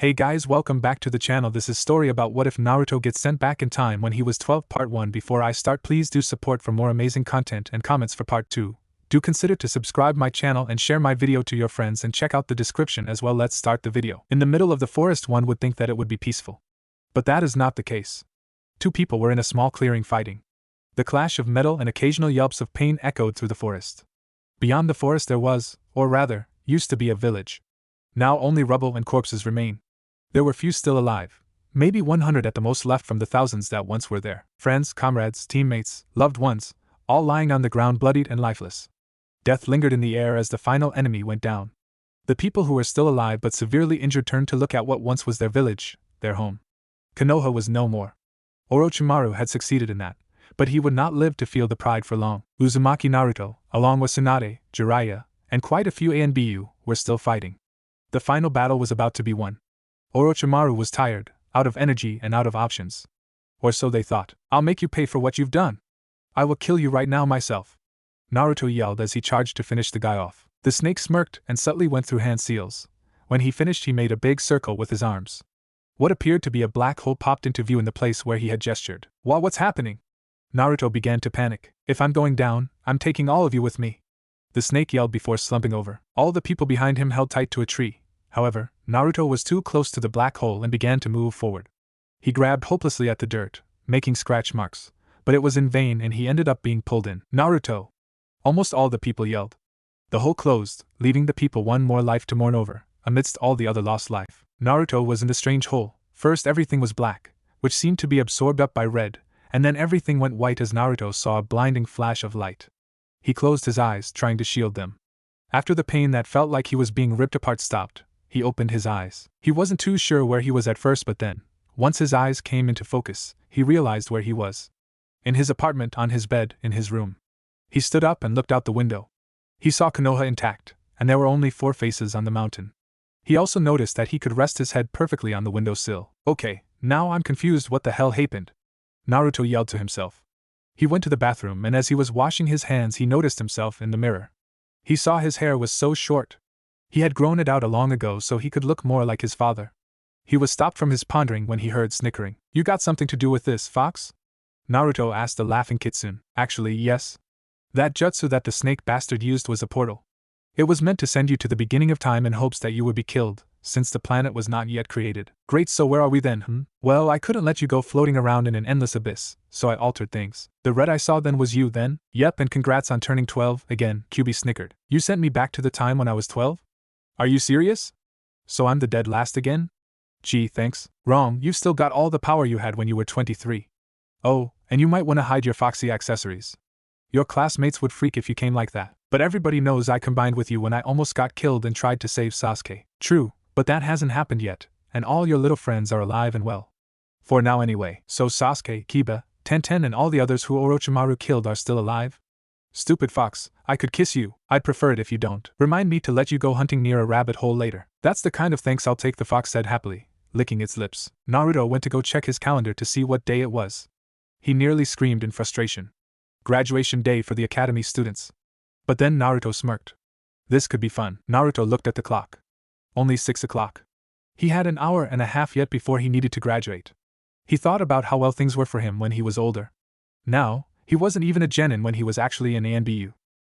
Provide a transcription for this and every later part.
Hey guys, welcome back to the channel. This is story about what if Naruto gets sent back in time when he was 12 part 1. Before I start, please do support for more amazing content and comments for part 2. Do consider to subscribe my channel and share my video to your friends and check out the description as well. Let's start the video. In the middle of the forest, one would think that it would be peaceful. But that is not the case. Two people were in a small clearing fighting. The clash of metal and occasional yelps of pain echoed through the forest. Beyond the forest there was, or rather, used to be a village. Now only rubble and corpses remain. There were few still alive, maybe 100 at the most left from the thousands that once were there. Friends, comrades, teammates, loved ones, all lying on the ground bloodied and lifeless. Death lingered in the air as the final enemy went down. The people who were still alive but severely injured turned to look at what once was their village, their home. Konoha was no more. Orochimaru had succeeded in that, but he would not live to feel the pride for long. Uzumaki Naruto, along with Tsunade, Jiraiya, and quite a few ANBU, were still fighting. The final battle was about to be won. Orochimaru was tired, out of energy and out of options. Or so they thought. "I'll make you pay for what you've done. I will kill you right now myself," Naruto yelled as he charged to finish the guy off. The snake smirked and subtly went through hand seals. When he finished, he made a big circle with his arms. What appeared to be a black hole popped into view in the place where he had gestured. What's happening?" Naruto began to panic. "If I'm going down, I'm taking all of you with me," the snake yelled before slumping over. All the people behind him held tight to a tree. However, Naruto was too close to the black hole and began to move forward. He grabbed hopelessly at the dirt, making scratch marks, but it was in vain and he ended up being pulled in. "Naruto!" Almost all the people yelled. The hole closed, leaving the people one more life to mourn over, amidst all the other lost life. Naruto was in the strange hole. First everything was black, which seemed to be absorbed up by red, and then everything went white as Naruto saw a blinding flash of light. He closed his eyes, trying to shield them. After the pain that felt like he was being ripped apart stopped, he opened his eyes. He wasn't too sure where he was at first, but then, once his eyes came into focus, he realized where he was. In his apartment, on his bed, in his room. He stood up and looked out the window. He saw Konoha intact, and there were only 4 faces on the mountain. He also noticed that he could rest his head perfectly on the windowsill. "Okay, now I'm confused. What the hell happened?" Naruto yelled to himself. He went to the bathroom, and as he was washing his hands he noticed himself in the mirror. He saw his hair was so short. He had grown it out long ago so he could look more like his father. He was stopped from his pondering when he heard snickering. "You got something to do with this, Fox?" Naruto asked the laughing Kitsune. "Actually, yes. That jutsu that the snake bastard used was a portal. It was meant to send you to the beginning of time in hopes that you would be killed, since the planet was not yet created." "Great, so where are we then, Well, I couldn't let you go floating around in an endless abyss, so I altered things." "The red I saw then was you then?" "Yep, and congrats on turning 12 again," QB snickered. "You sent me back to the time when I was 12? Are you serious? So I'm the dead last again?" "Gee, thanks." "Wrong, you've still got all the power you had when you were 23. Oh, and you might want to hide your foxy accessories. Your classmates would freak if you came like that. But everybody knows I combined with you when I almost got killed and tried to save Sasuke." "True, but that hasn't happened yet, and all your little friends are alive and well. For now anyway." "So Sasuke, Kiba, Tenten and all the others who Orochimaru killed are still alive?" "Stupid fox, I could kiss you. I'd prefer it if you don't. Remind me to let you go hunting near a rabbit hole later." "That's the kind of thanks I'll take," the fox said happily, licking its lips. Naruto went to go check his calendar to see what day it was. He nearly screamed in frustration. Graduation day for the academy students. But then Naruto smirked. This could be fun. Naruto looked at the clock. Only 6 o'clock. He had an hour and a half yet before he needed to graduate. He thought about how well things were for him when he was older. Now, he wasn't even a genin when he was actually an ANBU.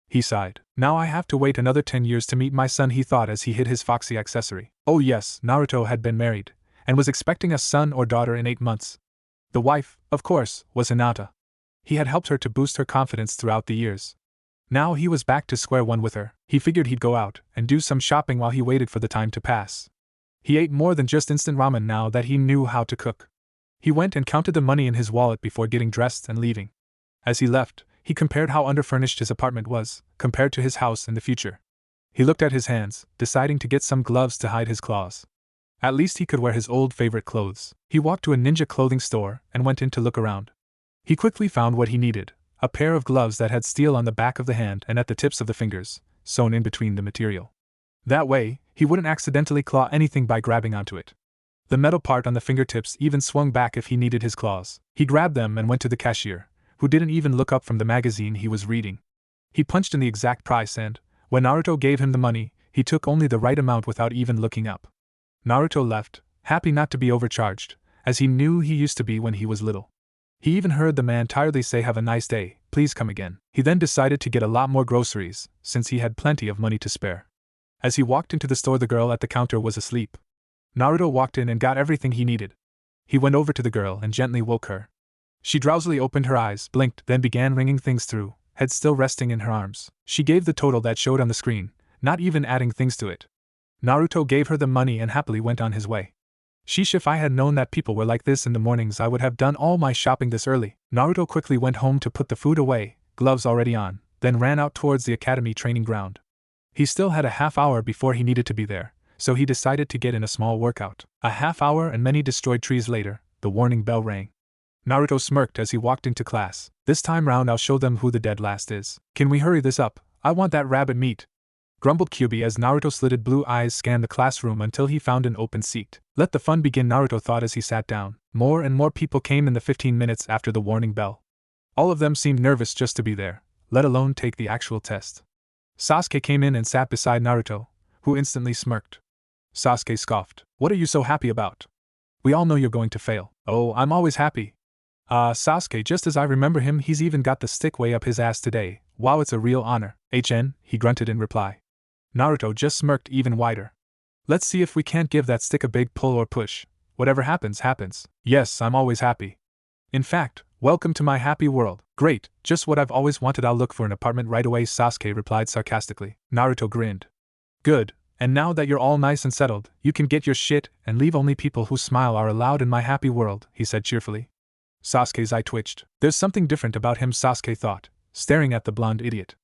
He sighed. "Now I have to wait another 10 years to meet my son," he thought as he hid his foxy accessory. Oh yes, Naruto had been married, and was expecting a son or daughter in 8 months. The wife, of course, was Hinata. He had helped her to boost her confidence throughout the years. Now he was back to square one with her. He figured he'd go out and do some shopping while he waited for the time to pass. He ate more than just instant ramen now that he knew how to cook. He went and counted the money in his wallet before getting dressed and leaving. As he left, he compared how underfurnished his apartment was, compared to his house in the future. He looked at his hands, deciding to get some gloves to hide his claws. At least he could wear his old favorite clothes. He walked to a ninja clothing store and went in to look around. He quickly found what he needed, a pair of gloves that had steel on the back of the hand and at the tips of the fingers, sewn in between the material. That way, he wouldn't accidentally claw anything by grabbing onto it. The metal part on the fingertips even swung back if he needed his claws. He grabbed them and went to the cashier, who didn't even look up from the magazine he was reading. He punched in the exact price and, when Naruto gave him the money, he took only the right amount without even looking up. Naruto left, happy not to be overcharged, as he knew he used to be when he was little. He even heard the man tiredly say, "Have a nice day, please come again." He then decided to get a lot more groceries, since he had plenty of money to spare. As he walked into the store, the girl at the counter was asleep. Naruto walked in and got everything he needed. He went over to the girl and gently woke her. She drowsily opened her eyes, blinked, then began ringing things through, head still resting in her arms. She gave the total that showed on the screen, not even adding things to it. Naruto gave her the money and happily went on his way. Sheesh, if I had known that people were like this in the mornings, I would have done all my shopping this early. Naruto quickly went home to put the food away, gloves already on, then ran out towards the academy training ground. He still had a half hour before he needed to be there, so he decided to get in a small workout. A half hour and many destroyed trees later, the warning bell rang. Naruto smirked as he walked into class. This time round I'll show them who the dead last is. Can we hurry this up? I want that rabbit meat, grumbled Kyuubi as Naruto slitted blue eyes scanned the classroom until he found an open seat. Let the fun begin, Naruto thought as he sat down. More and more people came in the 15 minutes after the warning bell. All of them seemed nervous just to be there, let alone take the actual test. Sasuke came in and sat beside Naruto, who instantly smirked. Sasuke scoffed. What are you so happy about? We all know you're going to fail. Oh, I'm always happy. Sasuke, just as I remember him, he's even got the stick way up his ass today. Wow, it's a real honor. HN, he grunted in reply. Naruto just smirked even wider. Let's see if we can't give that stick a big pull or push. Whatever happens, happens. Yes, I'm always happy. In fact, welcome to my happy world. Great, just what I've always wanted. I'll look for an apartment right away, Sasuke replied sarcastically. Naruto grinned. Good, and now that you're all nice and settled, you can get your shit and leave. Only people who smile are allowed in my happy world, he said cheerfully. Sasuke's eye twitched. There's something different about him, Sasuke thought, staring at the blonde idiot.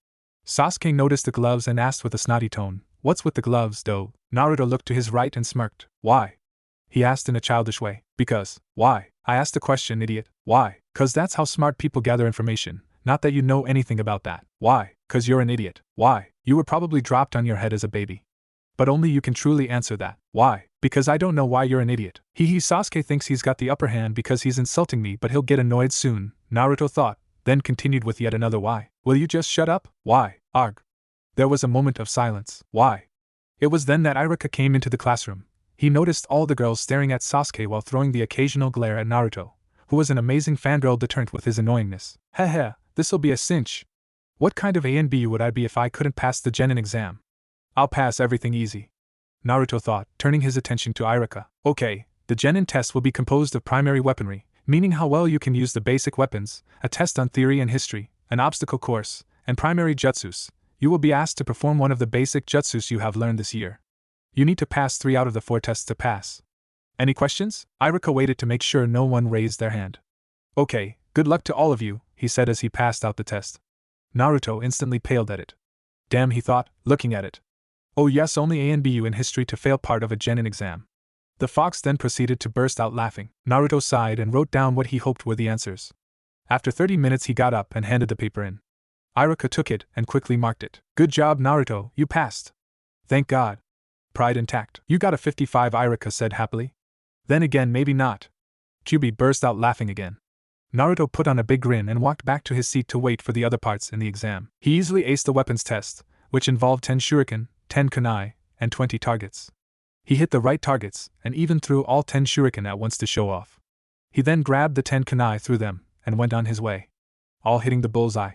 Sasuke noticed the gloves and asked with a snotty tone, "What's with the gloves, though?" Naruto looked to his right and smirked. Why? He asked in a childish way. Because. Why? I asked a question, idiot. Why? 'Cause that's how smart people gather information, not that you know anything about that. Why? 'Cause you're an idiot. Why? You were probably dropped on your head as a baby. But only you can truly answer that. Why? Because I don't know why you're an idiot. Sasuke thinks he's got the upper hand because he's insulting me, but he'll get annoyed soon, Naruto thought, then continued with yet another why. Will you just shut up? Why? Arg. There was a moment of silence. Why? It was then that Iruka came into the classroom. He noticed all the girls staring at Sasuke while throwing the occasional glare at Naruto, who was an amazing fangirl deterrent with his annoyingness. Heh, this'll be a cinch. What kind of A and B would I be if I couldn't pass the Genin exam? I'll pass everything easy, Naruto thought, turning his attention to Iruka. Okay, the Genin test will be composed of primary weaponry, meaning how well you can use the basic weapons, a test on theory and history, an obstacle course, and primary jutsus. You will be asked to perform one of the basic jutsus you have learned this year. You need to pass 3 out of the 4 tests to pass. Any questions? Iruka waited to make sure no one raised their hand. Okay, good luck to all of you, he said as he passed out the test. Naruto instantly paled at it. Damn, he thought, looking at it. Oh yes, only A and BU in history to fail part of a Genin exam. The fox then proceeded to burst out laughing. Naruto sighed and wrote down what he hoped were the answers. After 30 minutes he got up and handed the paper in. Iruka took it and quickly marked it. Good job, Naruto, you passed. Thank God. Pride intact. You got a 55, Iruka said happily. Then again, maybe not. Kyuubi burst out laughing again. Naruto put on a big grin and walked back to his seat to wait for the other parts in the exam. He easily aced the weapons test, which involved 10 shuriken, 10 kunai, and 20 targets. He hit the right targets, and even threw all 10 shuriken at once to show off. He then grabbed the 10 kunai, threw them, and went on his way, all hitting the bullseye.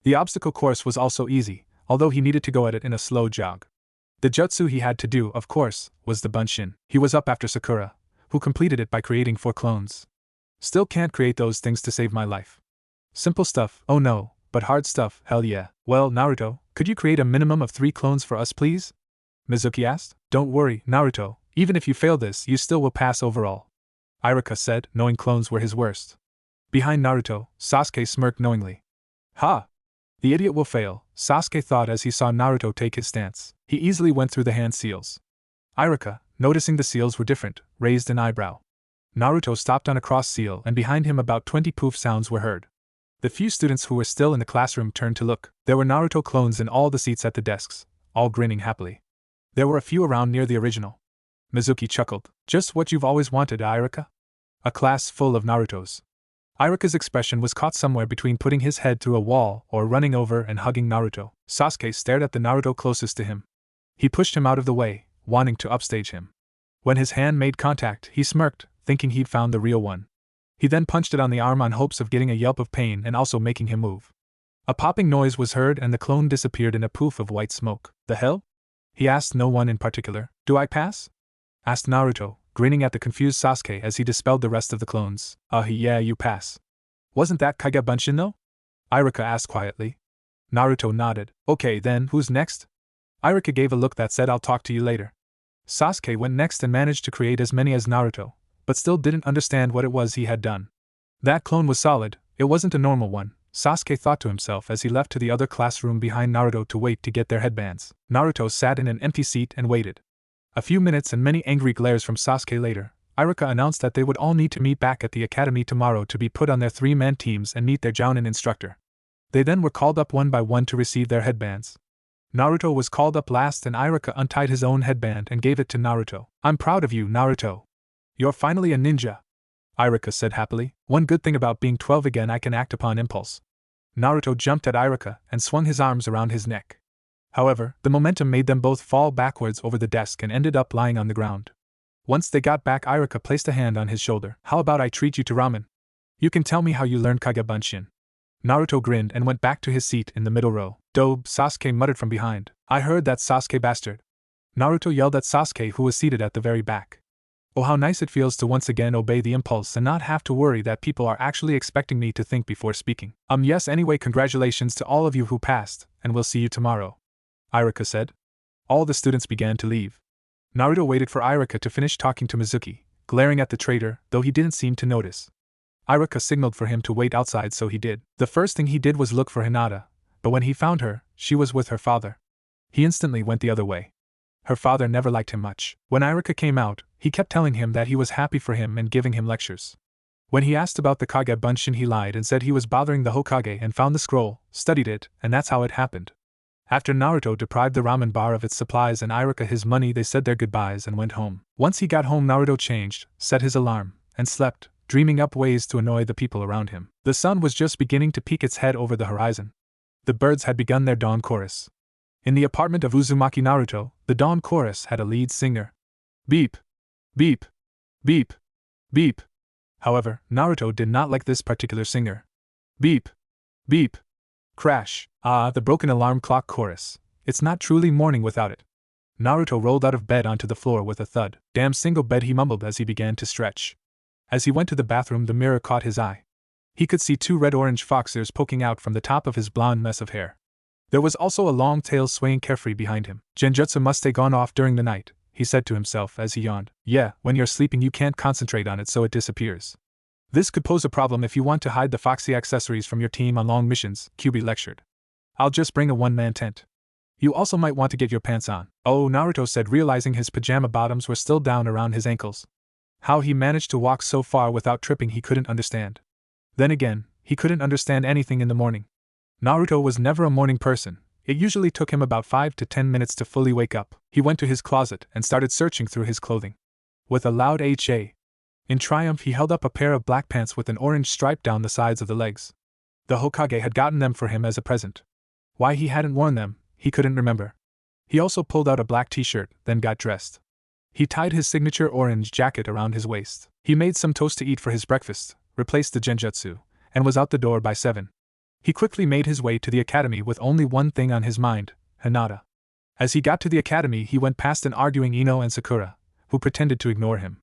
The obstacle course was also easy, although he needed to go at it in a slow jog. The jutsu he had to do, of course, was the bunshin. He was up after Sakura, who completed it by creating 4 clones. Still can't create those things to save my life. Simple stuff, oh no, but hard stuff, hell yeah. Well, Naruto, could you create a minimum of 3 clones for us, please? Mizuki asked. Don't worry, Naruto, even if you fail this, you still will pass overall, Iruka said, knowing clones were his worst. Behind Naruto, Sasuke smirked knowingly. Ha! The idiot will fail, Sasuke thought as he saw Naruto take his stance. He easily went through the hand seals. Iruka, noticing the seals were different, raised an eyebrow. Naruto stopped on a cross seal and behind him about 20 poof sounds were heard. The few students who were still in the classroom turned to look. There were Naruto clones in all the seats at the desks, all grinning happily. There were a few around near the original. Mizuki chuckled. Just what you've always wanted, Iruka? A class full of Narutos. Iruka's expression was caught somewhere between putting his head through a wall or running over and hugging Naruto. Sasuke stared at the Naruto closest to him. He pushed him out of the way, wanting to upstage him. When his hand made contact, he smirked, thinking he'd found the real one. He then punched it on the arm on hopes of getting a yelp of pain and also making him move. A popping noise was heard and the clone disappeared in a poof of white smoke. The hell? He asked no one in particular. Do I pass? Asked Naruto, grinning at the confused Sasuke as he dispelled the rest of the clones. Yeah, you pass. Wasn't that Kage Bunshin though? Iruka asked quietly. Naruto nodded. Okay then, who's next? Iruka gave a look that said I'll talk to you later. Sasuke went next and managed to create as many as Naruto, but still didn't understand what it was he had done. That clone was solid, it wasn't a normal one, Sasuke thought to himself as he left to the other classroom behind Naruto to wait to get their headbands. Naruto sat in an empty seat and waited. A few minutes and many angry glares from Sasuke later, Iruka announced that they would all need to meet back at the academy tomorrow to be put on their 3-man teams and meet their Jounin instructor. They then were called up one by one to receive their headbands. Naruto was called up last and Iruka untied his own headband and gave it to Naruto. I'm proud of you, Naruto. You're finally a ninja, Iruka said happily. One good thing about being 12 again, I can act upon impulse. Naruto jumped at Iruka and swung his arms around his neck. However, the momentum made them both fall backwards over the desk and ended up lying on the ground. Once they got back, Iruka placed a hand on his shoulder. How about I treat you to ramen? You can tell me how you learned Kage Bunshin. Naruto grinned and went back to his seat in the middle row. Dobe, Sasuke muttered from behind. I heard that, Sasuke bastard. Naruto yelled at Sasuke, who was seated at the very back. Oh, how nice it feels to once again obey the impulse and not have to worry that people are actually expecting me to think before speaking. Yes, anyway, congratulations to all of you who passed, and we'll see you tomorrow, Iruka said. All the students began to leave. Naruto waited for Iruka to finish talking to Mizuki, glaring at the traitor, though he didn't seem to notice. Iruka signaled for him to wait outside, so he did. The first thing he did was look for Hinata, but when he found her, she was with her father. He instantly went the other way. Her father never liked him much. When Iruka came out, he kept telling him that he was happy for him and giving him lectures. When he asked about the Kage Bunshin, he lied and said he was bothering the Hokage and found the scroll, studied it, and that's how it happened. After Naruto deprived the ramen bar of its supplies and Iruka his money, they said their goodbyes and went home. Once he got home, Naruto changed, set his alarm, and slept, dreaming up ways to annoy the people around him. The sun was just beginning to peek its head over the horizon. The birds had begun their dawn chorus. In the apartment of Uzumaki Naruto, the dawn chorus had a lead singer. Beep. Beep. Beep. Beep. However, Naruto did not like this particular singer. Beep. Beep. Crash. The broken alarm clock chorus. It's not truly morning without it. Naruto rolled out of bed onto the floor with a thud. Damn single bed, he mumbled as he began to stretch. As he went to the bathroom, the mirror caught his eye. He could see 2 red-orange fox ears poking out from the top of his blonde mess of hair. There was also a long tail swaying carefree behind him. Genjutsu must stay gone off during the night, he said to himself as he yawned. Yeah, when you're sleeping you can't concentrate on it, so it disappears. This could pose a problem if you want to hide the foxy accessories from your team on long missions, Kyuubi lectured. I'll just bring a one-man tent. You also might want to get your pants on. Oh, Naruto said, realizing his pajama bottoms were still down around his ankles. How he managed to walk so far without tripping he couldn't understand. Then again, he couldn't understand anything in the morning. Naruto was never a morning person. It usually took him about 5 to 10 minutes to fully wake up. He went to his closet and started searching through his clothing. With a loud HA. In triumph, he held up a pair of black pants with an orange stripe down the sides of the legs. The Hokage had gotten them for him as a present. Why he hadn't worn them, he couldn't remember. He also pulled out a black t-shirt, then got dressed. He tied his signature orange jacket around his waist. He made some toast to eat for his breakfast, replaced the genjutsu, and was out the door by 7. He quickly made his way to the academy with only one thing on his mind, Hinata. As he got to the academy, he went past an arguing Ino and Sakura, who pretended to ignore him.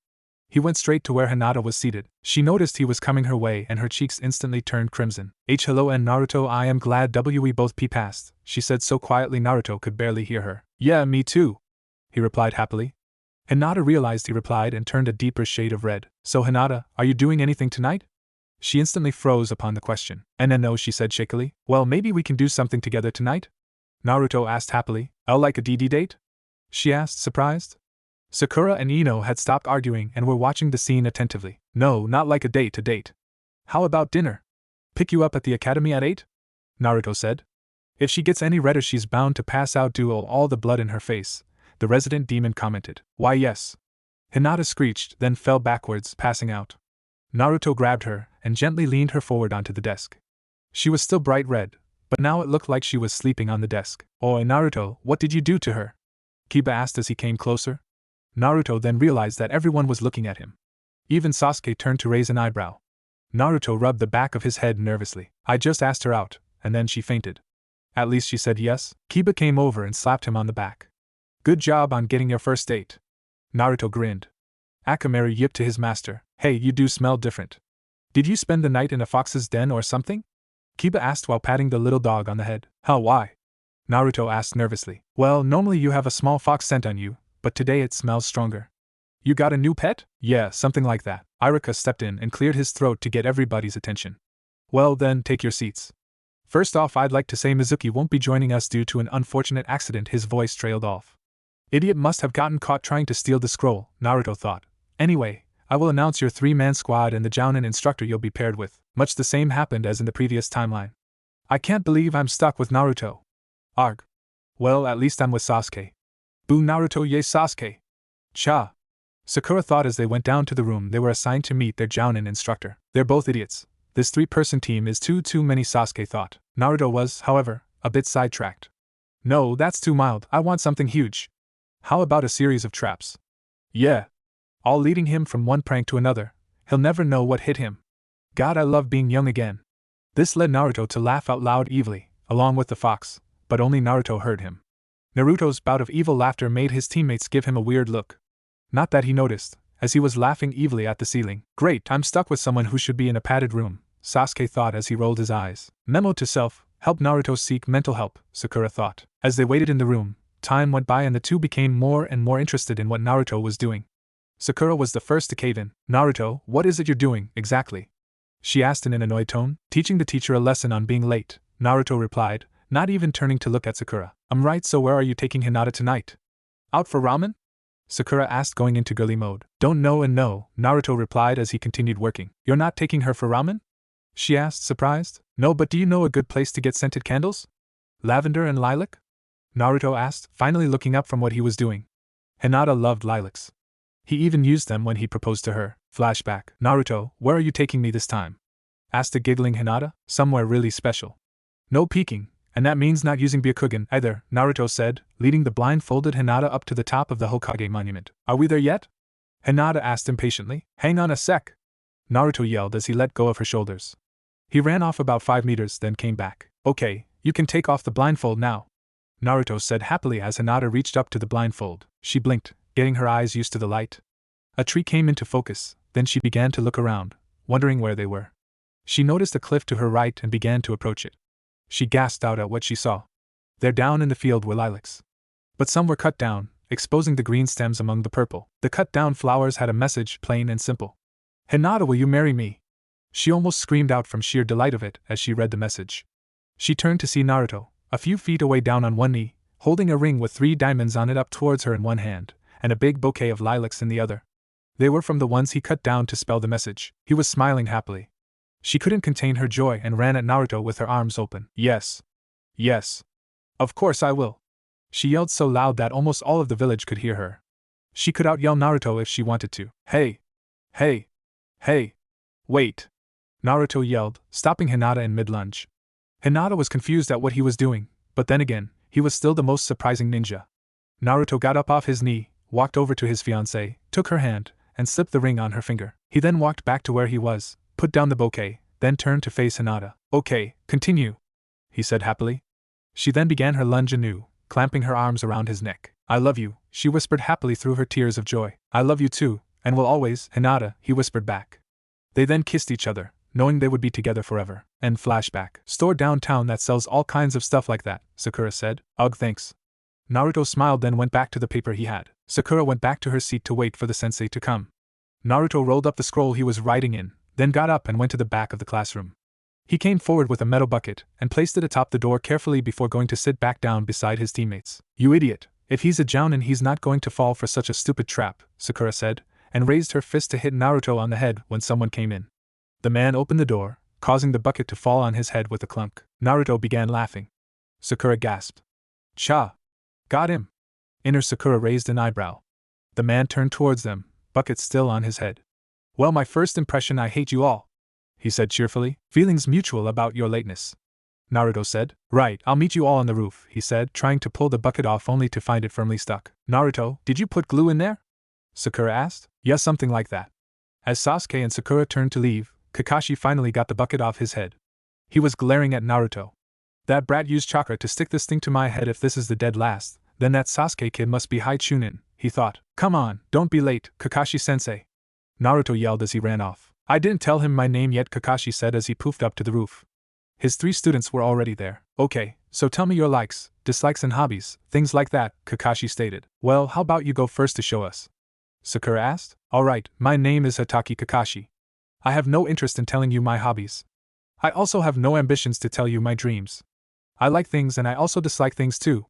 He went straight to where Hinata was seated. She noticed he was coming her way and her cheeks instantly turned crimson. Hello and Naruto, I am glad we both passed, she said so quietly Naruto could barely hear her. Yeah, me too, he replied happily. Hinata realized he replied and turned a deeper shade of red. So Hinata, are you doing anything tonight? She instantly froze upon the question. No, she said shakily. Well, maybe we can do something together tonight? Naruto asked happily. Oh, like a DD date? She asked, surprised. Sakura and Ino had stopped arguing and were watching the scene attentively. No, not like a date. How about dinner? Pick you up at the academy at 8? Naruto said. If she gets any redder she's bound to pass out due to all the blood in her face, the resident demon commented. Why yes. Hinata screeched, then fell backwards, passing out. Naruto grabbed her and gently leaned her forward onto the desk. She was still bright red, but now it looked like she was sleeping on the desk. Oh, Naruto, what did you do to her? Kiba asked as he came closer. Naruto then realized that everyone was looking at him. Even Sasuke turned to raise an eyebrow. Naruto rubbed the back of his head nervously. I just asked her out, and then she fainted. At least she said yes. Kiba came over and slapped him on the back. Good job on getting your first date. Naruto grinned. Akamaru yipped to his master. Hey, you do smell different. Did you spend the night in a fox's den or something? Kiba asked while patting the little dog on the head. How, why? Naruto asked nervously. Well, normally you have a small fox scent on you, but today it smells stronger. You got a new pet? Yeah, something like that. Iruka stepped in and cleared his throat to get everybody's attention. Well then, take your seats. First off, I'd like to say Mizuki won't be joining us due to an unfortunate accident. His voice trailed off. Idiot must have gotten caught trying to steal the scroll, Naruto thought. Anyway, I will announce your 3-man squad and the Jounin instructor you'll be paired with. Much the same happened as in the previous timeline. I can't believe I'm stuck with Naruto. Arg. Well, at least I'm with Sasuke. Boo Naruto, yay Sasuke. Cha. Sakura thought as they went down to the room they were assigned to meet their Jounin instructor. They're both idiots. This 3-person team is too many, Sasuke thought. Naruto was, however, a bit sidetracked. No, that's too mild. I want something huge. How about a series of traps? Yeah. All leading him from one prank to another. He'll never know what hit him. God, I love being young again. This led Naruto to laugh out loud evilly, along with the fox, but only Naruto heard him. Naruto's bout of evil laughter made his teammates give him a weird look. Not that he noticed, as he was laughing evilly at the ceiling. Great, I'm stuck with someone who should be in a padded room, Sasuke thought as he rolled his eyes. Memo to self, help Naruto seek mental help, Sakura thought. As they waited in the room, time went by and the two became more and more interested in what Naruto was doing. Sakura was the first to cave in. Naruto, what is it you're doing, exactly? She asked in an annoyed tone. Teaching the teacher a lesson on being late, Naruto replied, not even turning to look at Sakura. I'm right, so where are you taking Hinata tonight? Out for ramen? Sakura asked, going into girly mode. Don't know and no, Naruto replied as he continued working. You're not taking her for ramen? She asked, surprised. No, but do you know a good place to get scented candles? Lavender and lilac? Naruto asked, finally looking up from what he was doing. Hinata loved lilacs. He even used them when he proposed to her. Flashback. Naruto, where are you taking me this time? Asked a giggling Hinata. Somewhere really special. No peeking, and that means not using Byakugan either, Naruto said, leading the blindfolded Hinata up to the top of the Hokage monument. Are we there yet? Hinata asked impatiently. Hang on a sec. Naruto yelled as he let go of her shoulders. He ran off about 5 meters, then came back. Okay, you can take off the blindfold now, Naruto said happily as Hinata reached up to the blindfold. She blinked, getting her eyes used to the light. A tree came into focus, then she began to look around, wondering where they were. She noticed a cliff to her right and began to approach it. She gasped out at what she saw. There down in the field were lilacs. But some were cut down, exposing the green stems among the purple. The cut down flowers had a message, plain and simple. Hinata, will you marry me? She almost screamed out from sheer delight of it as she read the message. She turned to see Naruto, a few feet away down on one knee, holding a ring with 3 diamonds on it up towards her in one hand, and a big bouquet of lilacs in the other. They were from the ones he cut down to spell the message. He was smiling happily. She couldn't contain her joy and ran at Naruto with her arms open. Yes. Yes. Of course I will. She yelled so loud that almost all of the village could hear her. She could out-yell Naruto if she wanted to. Hey! Hey! Hey! Wait! Naruto yelled, stopping Hinata in mid-lunge. Hinata was confused at what he was doing, but then again, he was still the most surprising ninja. Naruto got up off his knee, walked over to his fiancée, took her hand, and slipped the ring on her finger. He then walked back to where he was, put down the bouquet, then turned to face Hinata. Okay, continue, he said happily. She then began her lunge anew, clamping her arms around his neck. I love you, she whispered happily through her tears of joy. I love you too, and will always, Hinata, he whispered back. They then kissed each other, knowing they would be together forever. End flashback. Store downtown that sells all kinds of stuff like that, Sakura said. Ugh, thanks. Naruto smiled, then went back to the paper he had. Sakura went back to her seat to wait for the sensei to come. Naruto rolled up the scroll he was writing in, then got up and went to the back of the classroom. He came forward with a metal bucket and placed it atop the door carefully before going to sit back down beside his teammates. You idiot, if he's a Jounin he's not going to fall for such a stupid trap, Sakura said, and raised her fist to hit Naruto on the head when someone came in. The man opened the door, causing the bucket to fall on his head with a clunk. Naruto began laughing. Sakura gasped. Cha! Got him! Inner Sakura raised an eyebrow. The man turned towards them, bucket still on his head. Well, my first impression, I hate you all, he said cheerfully. Feelings mutual about your lateness, Naruto said. Right, I'll meet you all on the roof, he said, trying to pull the bucket off only to find it firmly stuck. Naruto, did you put glue in there? Sakura asked. Yeah, something like that. As Sasuke and Sakura turned to leave, Kakashi finally got the bucket off his head. He was glaring at Naruto. That brat used chakra to stick this thing to my head. If this is the dead last, then that Sasuke kid must be high Chunin, he thought. Come on, don't be late, Kakashi-sensei. Naruto yelled as he ran off. I didn't tell him my name yet, Kakashi said as he poofed up to the roof. His 3 students were already there. Okay, so tell me your likes, dislikes and hobbies, things like that, Kakashi stated. Well, how about you go first to show us? Sakura asked. Alright, my name is Hatake Kakashi. I have no interest in telling you my hobbies. I also have no ambitions to tell you my dreams. I like things and I also dislike things too.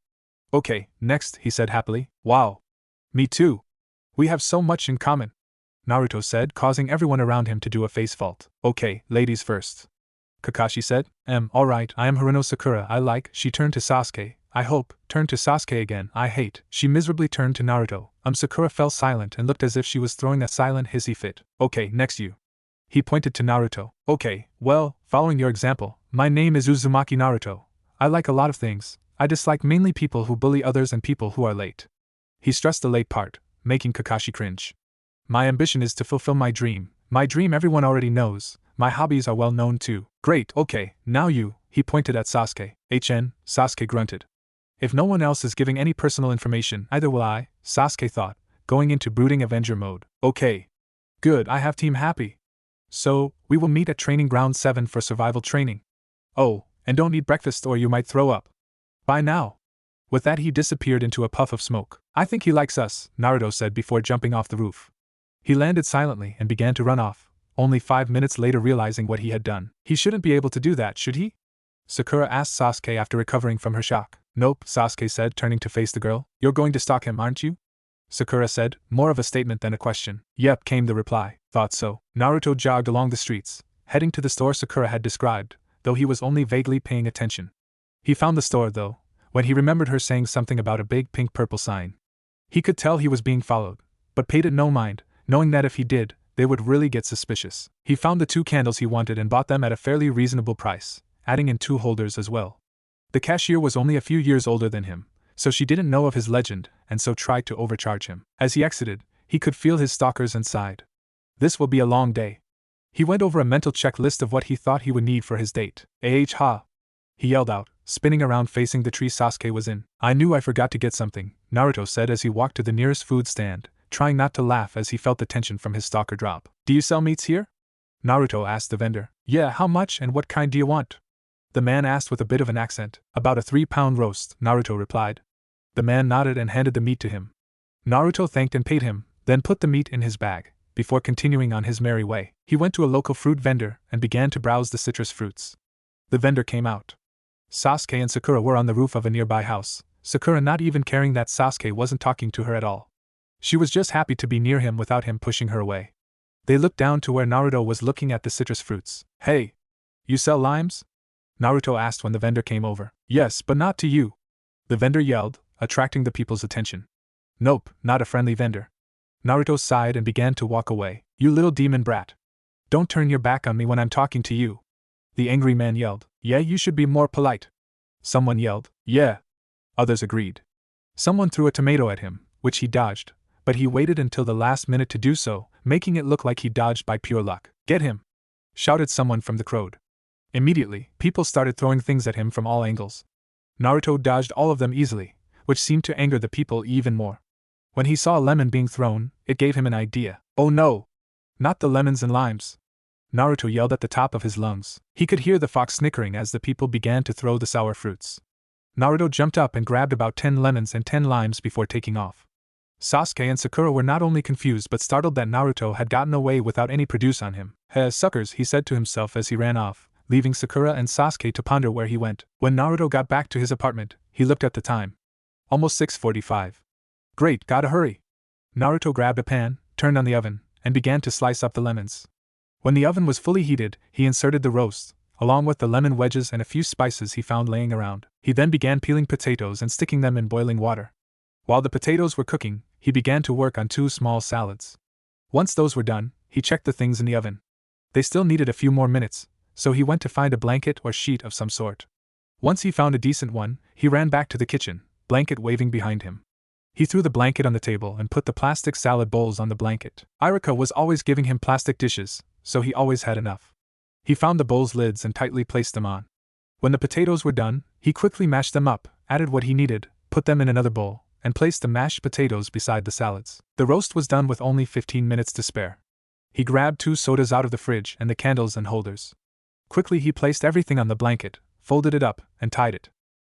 Okay, next, he said happily. Wow. Me too. We have so much in common, Naruto said, causing everyone around him to do a face fault. Okay, ladies first, Kakashi said. Alright, I am Haruno Sakura. I like. She turned to Sasuke. I hope. Turned to Sasuke again. I hate. She miserably turned to Naruto. Sakura fell silent and looked as if she was throwing a silent hissy fit. Okay, next you. He pointed to Naruto. Okay, well, following your example, my name is Uzumaki Naruto. I like a lot of things. I dislike mainly people who bully others and people who are late. He stressed the late part, making Kakashi cringe. My ambition is to fulfill my dream. My dream everyone already knows. My hobbies are well known too. Great, okay, now you, he pointed at Sasuke. Sasuke grunted. If no one else is giving any personal information, either will I, Sasuke thought, going into brooding Avenger mode. Okay. Good, I have team happy. So, we will meet at Training Ground 7 for survival training. Oh, and don't eat breakfast or you might throw up. Bye now. With that he disappeared into a puff of smoke. I think he likes us, Naruto said before jumping off the roof. He landed silently and began to run off, only 5 minutes later realizing what he had done. He shouldn't be able to do that, should he? Sakura asked Sasuke after recovering from her shock. Nope, Sasuke said, turning to face the girl. You're going to stalk him, aren't you? Sakura said, more of a statement than a question. Yep, came the reply. Thought so. Naruto jogged along the streets, heading to the store Sakura had described, though he was only vaguely paying attention. He found the store, though, when he remembered her saying something about a big pink-purple sign. He could tell he was being followed, but paid it no mind, knowing that if he did, they would really get suspicious. He found the 2 candles he wanted and bought them at a fairly reasonable price, adding in 2 holders as well. The cashier was only a few years older than him, so she didn't know of his legend and so tried to overcharge him. As he exited, he could feel his stalkers and sighed. This will be a long day. He went over a mental checklist of what he thought he would need for his date. Ha! He yelled out, spinning around facing the tree Sasuke was in. I knew I forgot to get something, Naruto said as he walked to the nearest food stand, trying not to laugh as he felt the tension from his stalker drop. Do you sell meats here? Naruto asked the vendor. Yeah, how much and what kind do you want? The man asked with a bit of an accent. About a 3-pound roast, Naruto replied. The man nodded and handed the meat to him. Naruto thanked and paid him, then put the meat in his bag, before continuing on his merry way. He went to a local fruit vendor and began to browse the citrus fruits. The vendor came out. Sasuke and Sakura were on the roof of a nearby house, Sakura not even caring that Sasuke wasn't talking to her at all. She was just happy to be near him without him pushing her away. They looked down to where Naruto was looking at the citrus fruits. Hey! You sell limes? Naruto asked when the vendor came over. Yes, but not to you, the vendor yelled, attracting the people's attention. Nope, not a friendly vendor. Naruto sighed and began to walk away. You little demon brat. Don't turn your back on me when I'm talking to you, the angry man yelled. Yeah, you should be more polite. Someone yelled. Yeah. Others agreed. Someone threw a tomato at him, which he dodged, but he waited until the last minute to do so, making it look like he dodged by pure luck. Get him! Shouted someone from the crowd. Immediately, people started throwing things at him from all angles. Naruto dodged all of them easily, which seemed to anger the people even more. When he saw a lemon being thrown, it gave him an idea. Oh no! Not the lemons and limes! Naruto yelled at the top of his lungs. He could hear the fox snickering as the people began to throw the sour fruits. Naruto jumped up and grabbed about 10 lemons and 10 limes before taking off. Sasuke and Sakura were not only confused but startled that Naruto had gotten away without any produce on him. Suckers, he said to himself as he ran off, leaving Sakura and Sasuke to ponder where he went. When Naruto got back to his apartment, he looked at the time. Almost 6:45. Great, gotta hurry. Naruto grabbed a pan, turned on the oven, and began to slice up the lemons. When the oven was fully heated, he inserted the roast, along with the lemon wedges and a few spices he found laying around. He then began peeling potatoes and sticking them in boiling water. While the potatoes were cooking, he began to work on 2 small salads. Once those were done, he checked the things in the oven. They still needed a few more minutes, so he went to find a blanket or sheet of some sort. Once he found a decent one, he ran back to the kitchen, blanket waving behind him. He threw the blanket on the table and put the plastic salad bowls on the blanket. Irika was always giving him plastic dishes, so he always had enough. He found the bowls' lids and tightly placed them on. When the potatoes were done, he quickly mashed them up, added what he needed, put them in another bowl, and placed the mashed potatoes beside the salads. The roast was done with only 15 minutes to spare. He grabbed 2 sodas out of the fridge and the candles and holders. Quickly he placed everything on the blanket, folded it up, and tied it.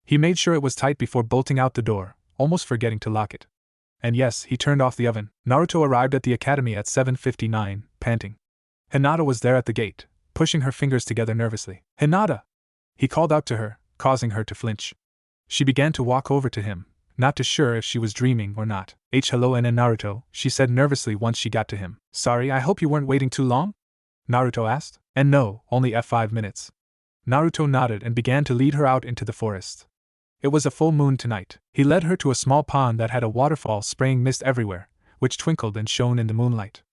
He made sure it was tight before bolting out the door, almost forgetting to lock it. And yes, he turned off the oven. Naruto arrived at the academy at 7:59, panting. Hinata was there at the gate, pushing her fingers together nervously. "Hinata!" He called out to her, causing her to flinch. She began to walk over to him, not too sure if she was dreaming or not. "Hello and Naruto," she said nervously once she got to him. "Sorry, I hope you weren't waiting too long?" Naruto asked. "And no, only 5 minutes." Naruto nodded and began to lead her out into the forest. It was a full moon tonight. He led her to a small pond that had a waterfall spraying mist everywhere, which twinkled and shone in the moonlight.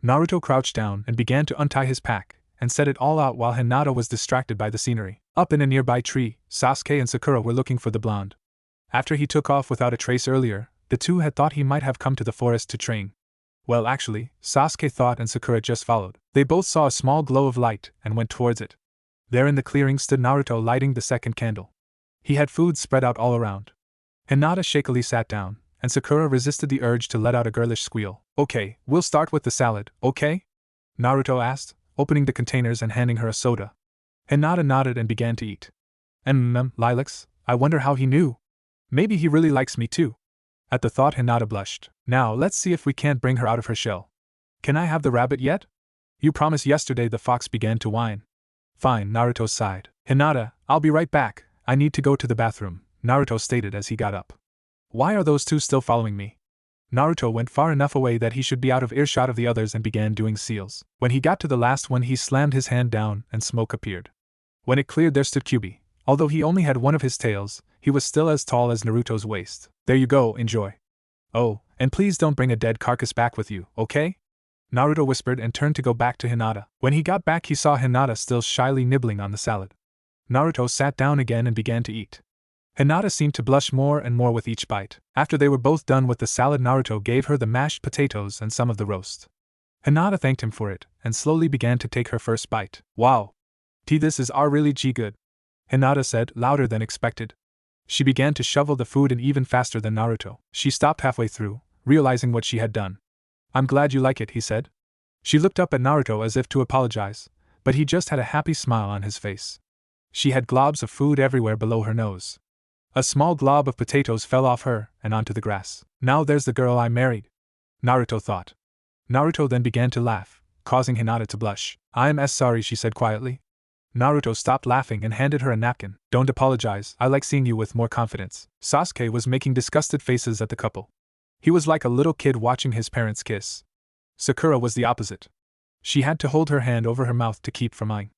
Naruto crouched down and began to untie his pack, and set it all out while Hinata was distracted by the scenery. Up in a nearby tree, Sasuke and Sakura were looking for the blonde. After he took off without a trace earlier, the two had thought he might have come to the forest to train. Well, actually, Sasuke thought and Sakura just followed. They both saw a small glow of light and went towards it. There in the clearing stood Naruto lighting the second candle. He had food spread out all around. Hinata shakily sat down, and Sakura resisted the urge to let out a girlish squeal. "Okay, we'll start with the salad, okay?" Naruto asked, opening the containers and handing her a soda. Hinata nodded and began to eat. Lilacs, I wonder how he knew. Maybe he really likes me too. At the thought Hinata blushed. "Now let's see if we can't bring her out of her shell. Can I have the rabbit yet? You promised yesterday." The fox began to whine. "Fine," Naruto sighed. "Hinata, I'll be right back. I need to go to the bathroom," Naruto stated as he got up. "Why are those two still following me?" Naruto went far enough away that he should be out of earshot of the others and began doing seals. When he got to the last one, he slammed his hand down and smoke appeared. When it cleared, there stood Kyubi. Although he only had one of his tails, he was still as tall as Naruto's waist. "There you go, enjoy. Oh, and please don't bring a dead carcass back with you, okay?" Naruto whispered and turned to go back to Hinata. When he got back, he saw Hinata still shyly nibbling on the salad. Naruto sat down again and began to eat. Hinata seemed to blush more and more with each bite. After they were both done with the salad, Naruto gave her the mashed potatoes and some of the roast. Hinata thanked him for it, and slowly began to take her first bite. "Wow! This is really good," Hinata said, louder than expected. She began to shovel the food in even faster than Naruto. She stopped halfway through, realizing what she had done. "I'm glad you like it," he said. She looked up at Naruto as if to apologize, but he just had a happy smile on his face. She had globs of food everywhere below her nose. A small glob of potatoes fell off her and onto the grass. "Now there's the girl I married," Naruto thought. Naruto then began to laugh, causing Hinata to blush. "I'm sorry," she said quietly. Naruto stopped laughing and handed her a napkin. "Don't apologize, I like seeing you with more confidence." Sasuke was making disgusted faces at the couple. He was like a little kid watching his parents kiss. Sakura was the opposite. She had to hold her hand over her mouth to keep from eyeing.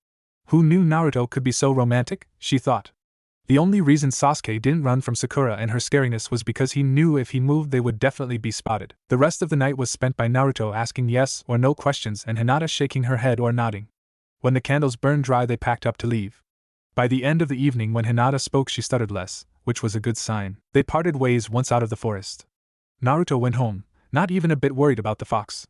Who knew Naruto could be so romantic, she thought. The only reason Sasuke didn't run from Sakura and her scariness was because he knew if he moved they would definitely be spotted. The rest of the night was spent by Naruto asking yes or no questions and Hinata shaking her head or nodding. When the candles burned dry, they packed up to leave. By the end of the evening, when Hinata spoke, she stuttered less, which was a good sign. They parted ways once out of the forest. Naruto went home, not even a bit worried about the fox.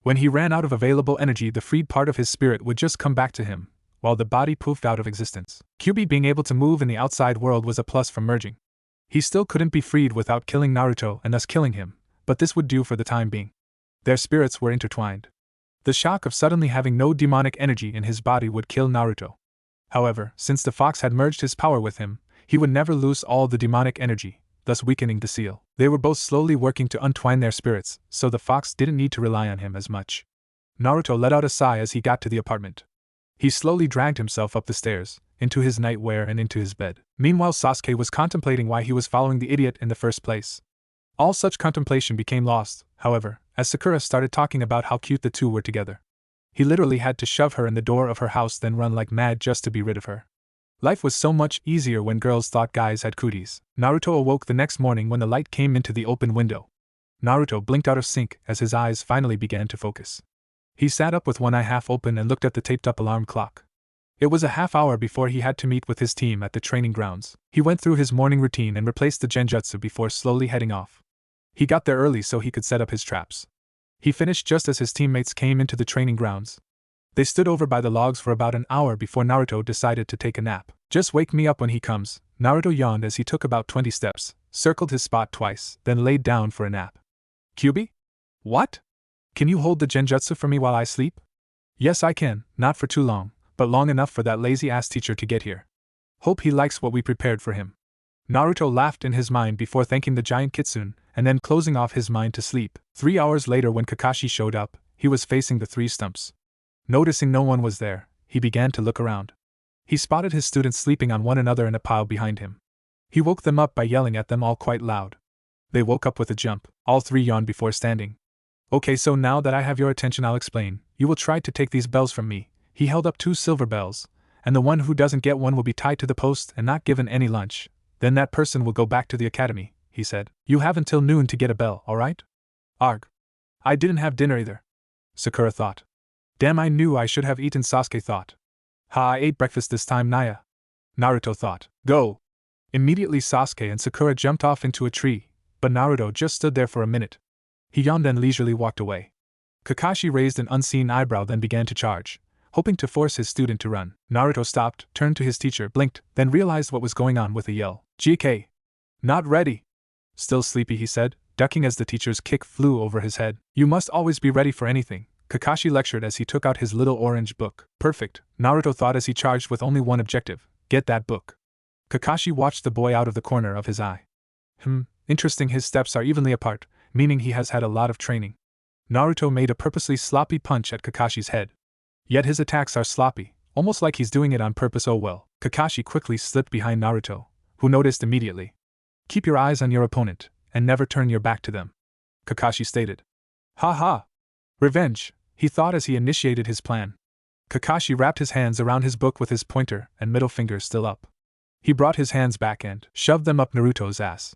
When he ran out of available energy, the freed part of his spirit would just come back to him, while the body poofed out of existence. Kyubi being able to move in the outside world was a plus for merging. He still couldn't be freed without killing Naruto and thus killing him, but this would do for the time being. Their spirits were intertwined. The shock of suddenly having no demonic energy in his body would kill Naruto. However, since the fox had merged his power with him, he would never lose all the demonic energy, thus weakening the seal. They were both slowly working to untwine their spirits, so the fox didn't need to rely on him as much. Naruto let out a sigh as he got to the apartment. He slowly dragged himself up the stairs, into his nightwear and into his bed. Meanwhile, Sasuke was contemplating why he was following the idiot in the first place. All such contemplation became lost, however, as Sakura started talking about how cute the two were together. He literally had to shove her in the door of her house then run like mad just to be rid of her. Life was so much easier when girls thought guys had cooties. Naruto awoke the next morning when the light came into the open window. Naruto blinked out of sync as his eyes finally began to focus. He sat up with one eye half open and looked at the taped-up alarm clock. It was a half hour before he had to meet with his team at the training grounds. He went through his morning routine and replaced the genjutsu before slowly heading off. He got there early so he could set up his traps. He finished just as his teammates came into the training grounds. They stood over by the logs for about an hour before Naruto decided to take a nap. Just wake me up when he comes, Naruto yawned as he took about 20 steps, circled his spot twice, then laid down for a nap. Kyuubi? What? Can you hold the genjutsu for me while I sleep? Yes, I can, not for too long, but long enough for that lazy-ass teacher to get here. Hope he likes what we prepared for him. Naruto laughed in his mind before thanking the giant kitsune, and then closing off his mind to sleep. 3 hours later when Kakashi showed up, he was facing the three stumps. Noticing no one was there, he began to look around. He spotted his students sleeping on one another in a pile behind him. He woke them up by yelling at them all quite loud. They woke up with a jump. All three yawned before standing. Okay, so now that I have your attention, I'll explain. You will try to take these bells from me. He held up 2 silver bells, and the one who doesn't get one will be tied to the post and not given any lunch. Then that person will go back to the academy, he said. You have until noon to get a bell, alright? Arg. I didn't have dinner either, Sakura thought. Damn, I knew I should have eaten, Sasuke thought. Ha, I ate breakfast this time, Naya, Naruto thought. Go! Immediately Sasuke and Sakura jumped off into a tree, but Naruto just stood there for a minute. He yawned and leisurely walked away. Kakashi raised an unseen eyebrow, then began to charge, hoping to force his student to run. Naruto stopped, turned to his teacher, blinked, then realized what was going on with a yell. GK! Not ready! Still sleepy, he said, ducking as the teacher's kick flew over his head. You must always be ready for anything, Kakashi lectured as he took out his little orange book. Perfect, Naruto thought as he charged with only one objective: get that book. Kakashi watched the boy out of the corner of his eye. Interesting, his steps are evenly apart, meaning he has had a lot of training. Naruto made a purposely sloppy punch at Kakashi's head. Yet his attacks are sloppy, almost like he's doing it on purpose. Oh well. Kakashi quickly slipped behind Naruto, who noticed immediately. Keep your eyes on your opponent, and never turn your back to them, Kakashi stated. Ha ha! Revenge, he thought as he initiated his plan. Kakashi wrapped his hands around his book with his pointer and middle finger still up. He brought his hands back and shoved them up Naruto's ass.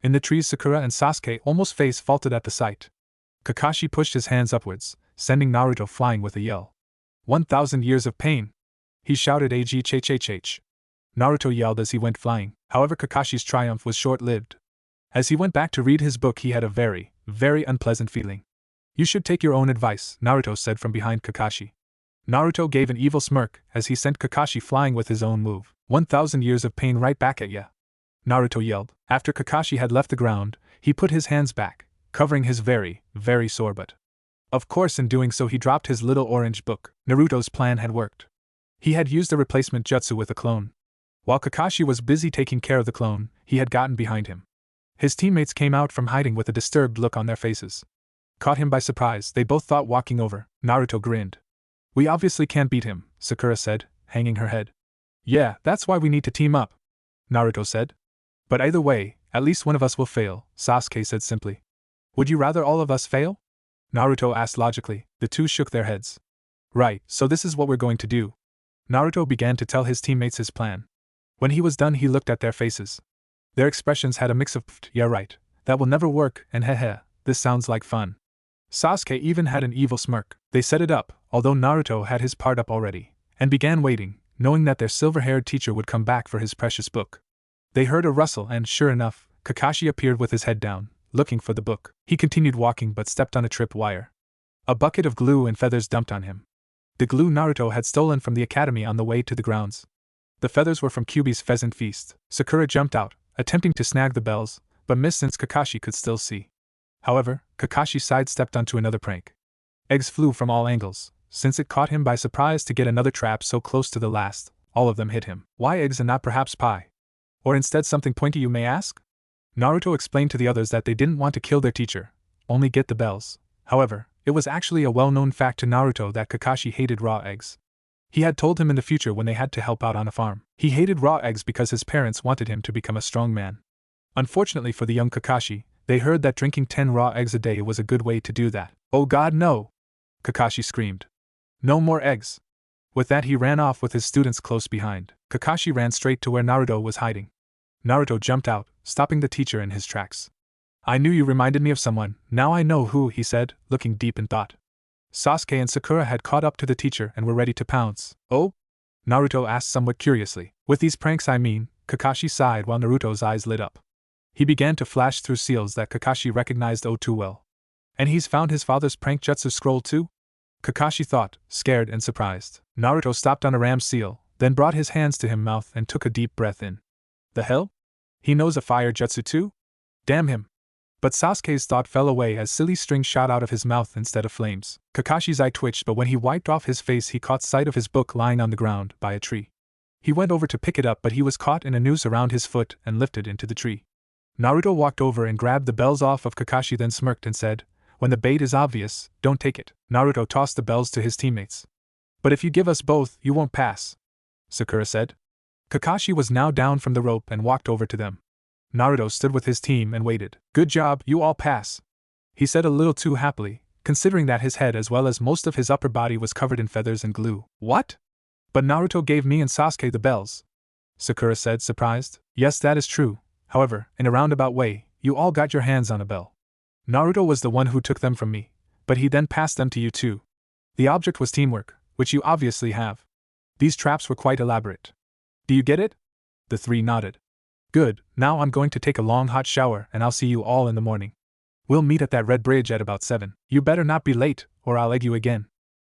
In the trees, Sakura and Sasuke almost face-faulted at the sight. Kakashi pushed his hands upwards, sending Naruto flying with a yell. 1,000 years of pain! He shouted, AGHHH. Naruto yelled as he went flying. However, Kakashi's triumph was short-lived. As he went back to read his book, he had a very, very unpleasant feeling. You should take your own advice, Naruto said from behind Kakashi. Naruto gave an evil smirk as he sent Kakashi flying with his own move. 1,000 years of pain right back at ya, Naruto yelled. After Kakashi had left the ground, he put his hands back, covering his very, very sore butt. Of course, in doing so he dropped his little orange book. Naruto's plan had worked. He had used a replacement jutsu with a clone. While Kakashi was busy taking care of the clone, he had gotten behind him. His teammates came out from hiding with a disturbed look on their faces. Caught him by surprise, they both thought walking over. Naruto grinned. We obviously can't beat him, Sakura said, hanging her head. Yeah, that's why we need to team up, Naruto said. But either way, at least one of us will fail, Sasuke said simply. Would you rather all of us fail? Naruto asked logically. The two shook their heads. Right, so this is what we're going to do. Naruto began to tell his teammates his plan. When he was done, he looked at their faces. Their expressions had a mix of yeah right, that will never work, and heh, this sounds like fun. Sasuke even had an evil smirk. They set it up, although Naruto had his part up already, and began waiting, knowing that their silver-haired teacher would come back for his precious book. They heard a rustle and, sure enough, Kakashi appeared with his head down, looking for the book. He continued walking but stepped on a trip wire. A bucket of glue and feathers dumped on him. The glue Naruto had stolen from the academy on the way to the grounds. The feathers were from Kyuubi's pheasant feast. Sakura jumped out, attempting to snag the bells, but missed since Kakashi could still see. However, Kakashi sidestepped onto another prank. Eggs flew from all angles, since it caught him by surprise to get another trap so close to the last. All of them hit him. Why eggs and not perhaps pie? Or instead something pointy, you may ask? Naruto explained to the others that they didn't want to kill their teacher, only get the bells. However, it was actually a well-known fact to Naruto that Kakashi hated raw eggs. He had told him in the future when they had to help out on a farm. He hated raw eggs because his parents wanted him to become a strong man. Unfortunately for the young Kakashi, they heard that drinking 10 raw eggs a day was a good way to do that. Oh God, no! Kakashi screamed. No more eggs! With that, he ran off with his students close behind. Kakashi ran straight to where Naruto was hiding. Naruto jumped out, stopping the teacher in his tracks. I knew you reminded me of someone, now I know who, he said, looking deep in thought. Sasuke and Sakura had caught up to the teacher and were ready to pounce. Oh? Naruto asked somewhat curiously. With these pranks I mean, Kakashi sighed while Naruto's eyes lit up. He began to flash through seals that Kakashi recognized oh too well. And he's found his father's prank jutsu scroll too? Kakashi thought, scared and surprised. Naruto stopped on a ram seal, then brought his hands to his mouth and took a deep breath in. The hell? He knows a fire jutsu too? Damn him. But Sasuke's thought fell away as silly string shot out of his mouth instead of flames. Kakashi's eye twitched, but when he wiped off his face he caught sight of his book lying on the ground by a tree. He went over to pick it up, but he was caught in a noose around his foot and lifted into the tree. Naruto walked over and grabbed the bells off of Kakashi, then smirked and said, "When the bait is obvious, don't take it." Naruto tossed the bells to his teammates. "But if you give us both, you won't pass," Sakura said. Kakashi was now down from the rope and walked over to them. Naruto stood with his team and waited. "Good job, you all pass," he said a little too happily, considering that his head as well as most of his upper body was covered in feathers and glue. "What? But Naruto gave me and Sasuke the bells," Sakura said, surprised. "Yes, that is true. However, in a roundabout way, you all got your hands on a bell. Naruto was the one who took them from me, but he then passed them to you too. The object was teamwork, which you obviously have. These traps were quite elaborate. Do you get it?" The three nodded. "Good, now I'm going to take a long hot shower and I'll see you all in the morning. We'll meet at that red bridge at about 7. You better not be late, or I'll egg you again,"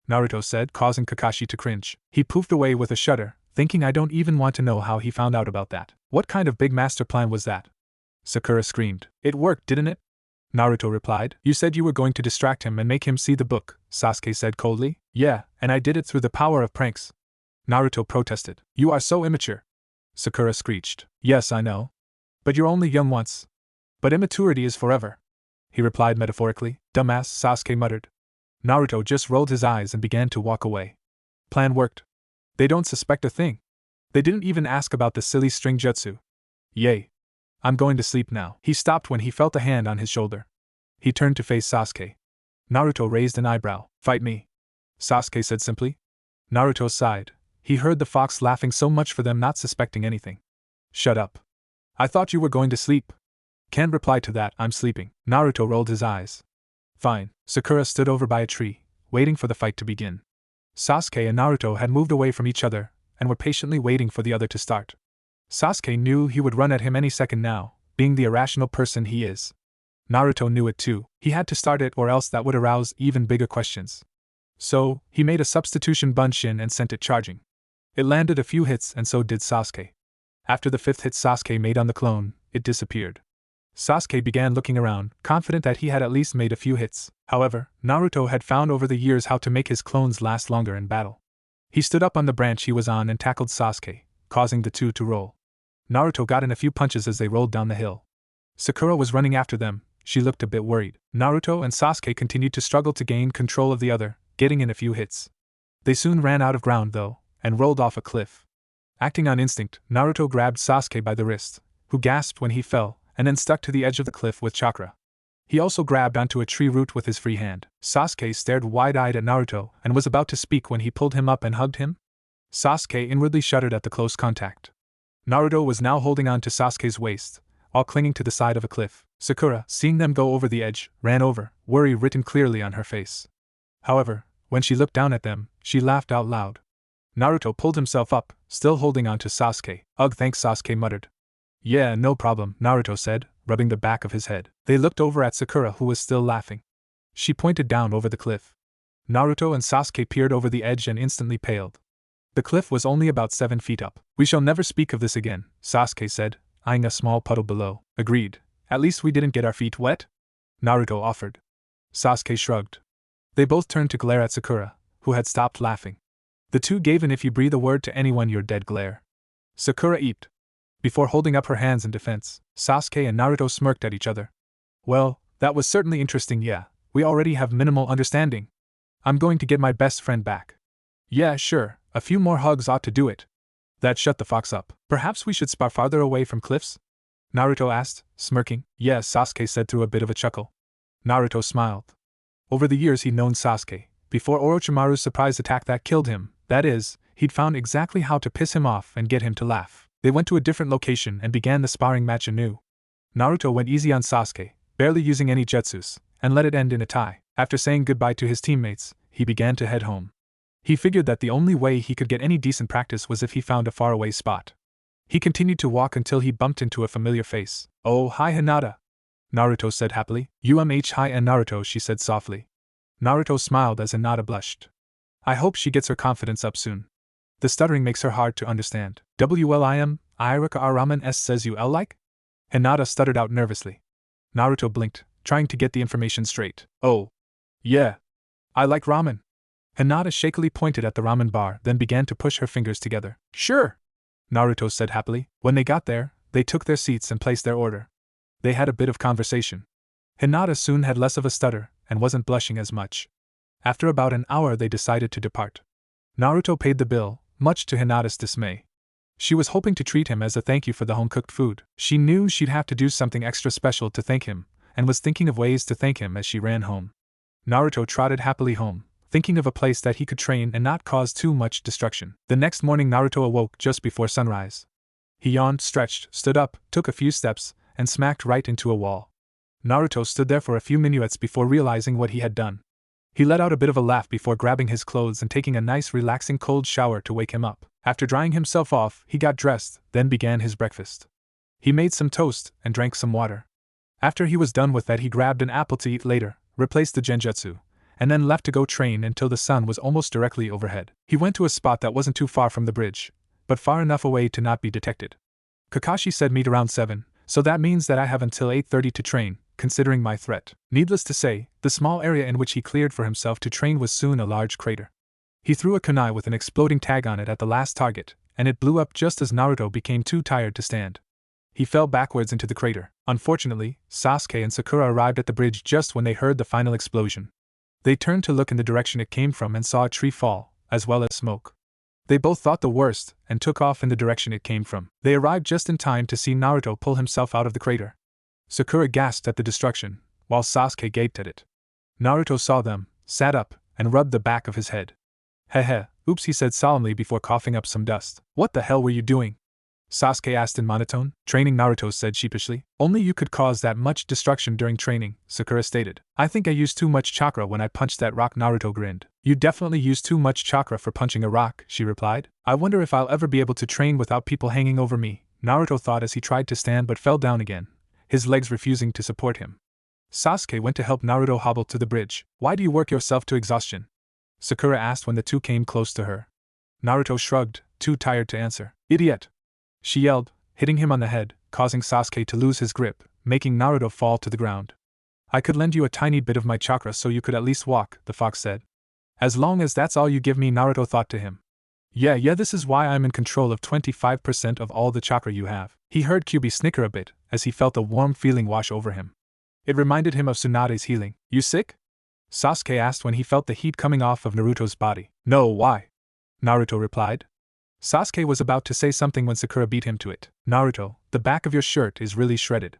Naruto said, causing Kakashi to cringe. He poofed away with a shudder, thinking, "I don't even want to know how he found out about that. What kind of big master plan was that?" Sakura screamed. "It worked, didn't it?" Naruto replied. "You said you were going to distract him and make him see the book," Sasuke said coldly. "Yeah, and I did it through the power of pranks," Naruto protested. "You are so immature," Sakura screeched. "Yes, I know. But you're only young once. But immaturity is forever," he replied metaphorically. "Dumbass," Sasuke muttered. Naruto just rolled his eyes and began to walk away. Plan worked. They don't suspect a thing. They didn't even ask about the silly string jutsu. Yay. I'm going to sleep now. He stopped when he felt a hand on his shoulder. He turned to face Sasuke. Naruto raised an eyebrow. "Fight me," Sasuke said simply. Naruto sighed. He heard the fox laughing so much for them not suspecting anything. "Shut up. I thought you were going to sleep." "Can't reply to that, I'm sleeping." Naruto rolled his eyes. "Fine." Sakura stood over by a tree, waiting for the fight to begin. Sasuke and Naruto had moved away from each other, and were patiently waiting for the other to start. Sasuke knew he would run at him any second now, being the irrational person he is. Naruto knew it too. He had to start it or else that would arouse even bigger questions. So, he made a substitution bunshin and sent it charging. It landed a few hits and so did Sasuke. After the 5th hit Sasuke made on the clone, it disappeared. Sasuke began looking around, confident that he had at least made a few hits. However, Naruto had found over the years how to make his clones last longer in battle. He stood up on the branch he was on and tackled Sasuke, causing the two to roll. Naruto got in a few punches as they rolled down the hill. Sakura was running after them. She looked a bit worried. Naruto and Sasuke continued to struggle to gain control of the other, getting in a few hits. They soon ran out of ground though, and rolled off a cliff. Acting on instinct, Naruto grabbed Sasuke by the wrist, who gasped when he fell, and then stuck to the edge of the cliff with chakra. He also grabbed onto a tree root with his free hand. Sasuke stared wide-eyed at Naruto and was about to speak when he pulled him up and hugged him. Sasuke inwardly shuddered at the close contact. Naruto was now holding on to Sasuke's waist, all clinging to the side of a cliff. Sakura, seeing them go over the edge, ran over, worry written clearly on her face. However, when she looked down at them, she laughed out loud. Naruto pulled himself up, still holding on to Sasuke. "Ugh, thanks," Sasuke muttered. "Yeah, no problem," Naruto said, rubbing the back of his head. They looked over at Sakura, who was still laughing. She pointed down over the cliff. Naruto and Sasuke peered over the edge and instantly paled. The cliff was only about 7 feet up. "We shall never speak of this again," Sasuke said, eyeing a small puddle below. "Agreed. At least we didn't get our feet wet?" Naruto offered. Sasuke shrugged. They both turned to glare at Sakura, who had stopped laughing. The two gave an "if you breathe a word to anyone you're dead" glare. Sakura eeped. Before holding up her hands in defense, Sasuke and Naruto smirked at each other. "Well, that was certainly interesting. Yeah, we already have minimal understanding. I'm going to get my best friend back." "Yeah, sure, a few more hugs ought to do it." That shut the fox up. "Perhaps we should spar farther away from cliffs?" Naruto asked, smirking. "Yes," Sasuke said through a bit of a chuckle. Naruto smiled. Over the years he'd known Sasuke. Before Orochimaru's surprise attack that killed him, that is, he'd found exactly how to piss him off and get him to laugh. They went to a different location and began the sparring match anew. Naruto went easy on Sasuke, barely using any jutsus, and let it end in a tie. After saying goodbye to his teammates, he began to head home. He figured that the only way he could get any decent practice was if he found a faraway spot. He continued to walk until he bumped into a familiar face. "Oh, hi Hinata," Naruto said happily. Hi and Naruto, she said softly. Naruto smiled as Hinata blushed. "I hope she gets her confidence up soon. The stuttering makes her hard to understand." "WLIM, Irika ramen s says you like?" Hinata stuttered out nervously. Naruto blinked, trying to get the information straight. "Oh. Yeah. I like ramen." Hinata shakily pointed at the ramen bar, then began to push her fingers together. "Sure," Naruto said happily. When they got there, they took their seats and placed their order. They had a bit of conversation. Hinata soon had less of a stutter, and wasn't blushing as much. After about an hour they decided to depart. Naruto paid the bill, much to Hinata's dismay. She was hoping to treat him as a thank you for the home-cooked food. She knew she'd have to do something extra special to thank him, and was thinking of ways to thank him as she ran home. Naruto trotted happily home, thinking of a place that he could train and not cause too much destruction. The next morning Naruto awoke just before sunrise. He yawned, stretched, stood up, took a few steps, and smacked right into a wall. Naruto stood there for a few minutes before realizing what he had done. He let out a bit of a laugh before grabbing his clothes and taking a nice relaxing cold shower to wake him up. After drying himself off, he got dressed, then began his breakfast. He made some toast and drank some water. After he was done with that, he grabbed an apple to eat later, replaced the genjutsu, and then left to go train until the sun was almost directly overhead. He went to a spot that wasn't too far from the bridge, but far enough away to not be detected. Kakashi said meet around 7, so that means that I have until 8:30 to train, considering my threat. Needless to say, the small area in which he cleared for himself to train was soon a large crater. He threw a kunai with an exploding tag on it at the last target, and it blew up just as Naruto became too tired to stand. He fell backwards into the crater. Unfortunately, Sasuke and Sakura arrived at the bridge just when they heard the final explosion. They turned to look in the direction it came from and saw a tree fall, as well as smoke. They both thought the worst and took off in the direction it came from. They arrived just in time to see Naruto pull himself out of the crater. Sakura gasped at the destruction, while Sasuke gaped at it. Naruto saw them, sat up, and rubbed the back of his head. "Heh, oops," he said solemnly before coughing up some dust. "What the hell were you doing?" Sasuke asked in monotone. "Training," Naruto said sheepishly. "Only you could cause that much destruction during training," Sakura stated. "I think I used too much chakra when I punched that rock," Naruto grinned. "You definitely used too much chakra for punching a rock," she replied. "I wonder if I'll ever be able to train without people hanging over me," Naruto thought as he tried to stand but fell down again, his legs refusing to support him. Sasuke went to help Naruto hobble to the bridge. "Why do you work yourself to exhaustion?" Sakura asked when the two came close to her. Naruto shrugged, too tired to answer. "Idiot!" she yelled, hitting him on the head, causing Sasuke to lose his grip, making Naruto fall to the ground. "I could lend you a tiny bit of my chakra so you could at least walk," the fox said. "As long as that's all you give me," Naruto thought to him. Yeah, this is why I'm in control of 25% of all the chakra you have." He heard Kyuubi snicker a bit, as he felt a warm feeling wash over him. It reminded him of Tsunade's healing. "You sick?" Sasuke asked when he felt the heat coming off of Naruto's body. "No, why?" Naruto replied. Sasuke was about to say something when Sakura beat him to it. "Naruto, the back of your shirt is really shredded."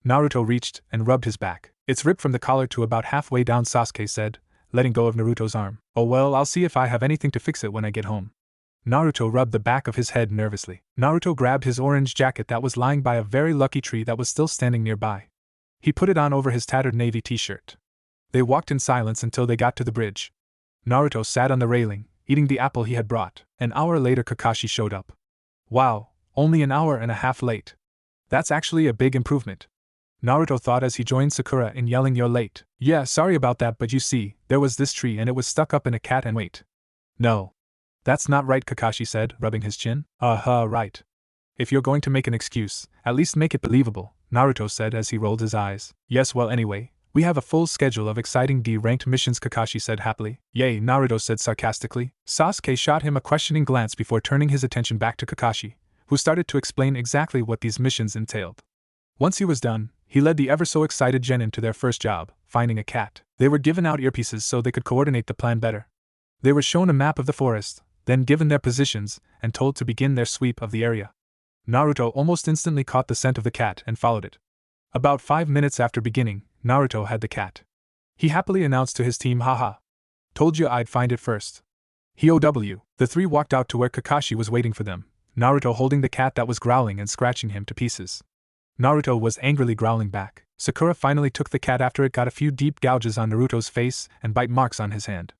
Naruto reached and rubbed his back. "It's ripped from the collar to about halfway down," Sasuke said, letting go of Naruto's arm. "Oh well, I'll see if I have anything to fix it when I get home." Naruto rubbed the back of his head nervously. Naruto grabbed his orange jacket that was lying by a very lucky tree that was still standing nearby. He put it on over his tattered navy t-shirt. They walked in silence until they got to the bridge. Naruto sat on the railing, eating the apple he had brought. An hour later Kakashi showed up. Wow, only an hour and a half late. That's actually a big improvement, Naruto thought as he joined Sakura in yelling, "You're late." "Yeah, sorry about that, but you see, there was this tree and it was stuck up in a cat and wait." "No. That's not right," Kakashi said, rubbing his chin. Right. If you're going to make an excuse, at least make it believable," Naruto said as he rolled his eyes. "Yes, well anyway, we have a full schedule of exciting D-ranked missions," Kakashi said happily. "Yay," Naruto said sarcastically. Sasuke shot him a questioning glance before turning his attention back to Kakashi, who started to explain exactly what these missions entailed. Once he was done, he led the ever-so-excited Genin to their first job, finding a cat. They were given out earpieces so they could coordinate the plan better. They were shown a map of the forest, then given their positions, and told to begin their sweep of the area. Naruto almost instantly caught the scent of the cat and followed it. About 5 minutes after beginning, Naruto had the cat. He happily announced to his team, "Haha. Told you I'd find it first." HOW. The three walked out to where Kakashi was waiting for them, Naruto holding the cat that was growling and scratching him to pieces. Naruto was angrily growling back. Sakura finally took the cat after it got a few deep gouges on Naruto's face and bite marks on his hand.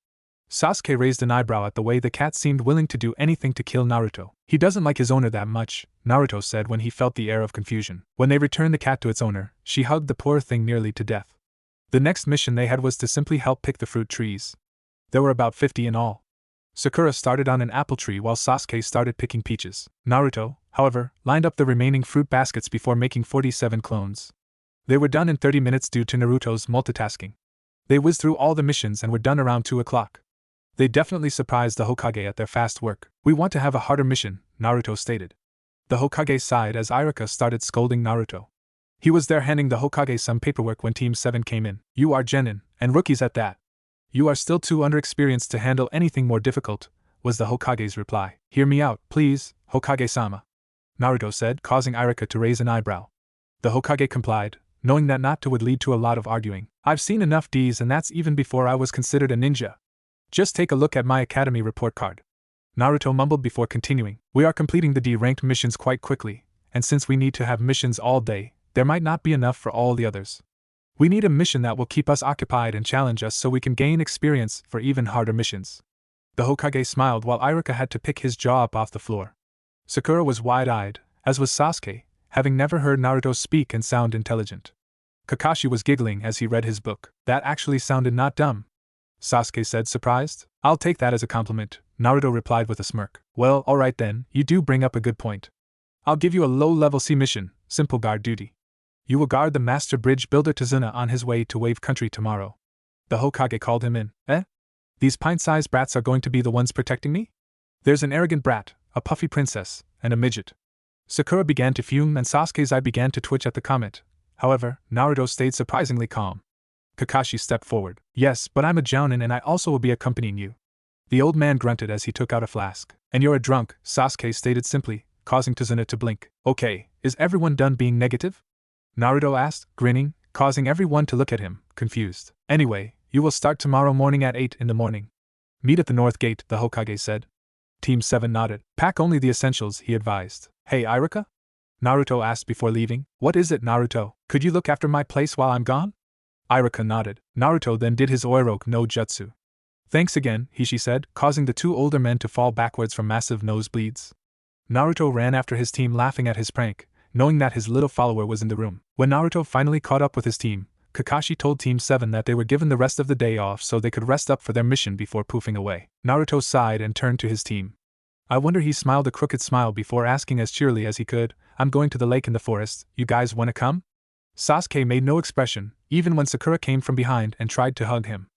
Sasuke raised an eyebrow at the way the cat seemed willing to do anything to kill Naruto. He doesn't like his owner that much, Naruto said when he felt the air of confusion. When they returned the cat to its owner, she hugged the poor thing nearly to death. The next mission they had was to simply help pick the fruit trees. There were about 50 in all. Sakura started on an apple tree while Sasuke started picking peaches. Naruto, however, lined up the remaining fruit baskets before making 47 clones. They were done in 30 minutes due to Naruto's multitasking. They whizzed through all the missions and were done around 2 o'clock. They definitely surprised the Hokage at their fast work. We want to have a harder mission, Naruto stated. The Hokage sighed as Iruka started scolding Naruto. He was there handing the Hokage some paperwork when Team 7 came in. You are Genin, and rookies at that. You are still too underexperienced to handle anything more difficult, was the Hokage's reply. Hear me out, please, Hokage-sama, Naruto said, causing Iruka to raise an eyebrow. The Hokage complied, knowing that not to would lead to a lot of arguing. I've seen enough Ds, and that's even before I was considered a ninja. Just take a look at my academy report card. Naruto mumbled before continuing. We are completing the D-ranked missions quite quickly, and since we need to have missions all day, there might not be enough for all the others. We need a mission that will keep us occupied and challenge us so we can gain experience for even harder missions. The Hokage smiled while Iruka had to pick his jaw up off the floor. Sakura was wide-eyed, as was Sasuke, having never heard Naruto speak and sound intelligent. Kakashi was giggling as he read his book. That actually sounded not dumb, Sasuke said, surprised. I'll take that as a compliment, Naruto replied with a smirk. Well, alright then, you do bring up a good point. I'll give you a low-level C mission, simple guard duty. You will guard the master bridge builder Tazuna on his way to Wave Country tomorrow. The Hokage called him in. These pint-sized brats are going to be the ones protecting me? There's an arrogant brat, a puffy princess, and a midget. Sakura began to fume and Sasuke's eye began to twitch at the comment. However, Naruto stayed surprisingly calm. Kakashi stepped forward. Yes, but I'm a Jounin and I also will be accompanying you. The old man grunted as he took out a flask. And you're a drunk, Sasuke stated simply, causing Tazuna to blink. Okay, is everyone done being negative? Naruto asked, grinning, causing everyone to look at him, confused. Anyway, you will start tomorrow morning at 8 in the morning. Meet at the north gate, the Hokage said. Team 7 nodded. Pack only the essentials, he advised. Hey, Iruka? Naruto asked before leaving. What is it, Naruto? Could you look after my place while I'm gone? Iruka nodded. Naruto then did his Oiroke no Jutsu. Thanks again, Hishi said, causing the 2 older men to fall backwards from massive nosebleeds. Naruto ran after his team laughing at his prank, knowing that his little follower was in the room. When Naruto finally caught up with his team, Kakashi told Team 7 that they were given the rest of the day off so they could rest up for their mission before poofing away. Naruto sighed and turned to his team. I wonder he smiled a crooked smile before asking as cheerily as he could, I'm going to the lake in the forest, you guys wanna come? Sasuke made no expression, even when Sakura came from behind and tried to hug him.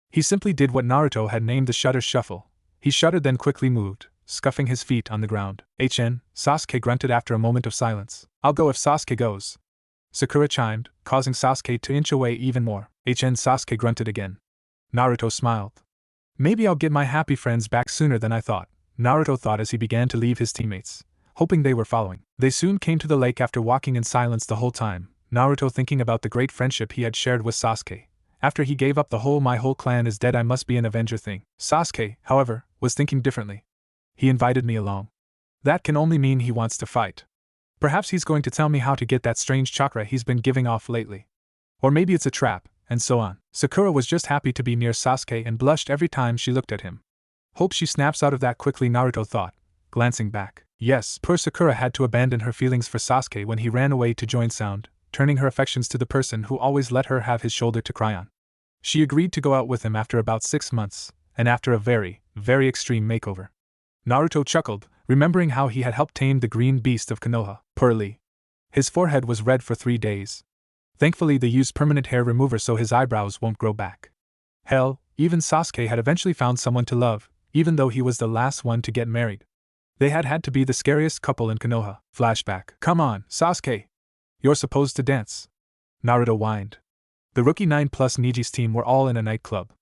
He simply did what Naruto had named the Shudder Shuffle. He shuddered then quickly moved, scuffing his feet on the ground. Sasuke grunted after a moment of silence. I'll go if Sasuke goes. Sakura chimed, causing Sasuke to inch away even more. Sasuke grunted again. Naruto smiled. Maybe I'll get my happy friends back sooner than I thought, Naruto thought as he began to leave his teammates, hoping they were following. They soon came to the lake after walking in silence the whole time, Naruto thinking about the great friendship he had shared with Sasuke. After he gave up the whole my whole clan is dead I must be an avenger thing. Sasuke, however, was thinking differently. He invited me along. That can only mean he wants to fight. Perhaps he's going to tell me how to get that strange chakra he's been giving off lately. Or maybe it's a trap, and so on. Sakura was just happy to be near Sasuke and blushed every time she looked at him. Hope she snaps out of that quickly, Naruto thought, glancing back. Yes, poor Sakura had to abandon her feelings for Sasuke when he ran away to join Sound, turning her affections to the person who always let her have his shoulder to cry on. She agreed to go out with him after about 6 months, and after a very, very extreme makeover. Naruto chuckled, remembering how he had helped tame the green beast of Konoha. Poorly. His forehead was red for 3 days. Thankfully they used permanent hair remover so his eyebrows won't grow back. Hell, even Sasuke had eventually found someone to love, even though he was the last one to get married. They had had to be the scariest couple in Konoha. Flashback. Come on, Sasuke. You're supposed to dance. Naruto whined. The rookie 9+ Niji's team were all in a nightclub.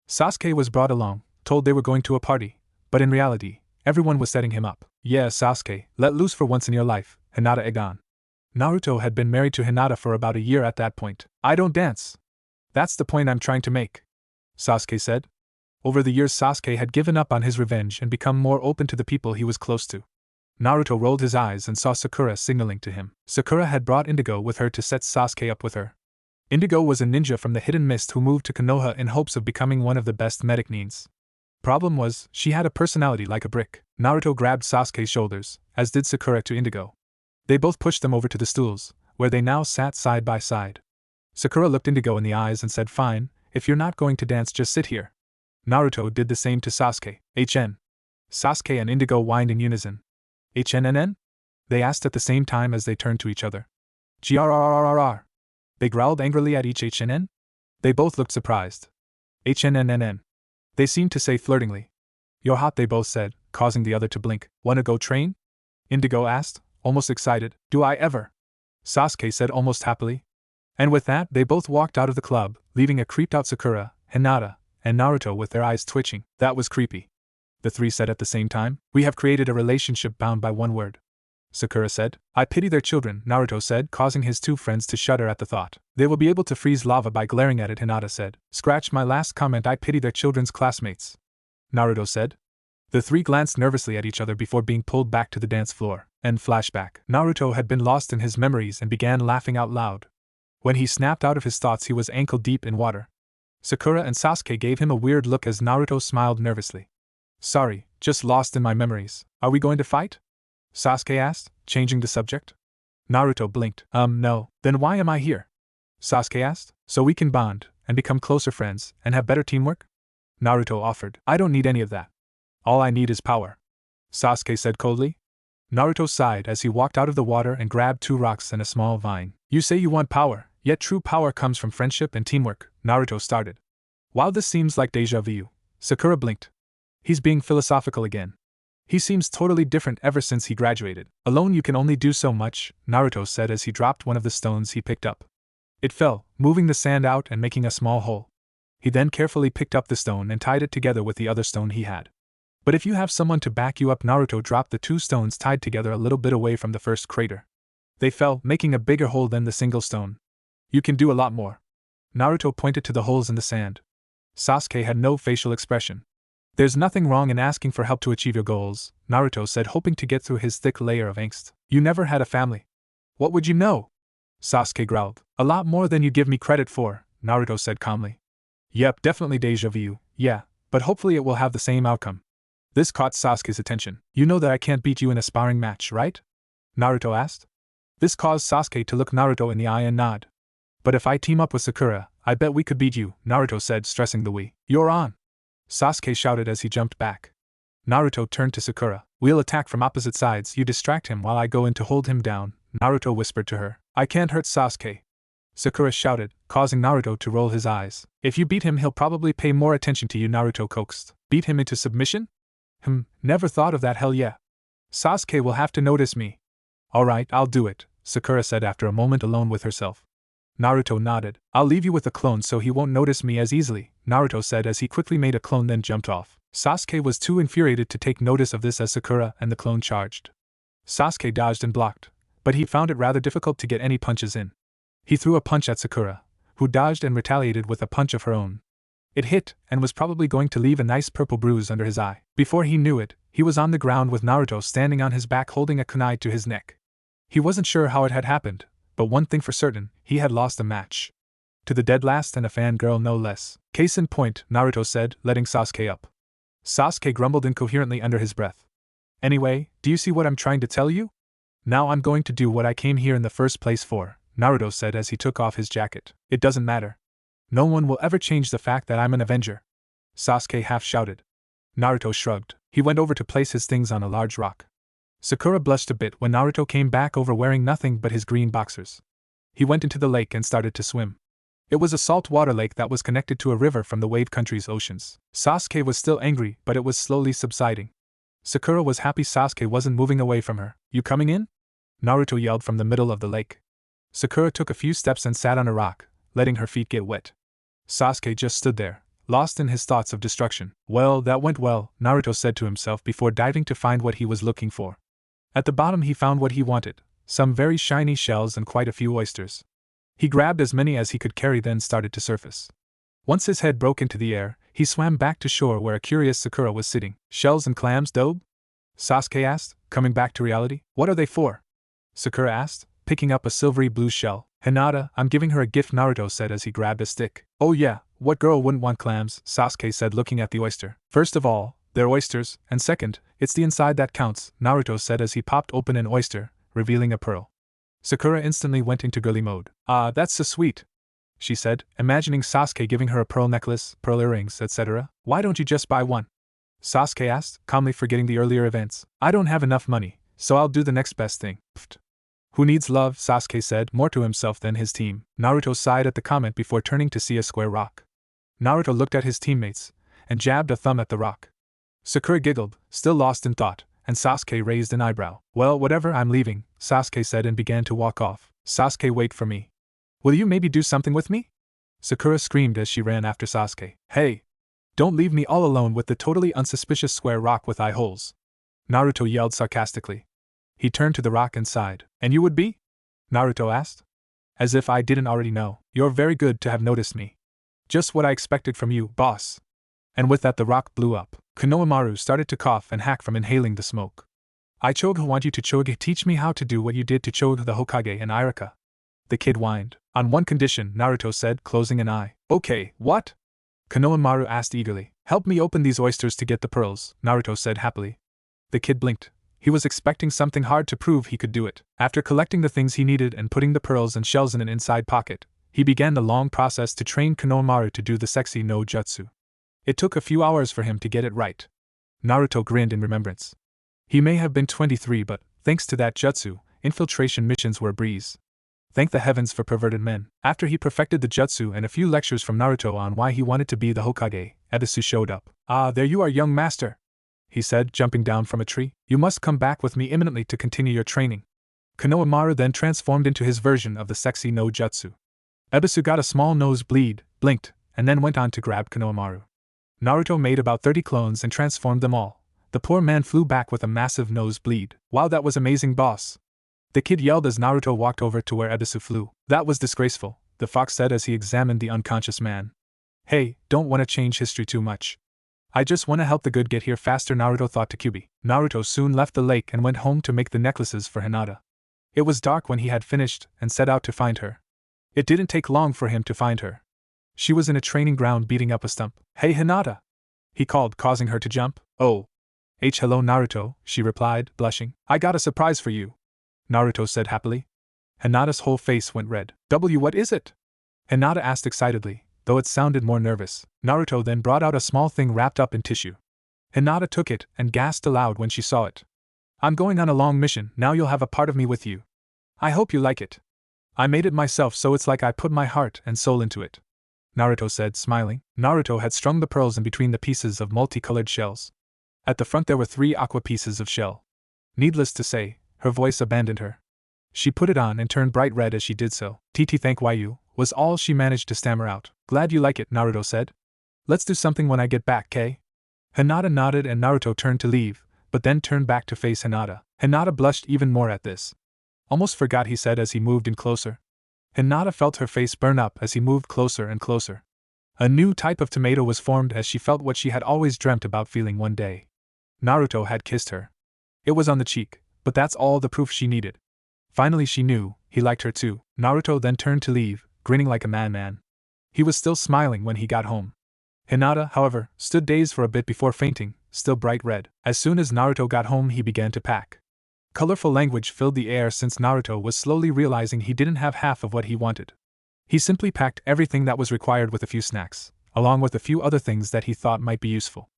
Sasuke was brought along, told they were going to a party, but in reality, everyone was setting him up. Yeah, Sasuke, let loose for once in your life, Hinata egged on. Naruto had been married to Hinata for about a year at that point. I don't dance. That's the point I'm trying to make, Sasuke said. Over the years Sasuke had given up on his revenge and become more open to the people he was close to. Naruto rolled his eyes and saw Sakura signaling to him. Sakura had brought Indigo with her to set Sasuke up with her. Indigo was a ninja from the Hidden Mist who moved to Konoha in hopes of becoming one of the best medic nins. Problem was, she had a personality like a brick. Naruto grabbed Sasuke's shoulders, as did Sakura to Indigo. They both pushed them over to the stools, where they now sat side by side. Sakura looked Indigo in the eyes and said, "Fine, if you're not going to dance, just sit here." Naruto did the same to Sasuke. "HN." Sasuke and Indigo whined in unison. "HNNN?" they asked at the same time as they turned to each other. "GRRRRR." They growled angrily at each HNN. They both looked surprised. "HNNNN." they seemed to say flirtingly. "You're hot," they both said, causing the other to blink. "Wanna go train?" Indigo asked, almost excited. "Do I ever?" Sasuke said almost happily. And with that, they both walked out of the club, leaving a creeped-out Sakura, Hinata, and Naruto with their eyes twitching. "That was creepy," the three said at the same time. "We have created a relationship bound by one word," Sakura said. "I pity their children," Naruto said, causing his two friends to shudder at the thought. "They will be able to freeze lava by glaring at it," Hinata said. "Scratch my last comment, I pity their children's classmates," Naruto said. The three glanced nervously at each other before being pulled back to the dance floor. End flashback. Naruto had been lost in his memories and began laughing out loud. When he snapped out of his thoughts, he was ankle deep in water. Sakura and Sasuke gave him a weird look as Naruto smiled nervously. "Sorry, just lost in my memories. Are we going to fight?" Sasuke asked, changing the subject. Naruto blinked. No. "Then why am I here?" Sasuke asked. "So we can bond, and become closer friends, and have better teamwork?" Naruto offered. "I don't need any of that. All I need is power," Sasuke said coldly. Naruto sighed as he walked out of the water and grabbed 2 rocks and a small vine. "You say you want power, yet true power comes from friendship and teamwork," Naruto started. "While this seems like deja vu," Sakura blinked. "He's being philosophical again. He seems totally different ever since he graduated." "Alone you can only do so much," Naruto said as he dropped one of the stones he picked up. It fell, moving the sand out and making a small hole. He then carefully picked up the stone and tied it together with the other stone he had. "But if you have someone to back you up," Naruto dropped the 2 stones tied together a little bit away from the first crater. They fell, making a bigger hole than the single stone. "You can do a lot more." Naruto pointed to the holes in the sand. Sasuke had no facial expression. "There's nothing wrong in asking for help to achieve your goals," Naruto said, hoping to get through his thick layer of angst. "You never had a family." "What would you know?" Sasuke growled. "A lot more than you give me credit for," Naruto said calmly. "Yep, definitely deja vu, yeah, but hopefully it will have the same outcome." This caught Sasuke's attention. "You know that I can't beat you in a sparring match, right?" Naruto asked. This caused Sasuke to look Naruto in the eye and nod. "But if I team up with Sakura, I bet we could beat you," Naruto said, stressing the "we." "You're on!" Sasuke shouted as he jumped back. Naruto turned to Sakura. "We'll attack from opposite sides, you distract him while I go in to hold him down," Naruto whispered to her. "I can't hurt Sasuke," Sakura shouted, causing Naruto to roll his eyes. "If you beat him, he'll probably pay more attention to you," Naruto coaxed. "Beat him into submission? Never thought of that, hell yeah. Sasuke will have to notice me." "Alright, I'll do it," Sakura said after a moment alone with herself. Naruto nodded. "I'll leave you with a clone so he won't notice me as easily," Naruto said as he quickly made a clone then jumped off. Sasuke was too infuriated to take notice of this as Sakura and the clone charged. Sasuke dodged and blocked, but he found it rather difficult to get any punches in. He threw a punch at Sakura, who dodged and retaliated with a punch of her own. It hit, and was probably going to leave a nice purple bruise under his eye. Before he knew it, he was on the ground with Naruto standing on his back holding a kunai to his neck. He wasn't sure how it had happened, but one thing for certain, he had lost a match. To the dead last and a fangirl no less. "Case in point," Naruto said, letting Sasuke up. Sasuke grumbled incoherently under his breath. "Anyway, do you see what I'm trying to tell you? Now I'm going to do what I came here in the first place for," Naruto said as he took off his jacket. "It doesn't matter. No one will ever change the fact that I'm an Avenger," Sasuke half shouted. Naruto shrugged. He went over to place his things on a large rock. Sakura blushed a bit when Naruto came back over wearing nothing but his green boxers. He went into the lake and started to swim. It was a saltwater lake that was connected to a river from the wave country's oceans. Sasuke was still angry, but it was slowly subsiding. Sakura was happy Sasuke wasn't moving away from her. "You coming in?" Naruto yelled from the middle of the lake. Sakura took a few steps and sat on a rock, letting her feet get wet. Sasuke just stood there, lost in his thoughts of destruction. "Well, that went well," Naruto said to himself before diving to find what he was looking for. At the bottom he found what he wanted, some very shiny shells and quite a few oysters. He grabbed as many as he could carry then started to surface. Once his head broke into the air, he swam back to shore where a curious Sakura was sitting. "Shells and clams, dobe?" Sasuke asked, coming back to reality. "What are they for?" Sakura asked, picking up a silvery blue shell. "Hinata, I'm giving her a gift," Naruto said as he grabbed a stick. "Oh yeah, What girl wouldn't want clams? Sasuke said, looking at the oyster. First of all, they're oysters, and second, it's the inside that counts, Naruto said as he popped open an oyster, revealing a pearl. Sakura instantly went into girly mode. Ah, that's so sweet, she said, imagining Sasuke giving her a pearl necklace, pearl earrings, etc. Why don't you just buy one? Sasuke asked, calmly forgetting the earlier events. I don't have enough money, so I'll do the next best thing. Pfft. Who needs love? Sasuke said, more to himself than his team. Naruto sighed at the comment before turning to see a square rock. Naruto looked at his teammates, and jabbed a thumb at the rock. Sakura giggled, still lost in thought, and Sasuke raised an eyebrow. Well, whatever, I'm leaving, Sasuke said and began to walk off. Sasuke, wait for me. Will you maybe do something with me? Sakura screamed as she ran after Sasuke. Hey! Don't leave me all alone with the totally unsuspicious square rock with eye holes. Naruto yelled sarcastically. He turned to the rock and sighed. And you would be? Naruto asked. As if I didn't already know. You're very good to have noticed me. Just what I expected from you, boss. And with that the rock blew up. Konohamaru started to cough and hack from inhaling the smoke. I want you to Choge teach me how to do what you did to Choge the Hokage and Irika. The kid whined. On one condition, Naruto said, closing an eye. Okay, what? Konohamaru asked eagerly. Help me open these oysters to get the pearls, Naruto said happily. The kid blinked. He was expecting something hard to prove he could do it. After collecting the things he needed and putting the pearls and shells in an inside pocket, he began the long process to train Konohamaru to do the sexy no jutsu. It took a few hours for him to get it right. Naruto grinned in remembrance. He may have been 23, but, thanks to that jutsu, infiltration missions were a breeze. Thank the heavens for perverted men. After he perfected the jutsu and a few lectures from Naruto on why he wanted to be the Hokage, Ebisu showed up. Ah, there you are, young master, he said, jumping down from a tree. You must come back with me imminently to continue your training. Konohamaru then transformed into his version of the sexy no jutsu. Ebisu got a small nosebleed, blinked, and then went on to grab Konohamaru. Naruto made about 30 clones and transformed them all. The poor man flew back with a massive nosebleed. Wow, that was amazing, boss. The kid yelled as Naruto walked over to where Ebisu flew. That was disgraceful, the fox said as he examined the unconscious man. Hey, don't want to change history too much. I just want to help the good get here faster, Naruto thought to Kyuubi. Naruto soon left the lake and went home to make the necklaces for Hinata. It was dark when he had finished and set out to find her. It didn't take long for him to find her. She was in a training ground beating up a stump. Hey Hinata! He called, causing her to jump. Oh. Hello Naruto, she replied, blushing. I got a surprise for you, Naruto said happily. Hinata's whole face went red. What is it? Hinata asked excitedly, though it sounded more nervous. Naruto then brought out a small thing wrapped up in tissue. Hinata took it and gasped aloud when she saw it. I'm going on a long mission, now you'll have a part of me with you. I hope you like it. I made it myself, so it's like I put my heart and soul into it, Naruto said, smiling. Naruto had strung the pearls in between the pieces of multicolored shells. At the front there were 3 aqua pieces of shell. Needless to say, her voice abandoned her. She put it on and turned bright red as she did so. Thank you, was all she managed to stammer out. Glad you like it, Naruto said. Let's do something when I get back, Kay? Hinata nodded and Naruto turned to leave, but then turned back to face Hinata. Hinata blushed even more at this. Almost forgot, he said as he moved in closer. Hinata felt her face burn up as he moved closer and closer. A new type of tomato was formed as she felt what she had always dreamt about feeling one day. Naruto had kissed her. It was on the cheek, but that's all the proof she needed. Finally she knew, he liked her too. Naruto then turned to leave, grinning like a madman. He was still smiling when he got home. Hinata, however, stood dazed for a bit before fainting, still bright red. As soon as Naruto got home he began to pack. Colorful language filled the air since Naruto was slowly realizing he didn't have half of what he wanted. He simply packed everything that was required with a few snacks, along with a few other things that he thought might be useful.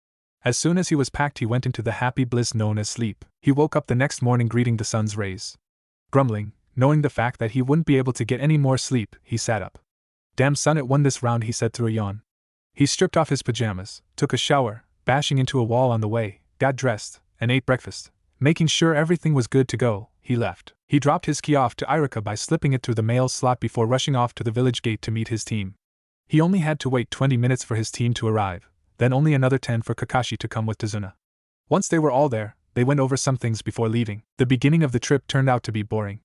As soon as he was packed he went into the happy bliss known as sleep. He woke up the next morning greeting the sun's rays. Grumbling, knowing the fact that he wouldn't be able to get any more sleep, he sat up. Damn son, it won this round, he said through a yawn. He stripped off his pajamas, took a shower, bashing into a wall on the way, got dressed, and ate breakfast. Making sure everything was good to go, he left. He dropped his key off to Irika by slipping it through the mail slot before rushing off to the village gate to meet his team. He only had to wait 20 minutes for his team to arrive, then only another 10 for Kakashi to come with Tazuna. Once they were all there, they went over some things before leaving. The beginning of the trip turned out to be boring.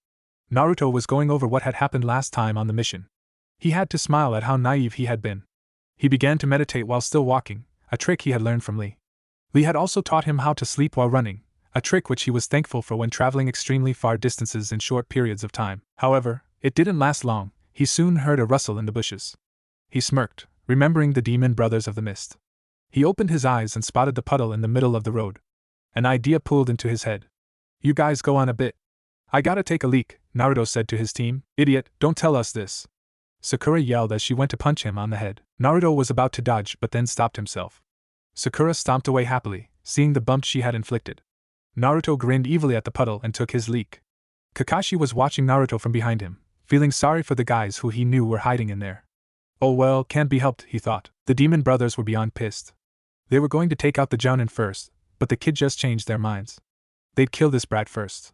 Naruto was going over what had happened last time on the mission. He had to smile at how naive he had been. He began to meditate while still walking, a trick he had learned from Lee. Lee had also taught him how to sleep while running, a trick which he was thankful for when traveling extremely far distances in short periods of time. However, it didn't last long. He soon heard a rustle in the bushes. He smirked, remembering the demon brothers of the mist. He opened his eyes and spotted the puddle in the middle of the road. An idea pulled into his head. You guys go on a bit. I gotta take a leak, Naruto said to his team. Idiot, don't tell us this. Sakura yelled as she went to punch him on the head. Naruto was about to dodge but then stopped himself. Sakura stomped away happily, seeing the bump she had inflicted. Naruto grinned evilly at the puddle and took his leak. Kakashi was watching Naruto from behind him, feeling sorry for the guys who he knew were hiding in there. Oh well, can't be helped, he thought. The demon brothers were beyond pissed. They were going to take out the Jounin first, but the kid just changed their minds. They'd kill this brat first.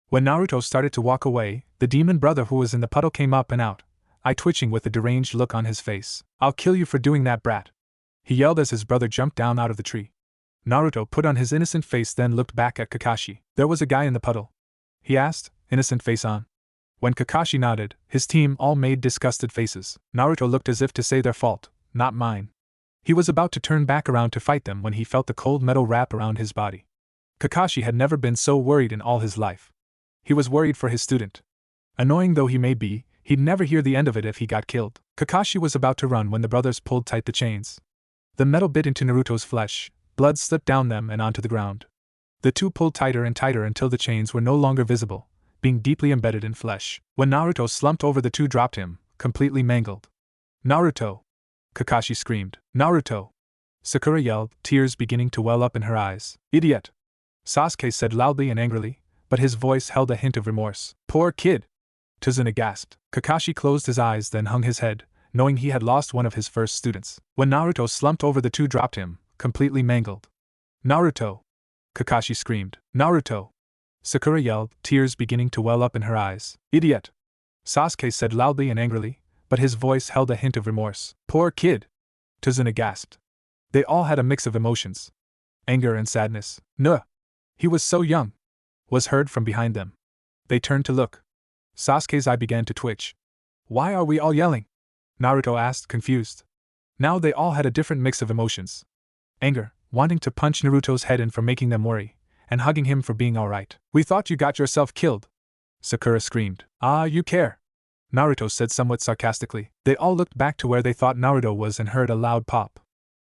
When Naruto started to walk away, the demon brother who was in the puddle came up and out, eye twitching with a deranged look on his face. I'll kill you for doing that, brat. He yelled as his brother jumped down out of the tree. Naruto put on his innocent face, then looked back at Kakashi. There was a guy in the puddle? He asked, innocent face on. When Kakashi nodded, his team all made disgusted faces. Naruto looked as if to say their fault, not mine. He was about to turn back around to fight them when he felt the cold metal wrap around his body. Kakashi had never been so worried in all his life. He was worried for his student. Annoying though he may be, he'd never hear the end of it if he got killed. Kakashi was about to run when the brothers pulled tight the chains. The metal bit into Naruto's flesh, blood slipped down them and onto the ground. The two pulled tighter and tighter until the chains were no longer visible, being deeply embedded in flesh. When Naruto slumped over, the two dropped him, completely mangled. Naruto! Kakashi screamed. Naruto! Sakura yelled, tears beginning to well up in her eyes. Idiot! Sasuke said loudly and angrily, but his voice held a hint of remorse. Poor kid! Tazuna gasped. Kakashi closed his eyes, then hung his head, knowing he had lost one of his first students. When Naruto slumped over, the two dropped him, completely mangled. Naruto! Kakashi screamed. Naruto! Sakura yelled, tears beginning to well up in her eyes. Idiot! Sasuke said loudly and angrily, but his voice held a hint of remorse. Poor kid! Tazuna gasped. They all had a mix of emotions. Anger and sadness. Nuh! He was so young! Was heard from behind them. They turned to look. Sasuke's eye began to twitch. Why are we all yelling? Naruto asked, confused. Now they all had a different mix of emotions. Anger, wanting to punch Naruto's head in for making them worry, and hugging him for being alright. We thought you got yourself killed! Sakura screamed. Ah, you care! Naruto said somewhat sarcastically. They all looked back to where they thought Naruto was and heard a loud pop.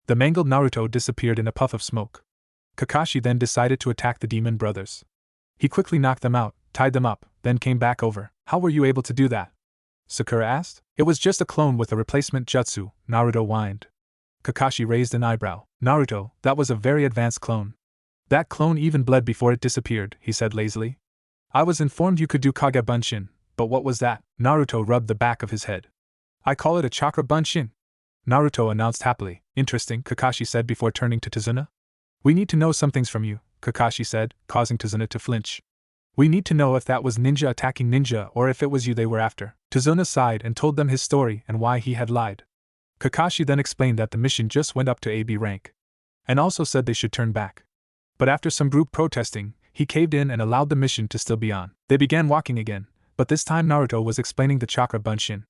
The mangled Naruto disappeared in a puff of smoke. Kakashi then decided to attack the demon brothers. He quickly knocked them out, tied them up, then came back over. How were you able to do that? Sakura asked. It was just a clone with a replacement jutsu, Naruto whined. Kakashi raised an eyebrow. Naruto, that was a very advanced clone. That clone even bled before it disappeared, he said lazily. I was informed you could do Kage Bunshin, but what was that? Naruto rubbed the back of his head. I call it a chakra Bunshin, Naruto announced happily. Interesting, Kakashi said before turning to Tazuna. We need to know some things from you, Kakashi said, causing Tazuna to flinch. We need to know if that was ninja attacking ninja or if it was you they were after. Tazuna sighed and told them his story and why he had lied. Kakashi then explained that the mission just went up to AB rank, and also said they should turn back. But after some group protesting, he caved in and allowed the mission to still be on. They began walking again, but this time Naruto was explaining the chakra Bunshin.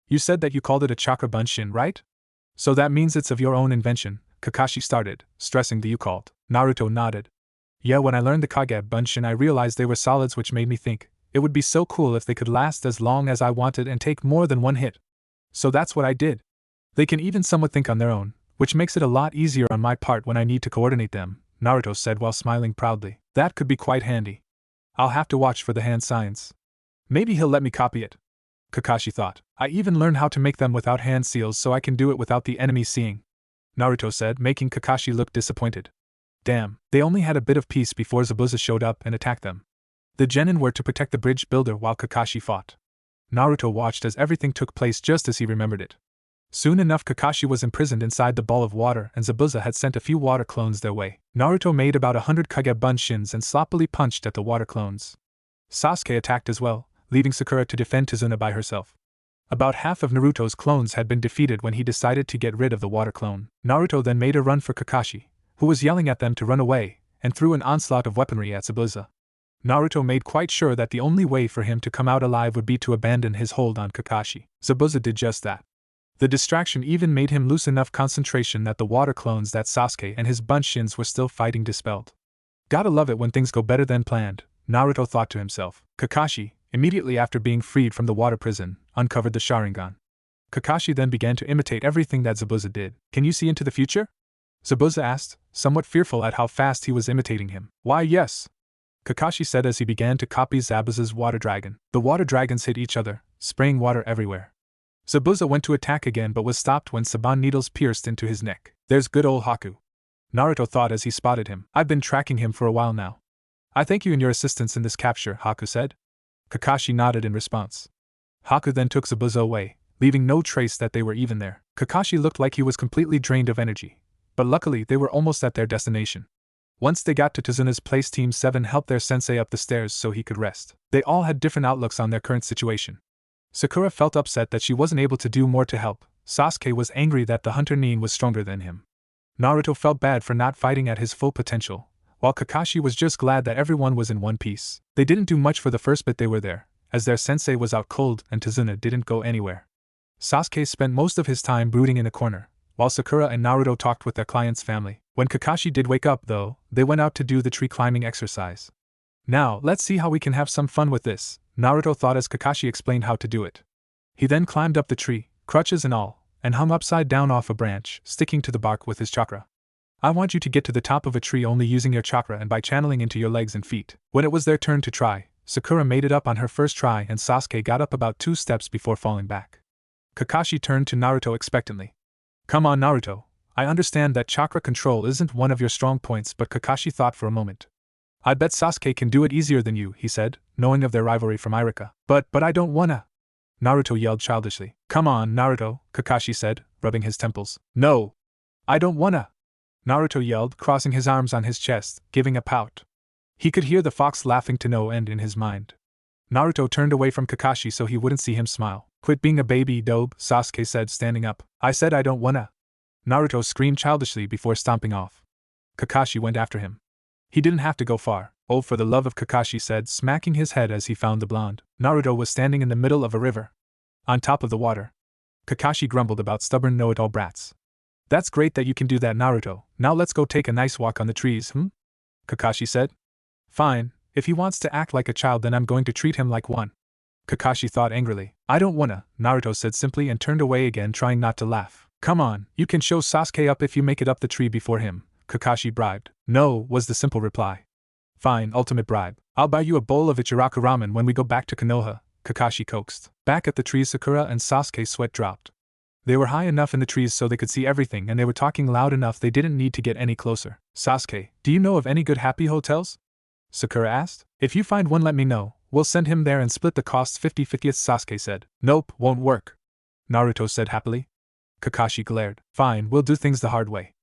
You said that you called it a chakra Bunshin, right? So that means it's of your own invention, Kakashi started, stressing the you called. Naruto nodded. Yeah, when I learned the Kage Bunshin I realized they were solids, which made me think it would be so cool if they could last as long as I wanted and take more than one hit. So that's what I did. They can even somewhat think on their own, which makes it a lot easier on my part when I need to coordinate them, Naruto said while smiling proudly. That could be quite handy. I'll have to watch for the hand signs. Maybe he'll let me copy it, Kakashi thought. I even learned how to make them without hand seals so I can do it without the enemy seeing, Naruto said, making Kakashi look disappointed. Damn, they only had a bit of peace before Zabuza showed up and attacked them. The Genin were to protect the bridge builder while Kakashi fought. Naruto watched as everything took place just as he remembered it. Soon enough Kakashi was imprisoned inside the ball of water and Zabuza had sent a few water clones their way. Naruto made about 100 Kage Bunshins and sloppily punched at the water clones. Sasuke attacked as well, leaving Sakura to defend Tazuna by herself. About half of Naruto's clones had been defeated when he decided to get rid of the water clone. Naruto then made a run for Kakashi, who was yelling at them to run away, and threw an onslaught of weaponry at Zabuza. Naruto made quite sure that the only way for him to come out alive would be to abandon his hold on Kakashi. Zabuza did just that. The distraction even made him lose enough concentration that the water clones that Sasuke and his Bunshins were still fighting dispelled. Gotta love it when things go better than planned, Naruto thought to himself. Kakashi, immediately after being freed from the water prison, uncovered the Sharingan. Kakashi then began to imitate everything that Zabuza did. Can you see into the future? Zabuza asked, somewhat fearful at how fast he was imitating him. Why, yes, Kakashi said as he began to copy Zabuza's water dragon. The water dragons hit each other, spraying water everywhere. Zabuza went to attack again but was stopped when Saban needles pierced into his neck. There's good old Haku, Naruto thought as he spotted him. I've been tracking him for a while now. I thank you and your assistance in this capture, Haku said. Kakashi nodded in response. Haku then took Zabuza away, leaving no trace that they were even there. Kakashi looked like he was completely drained of energy, but luckily they were almost at their destination. Once they got to Tazuna's place, Team 7 helped their sensei up the stairs so he could rest. They all had different outlooks on their current situation. Sakura felt upset that she wasn't able to do more to help. Sasuke was angry that the hunter Nin was stronger than him. Naruto felt bad for not fighting at his full potential, while Kakashi was just glad that everyone was in one piece. They didn't do much for the first bit they were there, as their sensei was out cold and Tazuna didn't go anywhere. Sasuke spent most of his time brooding in a corner, while Sakura and Naruto talked with their client's family. When Kakashi did wake up, though, they went out to do the tree climbing exercise. Now, let's see how we can have some fun with this, Naruto thought as Kakashi explained how to do it. He then climbed up the tree, crutches and all, and hung upside down off a branch, sticking to the bark with his chakra. I want you to get to the top of a tree only using your chakra and by channeling into your legs and feet. When it was their turn to try, Sakura made it up on her first try and Sasuke got up about 2 steps before falling back. Kakashi turned to Naruto expectantly. Come on, Naruto. I understand that chakra control isn't one of your strong points, but Kakashi thought for a moment. I bet Sasuke can do it easier than you, he said, knowing of their rivalry from Irika. But I don't wanna. Naruto yelled childishly. Come on, Naruto, Kakashi said, rubbing his temples. No. I don't wanna. Naruto yelled, crossing his arms on his chest, giving a pout. He could hear the fox laughing to no end in his mind. Naruto turned away from Kakashi so he wouldn't see him smile. Quit being a baby, dope, Sasuke said, standing up. I said I don't wanna. Naruto screamed childishly before stomping off. Kakashi went after him. He didn't have to go far. Oh, for the love of Kakashi said, smacking his head as he found the blonde. Naruto was standing in the middle of a river, on top of the water. Kakashi grumbled about stubborn know-it-all brats. That's great that you can do that, Naruto. Now let's go take a nice walk on the trees, Kakashi said. Fine, if he wants to act like a child then I'm going to treat him like one. Kakashi thought angrily. I don't wanna, Naruto said simply and turned away again, trying not to laugh. Come on, you can show Sasuke up if you make it up the tree before him, Kakashi bribed. No, was the simple reply. Fine, ultimate bribe. I'll buy you a bowl of Ichiraku ramen when we go back to Konoha, Kakashi coaxed. Back at the trees, Sakura and Sasuke's sweat dropped. They were high enough in the trees so they could see everything and they were talking loud enough they didn't need to get any closer. Sasuke, do you know of any good happy hotels? Sakura asked. If you find one let me know, we'll send him there and split the costs 50-50, Sasuke said. Nope, won't work, Naruto said happily. Kakashi glared. Fine, we'll do things the hard way.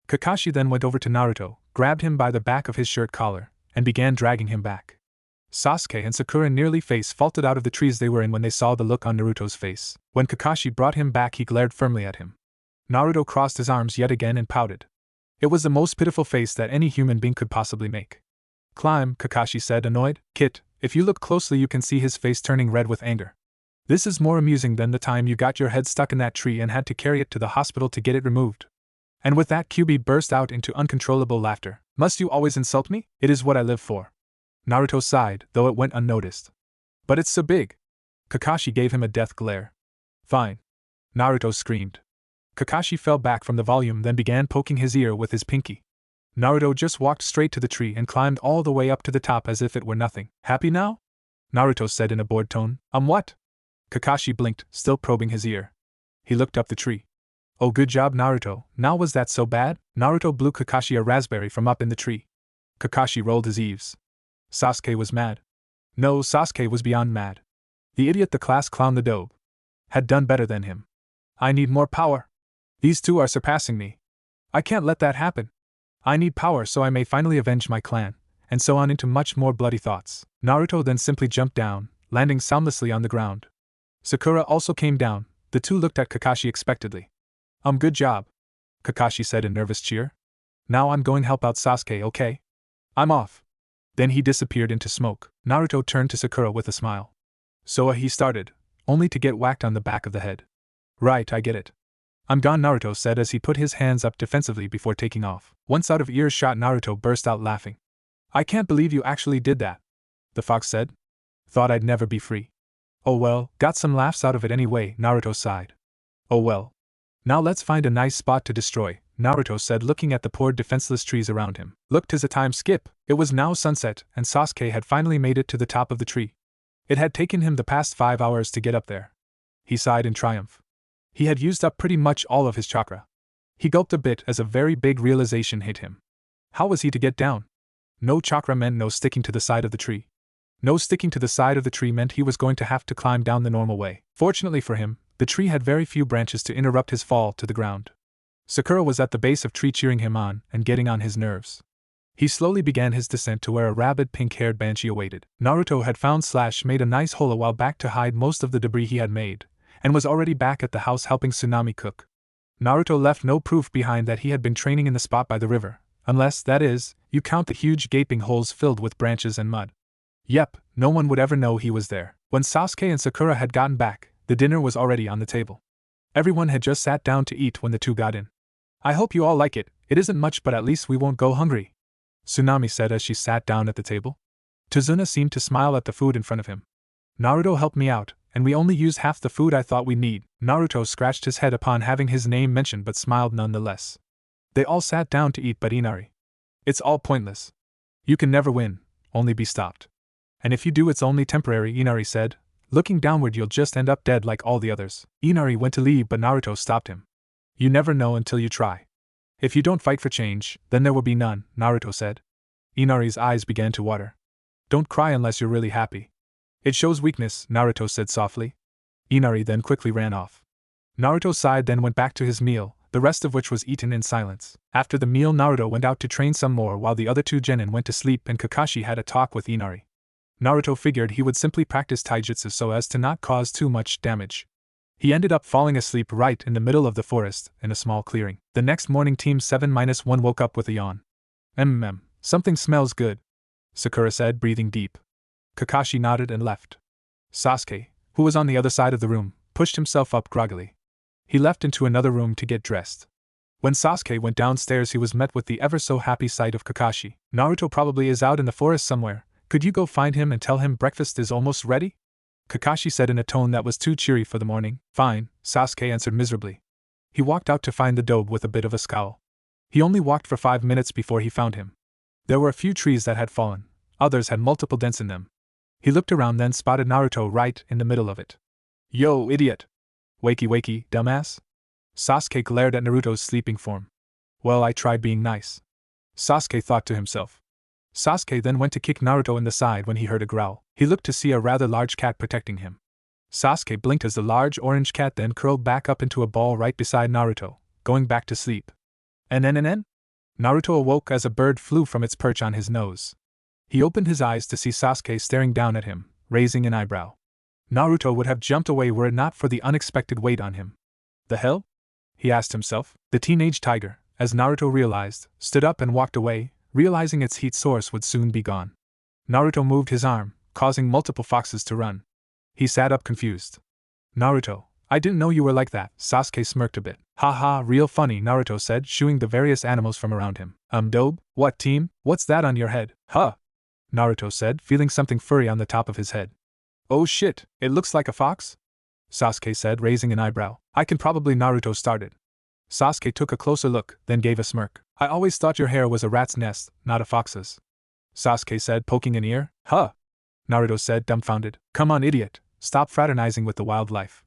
Kakashi then went over to Naruto, grabbed him by the back of his shirt collar, and began dragging him back. Sasuke and Sakura nearly face-faulted out of the trees they were in when they saw the look on Naruto's face. When Kakashi brought him back, he glared firmly at him. Naruto crossed his arms yet again and pouted. It was the most pitiful face that any human being could possibly make. Climb, Kakashi said, annoyed. Kit, if you look closely you can see his face turning red with anger. This is more amusing than the time you got your head stuck in that tree and had to carry it to the hospital to get it removed. And with that, Kyuubi burst out into uncontrollable laughter. Must you always insult me? It is what I live for. Naruto sighed, though it went unnoticed. But it's so big. Kakashi gave him a death glare. Fine. Naruto screamed. Kakashi fell back from the volume, then began poking his ear with his pinky. Naruto just walked straight to the tree and climbed all the way up to the top as if it were nothing. Happy now? Naruto said in a bored tone. What? Kakashi blinked, still probing his ear. He looked up the tree. Oh, good job, Naruto. Now was that so bad? Naruto blew Kakashi a raspberry from up in the tree. Kakashi rolled his eaves. Sasuke was mad. No, Sasuke was beyond mad. The idiot, the class clown, the dope, had done better than him. I need more power. These two are surpassing me. I can't let that happen. I need power so I may finally avenge my clan, and so on into much more bloody thoughts. Naruto then simply jumped down, landing soundlessly on the ground. Sakura also came down. The two looked at Kakashi expectantly. Good job, Kakashi said in nervous cheer. Now I'm going help out Sasuke, okay? I'm off. Then he disappeared into smoke. Naruto turned to Sakura with a smile. So he started, only to get whacked on the back of the head. Right, I get it. I'm gone, Naruto said as he put his hands up defensively before taking off. Once out of earshot, Naruto burst out laughing. I can't believe you actually did that, the fox said. Thought I'd never be free. Oh well, got some laughs out of it anyway, Naruto sighed. Oh well. Now let's find a nice spot to destroy, Naruto said, looking at the poor defenseless trees around him. Look, 'tis a time skip. It was now sunset, and Sasuke had finally made it to the top of the tree. It had taken him the past 5 hours to get up there. He sighed in triumph. He had used up pretty much all of his chakra. He gulped a bit as a very big realization hit him. How was he to get down? No chakra meant no sticking to the side of the tree. No sticking to the side of the tree meant he was going to have to climb down the normal way. Fortunately for him, the tree had very few branches to interrupt his fall to the ground. Sakura was at the base of tree cheering him on and getting on his nerves. He slowly began his descent to where a rabid pink-haired banshee awaited. Naruto had found / made a nice hole a while back to hide most of the debris he had made, and was already back at the house helping Tsunami cook. Naruto left no proof behind that he had been training in the spot by the river, unless, that is, you count the huge gaping holes filled with branches and mud. Yep, no one would ever know he was there. When Sasuke and Sakura had gotten back, the dinner was already on the table. Everyone had just sat down to eat when the two got in. I hope you all like it. It isn't much, but at least we won't go hungry, Tsunami said as she sat down at the table. Tazuna seemed to smile at the food in front of him. Naruto helped me out, and we only use half the food I thought we'd need. Naruto scratched his head upon having his name mentioned but smiled nonetheless. They all sat down to eat but Inari. It's all pointless. You can never win, only be stopped. And if you do, it's only temporary, Inari said. Looking downward, you'll just end up dead like all the others. Inari went to leave but Naruto stopped him. You never know until you try. If you don't fight for change, then there will be none, Naruto said. Inari's eyes began to water. Don't cry unless you're really happy. It shows weakness, Naruto said softly. Inari then quickly ran off. Naruto sighed, then went back to his meal, the rest of which was eaten in silence. After the meal, Naruto went out to train some more while the other two Genin went to sleep and Kakashi had a talk with Inari. Naruto figured he would simply practice taijutsu so as to not cause too much damage. He ended up falling asleep right in the middle of the forest, in a small clearing. The next morning, Team 7-1 woke up with a yawn. Something smells good, Sakura said, breathing deep. Kakashi nodded and left. Sasuke, who was on the other side of the room, pushed himself up groggily. He left into another room to get dressed. When Sasuke went downstairs, he was met with the ever-so-happy sight of Kakashi. Naruto probably is out in the forest somewhere. Could you go find him and tell him breakfast is almost ready? Kakashi said in a tone that was too cheery for the morning. Fine, Sasuke answered miserably. He walked out to find the dobe with a bit of a scowl. He only walked for 5 minutes before he found him. There were a few trees that had fallen. Others had multiple dents in them. He looked around, then spotted Naruto right in the middle of it. Yo, idiot! Wakey, dumbass? Sasuke glared at Naruto's sleeping form. Well, I tried being nice, Sasuke thought to himself. Sasuke then went to kick Naruto in the side when he heard a growl. He looked to see a rather large cat protecting him. Sasuke blinked as the large orange cat then curled back up into a ball right beside Naruto, going back to sleep. NNNN? Naruto awoke as a bird flew from its perch on his nose. He opened his eyes to see Sasuke staring down at him, raising an eyebrow. Naruto would have jumped away were it not for the unexpected weight on him. The hell? He asked himself. The teenage tiger, as Naruto realized, stood up and walked away, realizing its heat source would soon be gone. Naruto moved his arm, causing multiple foxes to run. He sat up confused. Naruto, I didn't know you were like that, Sasuke smirked a bit. Haha, real funny, Naruto said, shooing the various animals from around him. Dobe? What, team? What's that on your head? Huh? Naruto said, feeling something furry on the top of his head. Oh shit, it looks like a fox? Sasuke said, raising an eyebrow. I can probably, Naruto started. Sasuke took a closer look, then gave a smirk. I always thought your hair was a rat's nest, not a fox's, Sasuke said, poking an ear. Huh? Naruto said, dumbfounded. Come on, idiot, stop fraternizing with the wildlife.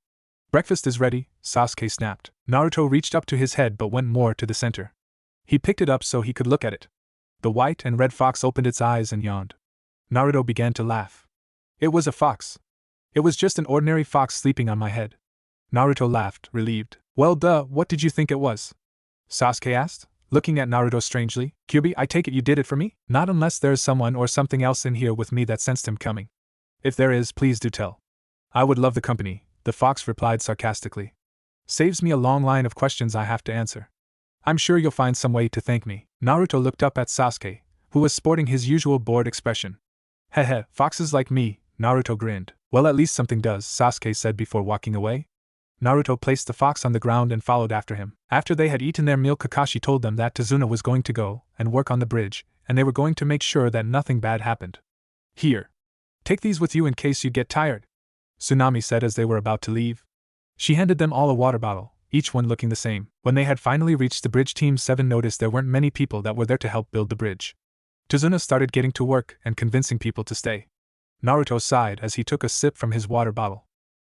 Breakfast is ready, Sasuke snapped. Naruto reached up to his head but went more to the center. He picked it up so he could look at it. The white and red fox opened its eyes and yawned. Naruto began to laugh. It was a fox. It was just an ordinary fox sleeping on my head. Naruto laughed, relieved. Well duh, what did you think it was? Sasuke asked, looking at Naruto strangely. Kyuubi, I take it you did it for me? Not unless there's someone or something else in here with me that sensed him coming. If there is, please do tell. I would love the company, the fox replied sarcastically. Saves me a long line of questions I have to answer. I'm sure you'll find some way to thank me. Naruto looked up at Sasuke, who was sporting his usual bored expression. Heh, foxes like me, Naruto grinned. Well, at least something does, Sasuke said before walking away. Naruto placed the fox on the ground and followed after him. After they had eaten their meal, Kakashi told them that Tazuna was going to go and work on the bridge, and they were going to make sure that nothing bad happened. Here. Take these with you in case you get tired, Tsunami said as they were about to leave. She handed them all a water bottle, each one looking the same. When they had finally reached the bridge, Team 7 noticed there weren't many people that were there to help build the bridge. Tazuna started getting to work and convincing people to stay. Naruto sighed as he took a sip from his water bottle.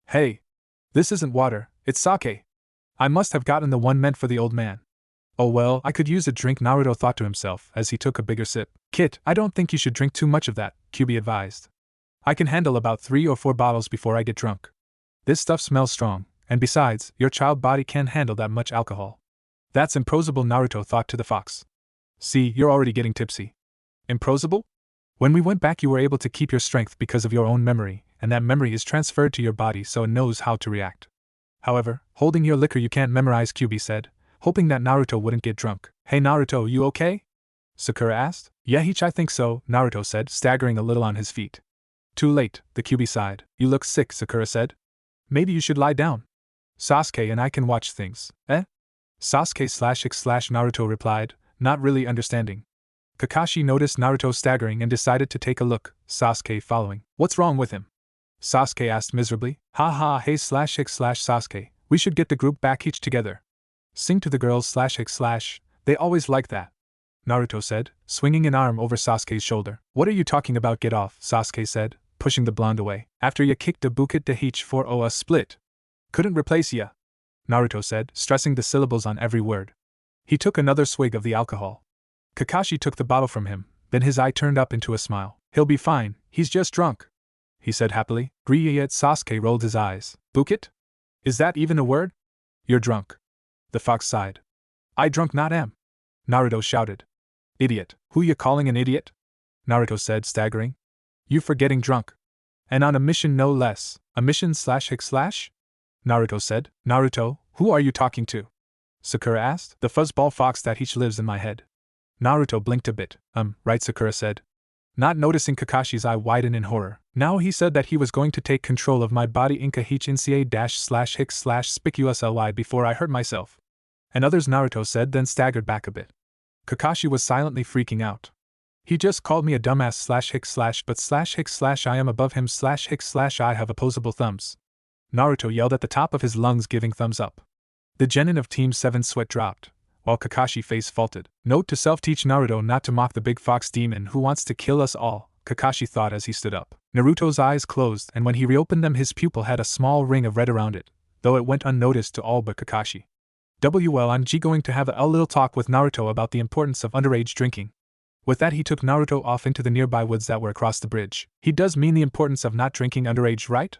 Hey! This isn't water, it's sake. I must have gotten the one meant for the old man. Oh well, I could use a drink, Naruto thought to himself as he took a bigger sip. Kit, I don't think you should drink too much of that, Kyubi advised. I can handle about 3 or 4 bottles before I get drunk. This stuff smells strong, and besides, your child body can't handle that much alcohol. That's impossible, Naruto thought to the fox. See, you're already getting tipsy. Impossible? When we went back you were able to keep your strength because of your own memory, and that memory is transferred to your body so it knows how to react. However, holding your liquor you can't memorize, Kyubi said, hoping that Naruto wouldn't get drunk. Hey Naruto, you okay? Sakura asked. Yeah, I think so, Naruto said, staggering a little on his feet. Too late, the Kyubi sighed. You look sick, Sakura said. Maybe you should lie down. Sasuke and I can watch things. Eh? Sasuke/Naruto replied, not really understanding. Kakashi noticed Naruto staggering and decided to take a look, Sasuke following. What's wrong with him? Sasuke asked miserably. Ha, hey /Sasuke, we should get the group back each together. Sing to the girls /, they always like that. Naruto said, swinging an arm over Sasuke's shoulder. What are you talking about? Get off, Sasuke said, pushing the blonde away. After ya kicked a bukit de heach for a split. Couldn't replace ya, Naruto said, stressing the syllables on every word. He took another swig of the alcohol. Kakashi took the bottle from him, then his eye turned up into a smile. He'll be fine, he's just drunk, he said happily. Yet Sasuke rolled his eyes. Bukit? Is that even a word? You're drunk. The fox sighed. I drunk not am. Naruto shouted. Idiot, who ya calling an idiot? Naruto said, staggering. You for getting drunk. And on a mission no less. A mission /? Naruto said. Naruto, who are you talking to? Sakura asked. The fuzzball fox that each lives in my head. Naruto blinked a bit. Right, Sakura said. Not noticing Kakashi's eye widen in horror. Now he said that he was going to take control of my body inka heach inca // spicuous ly before I hurt myself. And others, Naruto said, then staggered back a bit. Kakashi was silently freaking out. He just called me a dumbass // but / I am above him / I have opposable thumbs. Naruto yelled at the top of his lungs, giving thumbs up. The genin of Team 7 sweat dropped, while Kakashi face faulted. Note to self, teach Naruto not to mock the big fox demon who wants to kill us all, Kakashi thought as he stood up. Naruto's eyes closed, and when he reopened them his pupil had a small ring of red around it, though it went unnoticed to all but Kakashi. Well, I'm going to have a little talk with Naruto about the importance of underage drinking. With that he took Naruto off into the nearby woods that were across the bridge. He does mean the importance of not drinking underage, right?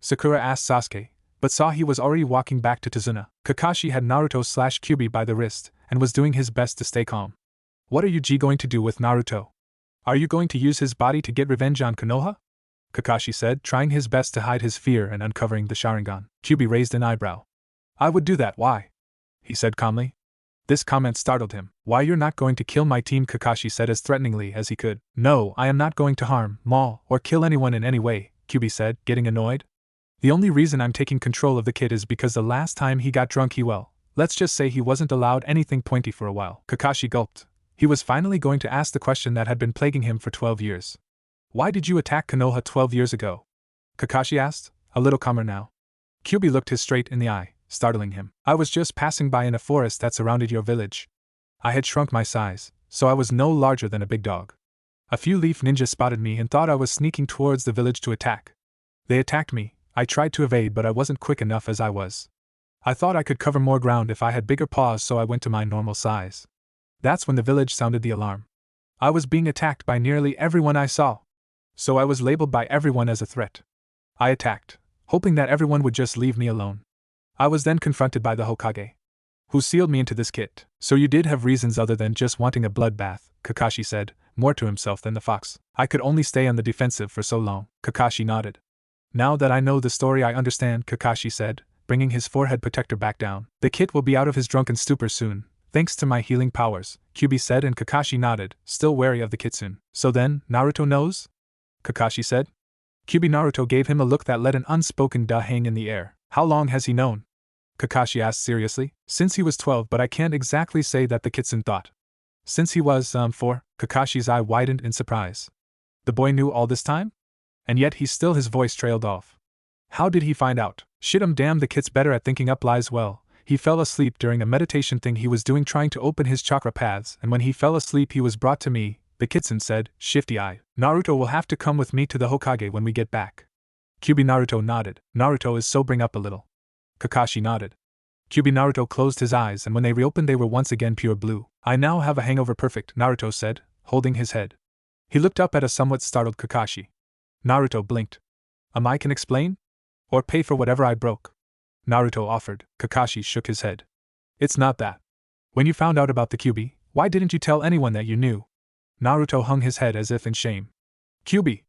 Sakura asked Sasuke, but saw he was already walking back to Tazuna. Kakashi had Naruto/Kyubi by the wrist, and was doing his best to stay calm. What are you going to do with Naruto? Are you going to use his body to get revenge on Konoha? Kakashi said, trying his best to hide his fear and uncovering the Sharingan. Kyubi raised an eyebrow. I would do that, why? He said calmly. This comment startled him. Why, you're not going to kill my team, Kakashi said as threateningly as he could. No, I am not going to harm, maul, or kill anyone in any way, Kyubi said, getting annoyed. The only reason I'm taking control of the kid is because the last time he got drunk let's just say he wasn't allowed anything pointy for a while. Kakashi gulped. He was finally going to ask the question that had been plaguing him for 12 years. Why did you attack Konoha 12 years ago? Kakashi asked, a little calmer now. Kyubi looked him straight in the eye, startling him. I was just passing by in a forest that surrounded your village. I had shrunk my size, so I was no larger than a big dog. A few leaf ninjas spotted me and thought I was sneaking towards the village to attack. They attacked me. I tried to evade, but I wasn't quick enough as I was. I thought I could cover more ground if I had bigger paws, so I went to my normal size. That's when the village sounded the alarm. I was being attacked by nearly everyone I saw. So I was labeled by everyone as a threat. I attacked, hoping that everyone would just leave me alone. I was then confronted by the Hokage, who sealed me into this kit. So you did have reasons other than just wanting a bloodbath, Kakashi said, more to himself than the fox. I could only stay on the defensive for so long. Kakashi nodded. Now that I know the story I understand, Kakashi said, bringing his forehead protector back down. The kid will be out of his drunken stupor soon, thanks to my healing powers, Kyubi said, and Kakashi nodded, still wary of the kitsune. So then, Naruto knows? Kakashi said. Kyubi Naruto gave him a look that let an unspoken duh hang in the air. How long has he known? Kakashi asked seriously. Since he was 12, but I can't exactly say that, the kitsune thought. Since he was, 4, Kakashi's eye widened in surprise. The boy knew all this time? And yet his voice trailed off. How did he find out? Shit, damn, the kid's better at thinking up lies. Well, he fell asleep during a meditation thing he was doing trying to open his chakra paths, and when he fell asleep he was brought to me, the kidson said, shifty-eyed. Naruto will have to come with me to the Hokage when we get back. QB Naruto nodded. Naruto is sobering up a little. Kakashi nodded. QB Naruto closed his eyes, and when they reopened they were once again pure blue. I now have a hangover. Perfect, Naruto said, holding his head. He looked up at a somewhat startled Kakashi. Naruto blinked. I can explain? Or pay for whatever I broke? Naruto offered. Kakashi shook his head. It's not that. When you found out about the QB, why didn't you tell anyone that you knew? Naruto hung his head as if in shame. QB!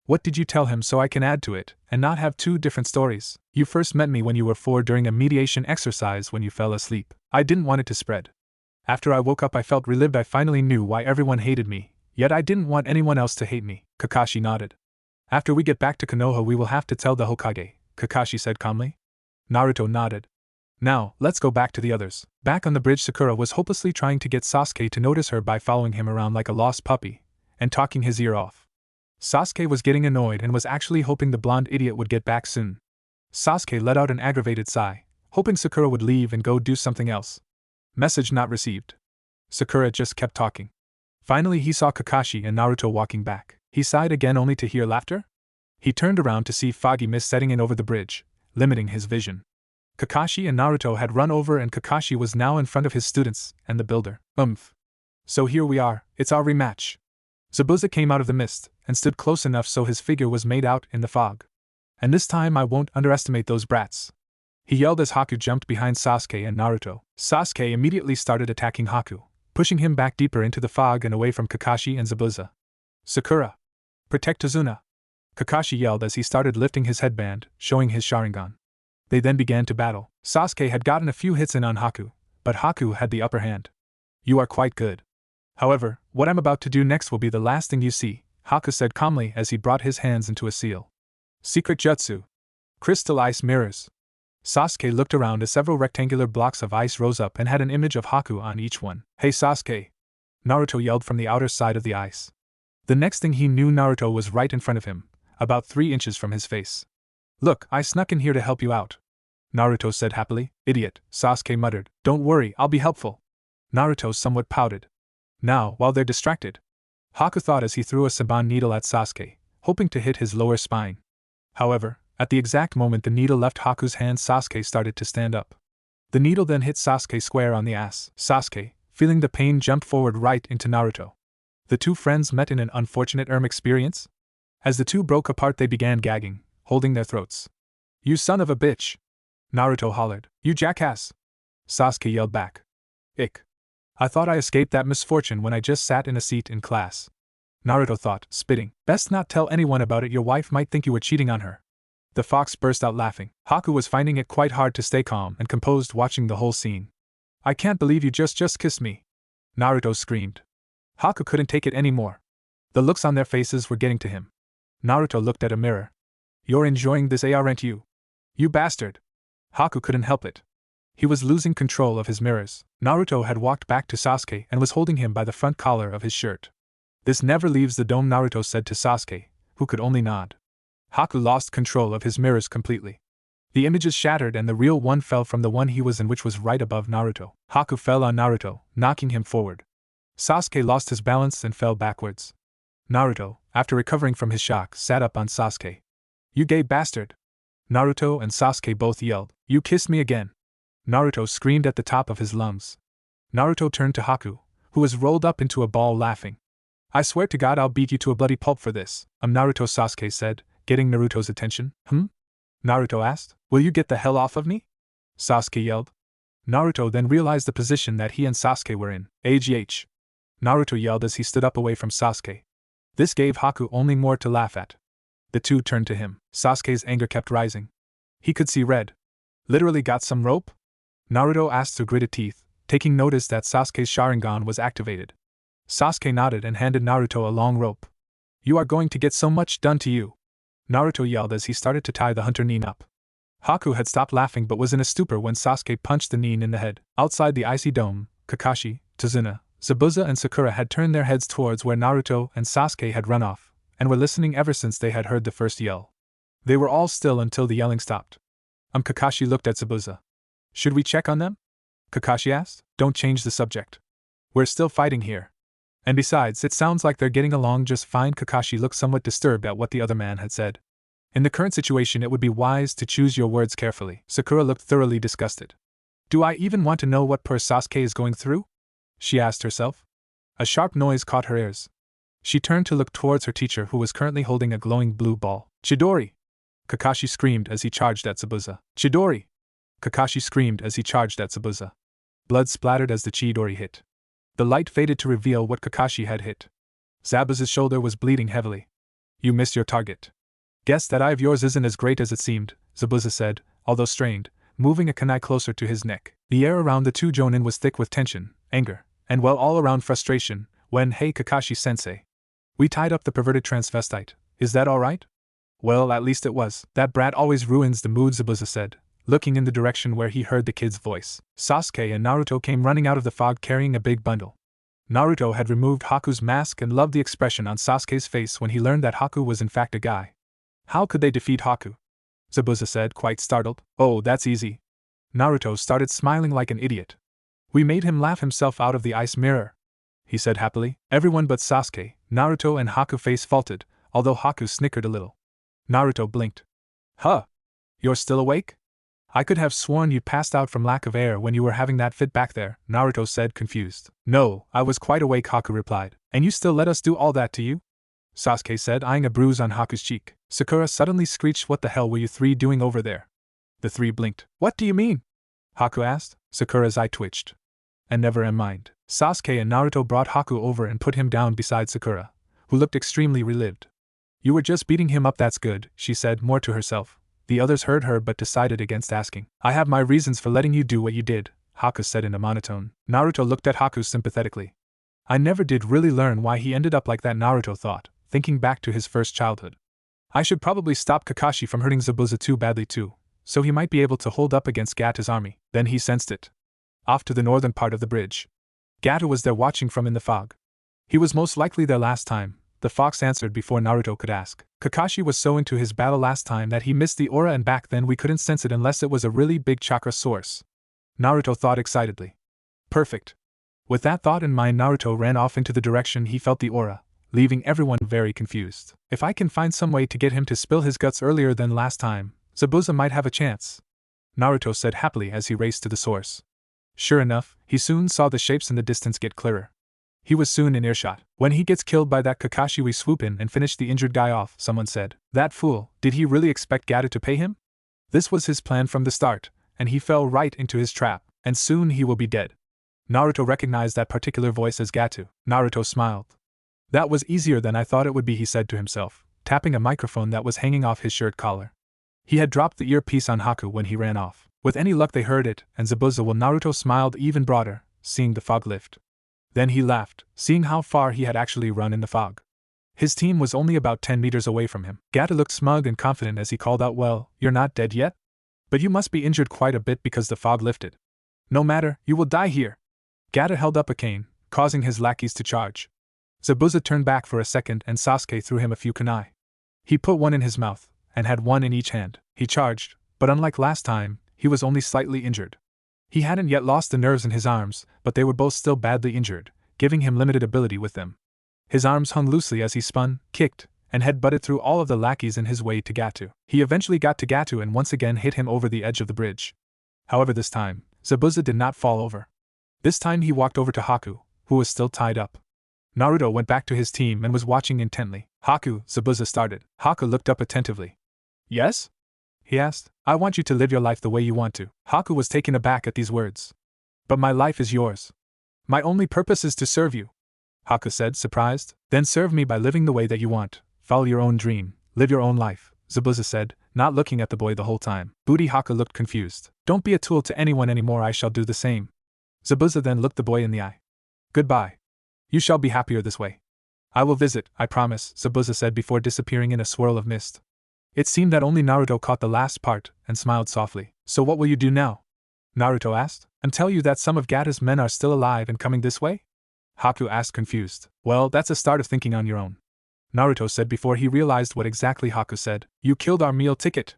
What did you tell him so I can add to it, and not have two different stories? You first met me when you were 4 during a mediation exercise when you fell asleep. I didn't want it to spread. After I woke up I felt relieved. I finally knew why everyone hated me, yet I didn't want anyone else to hate me. Kakashi nodded. After we get back to Konoha we will have to tell the Hokage, Kakashi said calmly. Naruto nodded. Now, let's go back to the others. Back on the bridge, Sakura was hopelessly trying to get Sasuke to notice her by following him around like a lost puppy and talking his ear off. Sasuke was getting annoyed and was actually hoping the blonde idiot would get back soon. Sasuke let out an aggravated sigh, hoping Sakura would leave and go do something else. Message not received. Sakura just kept talking. Finally he saw Kakashi and Naruto walking back. He sighed again only to hear laughter. He turned around to see foggy mist setting in over the bridge, limiting his vision. Kakashi and Naruto had run over and Kakashi was now in front of his students and the builder. So here we are, it's our rematch. Zabuza came out of the mist and stood close enough so his figure was made out in the fog. And this time I won't underestimate those brats. He yelled as Haku jumped behind Sasuke and Naruto. Sasuke immediately started attacking Haku, pushing him back deeper into the fog and away from Kakashi and Zabuza. Sakura! Protect Tazuna! Kakashi yelled as he started lifting his headband, showing his Sharingan. They then began to battle. Sasuke had gotten a few hits in on Haku, but Haku had the upper hand. You are quite good. However, what I'm about to do next will be the last thing you see, Haku said calmly as he brought his hands into a seal. Secret Jutsu. Crystal Ice Mirrors. Sasuke looked around as several rectangular blocks of ice rose up and had an image of Haku on each one. Hey Sasuke! Naruto yelled from the outer side of the ice. The next thing he knew Naruto was right in front of him, about 3 inches from his face. Look, I snuck in here to help you out. Naruto said happily. Idiot, Sasuke muttered. Don't worry, I'll be helpful. Naruto somewhat pouted. Now, while they're distracted, Haku thought as he threw a Saban needle at Sasuke, hoping to hit his lower spine. However, at the exact moment the needle left Haku's hand Sasuke started to stand up. The needle then hit Sasuke square on the ass. Sasuke, feeling the pain, jumped forward right into Naruto. The two friends met in an unfortunate experience. As the two broke apart they began gagging, holding their throats. You son of a bitch! Naruto hollered. You jackass! Sasuke yelled back. Ick. I thought I escaped that misfortune when I just sat in a seat in class. Naruto thought, spitting. Best not tell anyone about it, your wife might think you were cheating on her. The fox burst out laughing. Haku was finding it quite hard to stay calm and composed watching the whole scene. I can't believe you just kissed me! Naruto screamed. Haku couldn't take it anymore. The looks on their faces were getting to him. Naruto looked at a mirror. You're enjoying this, aren't you? You bastard! Haku couldn't help it. He was losing control of his mirrors. Naruto had walked back to Sasuke and was holding him by the front collar of his shirt. This never leaves the dome, Naruto said to Sasuke, who could only nod. Haku lost control of his mirrors completely. The images shattered and the real one fell from the one he was in, which was right above Naruto. Haku fell on Naruto, knocking him forward. Sasuke lost his balance and fell backwards. Naruto, after recovering from his shock, sat up on Sasuke. You gay bastard! Naruto and Sasuke both yelled. You kissed me again! Naruto screamed at the top of his lungs. Naruto turned to Haku, who was rolled up into a ball laughing. I swear to God I'll beat you to a bloody pulp for this, Naruto, Sasuke said, getting Naruto's attention. Naruto asked. Will you get the hell off of me? Sasuke yelled. Naruto then realized the position that he and Sasuke were in. AGH. Naruto yelled as he stood up away from Sasuke. This gave Haku only more to laugh at. The two turned to him. Sasuke's anger kept rising. He could see red. Literally got some rope? Naruto asked through gritted teeth, taking notice that Sasuke's Sharingan was activated. Sasuke nodded and handed Naruto a long rope. You are going to get so much done to you! Naruto yelled as he started to tie the hunter Nin up. Haku had stopped laughing but was in a stupor when Sasuke punched the Nin in the head. Outside the icy dome, Kakashi, Tazuna, Zabuza and Sakura had turned their heads towards where Naruto and Sasuke had run off, and were listening ever since they had heard the first yell. They were all still until the yelling stopped. Kakashi looked at Zabuza. Should we check on them? Kakashi asked. Don't change the subject. We're still fighting here. And besides, it sounds like they're getting along just fine. Kakashi looked somewhat disturbed at what the other man had said. In the current situation, it would be wise to choose your words carefully. Sakura looked thoroughly disgusted. Do I even want to know what poor Sasuke is going through? She asked herself. A sharp noise caught her ears. She turned to look towards her teacher, who was currently holding a glowing blue ball. Chidori! Kakashi screamed as he charged at Zabuza. Chidori! Kakashi screamed as he charged at Zabuza. Blood splattered as the Chidori hit. The light faded to reveal what Kakashi had hit. Zabuza's shoulder was bleeding heavily. You missed your target. Guess that eye of yours isn't as great as it seemed, Zabuza said, although strained, moving a kunai closer to his neck. The air around the two Jonin was thick with tension, anger, and all-around frustration, when, hey Kakashi-sensei. We tied up the perverted transvestite, is that alright? Well, at least it was. That brat always ruins the mood, Zabuza said, looking in the direction where he heard the kid's voice. Sasuke and Naruto came running out of the fog carrying a big bundle. Naruto had removed Haku's mask and loved the expression on Sasuke's face when he learned that Haku was in fact a guy. How could they defeat Haku? Zabuza said, quite startled. Oh, that's easy. Naruto started smiling like an idiot. We made him laugh himself out of the ice mirror, he said happily. Everyone but Sasuke, Naruto and Haku face faulted, although Haku snickered a little. Naruto blinked. Huh? You're still awake? I could have sworn you'd passed out from lack of air when you were having that fit back there, Naruto said, confused. No, I was quite awake, Haku replied. And you still let us do all that to you? Sasuke said, eyeing a bruise on Haku's cheek. Sakura suddenly screeched, what the hell were you three doing over there? The three blinked. What do you mean? Haku asked. Sakura's eye twitched. And never mind. Sasuke and Naruto brought Haku over and put him down beside Sakura, who looked extremely relieved. You were just beating him up, that's good, she said, more to herself. The others heard her but decided against asking. I have my reasons for letting you do what you did, Haku said in a monotone. Naruto looked at Haku sympathetically. I never did really learn why he ended up like that, Naruto thought, thinking back to his first childhood. I should probably stop Kakashi from hurting Zabuza too badly too, so he might be able to hold up against Gata's army. Then he sensed it. Off to the northern part of the bridge. Gata was there watching from in the fog. He was most likely there last time, the fox answered before Naruto could ask. Kakashi was so into his battle last time that he missed the aura, and back then we couldn't sense it unless it was a really big chakra source. Naruto thought excitedly. Perfect. With that thought in mind, Naruto ran off into the direction he felt the aura, leaving everyone very confused. If I can find some way to get him to spill his guts earlier than last time, Zabuza might have a chance, Naruto said happily as he raced to the source. Sure enough, he soon saw the shapes in the distance get clearer. He was soon in earshot. When he gets killed by that Kakashi, we swoop in and finish the injured guy off, someone said. That fool, did he really expect Gata to pay him? This was his plan from the start, and he fell right into his trap, and soon he will be dead. Naruto recognized that particular voice as Gatu. Naruto smiled. That was easier than I thought it would be, he said to himself, tapping a microphone that was hanging off his shirt collar. He had dropped the earpiece on Haku when he ran off. With any luck they heard it, and Zabuza will. Naruto smiled even broader, seeing the fog lift. Then he laughed, seeing how far he had actually run in the fog. His team was only about 10 meters away from him. Gata looked smug and confident as he called out, well, you're not dead yet? But you must be injured quite a bit because the fog lifted. No matter, you will die here. Gata held up a cane, causing his lackeys to charge. Zabuza turned back for a second and Sasuke threw him a few kunai. He put one in his mouth, and had one in each hand. He charged, but unlike last time, he was only slightly injured. He hadn't yet lost the nerves in his arms, but they were both still badly injured, giving him limited ability with them. His arms hung loosely as he spun, kicked, and head-butted through all of the lackeys in his way to Gatu. He eventually got to Gatu and once again hit him over the edge of the bridge. However, this time, Zabuza did not fall over. This time he walked over to Haku, who was still tied up. Naruto went back to his team and was watching intently. Haku, Zabuza started. Haku looked up attentively. Yes? He asked. I want you to live your life the way you want to. Haku was taken aback at these words. But my life is yours. My only purpose is to serve you, Haku said, surprised. Then serve me by living the way that you want. Follow your own dream. Live your own life, Zabuza said, not looking at the boy the whole time. Booty Haku looked confused. Don't be a tool to anyone anymore, I shall do the same. Zabuza then looked the boy in the eye. Goodbye. You shall be happier this way. I will visit, I promise, Zabuza said before disappearing in a swirl of mist. It seemed that only Naruto caught the last part, and smiled softly. So what will you do now? Naruto asked. And tell you that some of Gata's men are still alive and coming this way? Haku asked confused. Well, that's a start of thinking on your own. Naruto said before he realized what exactly Haku said. You killed our meal ticket!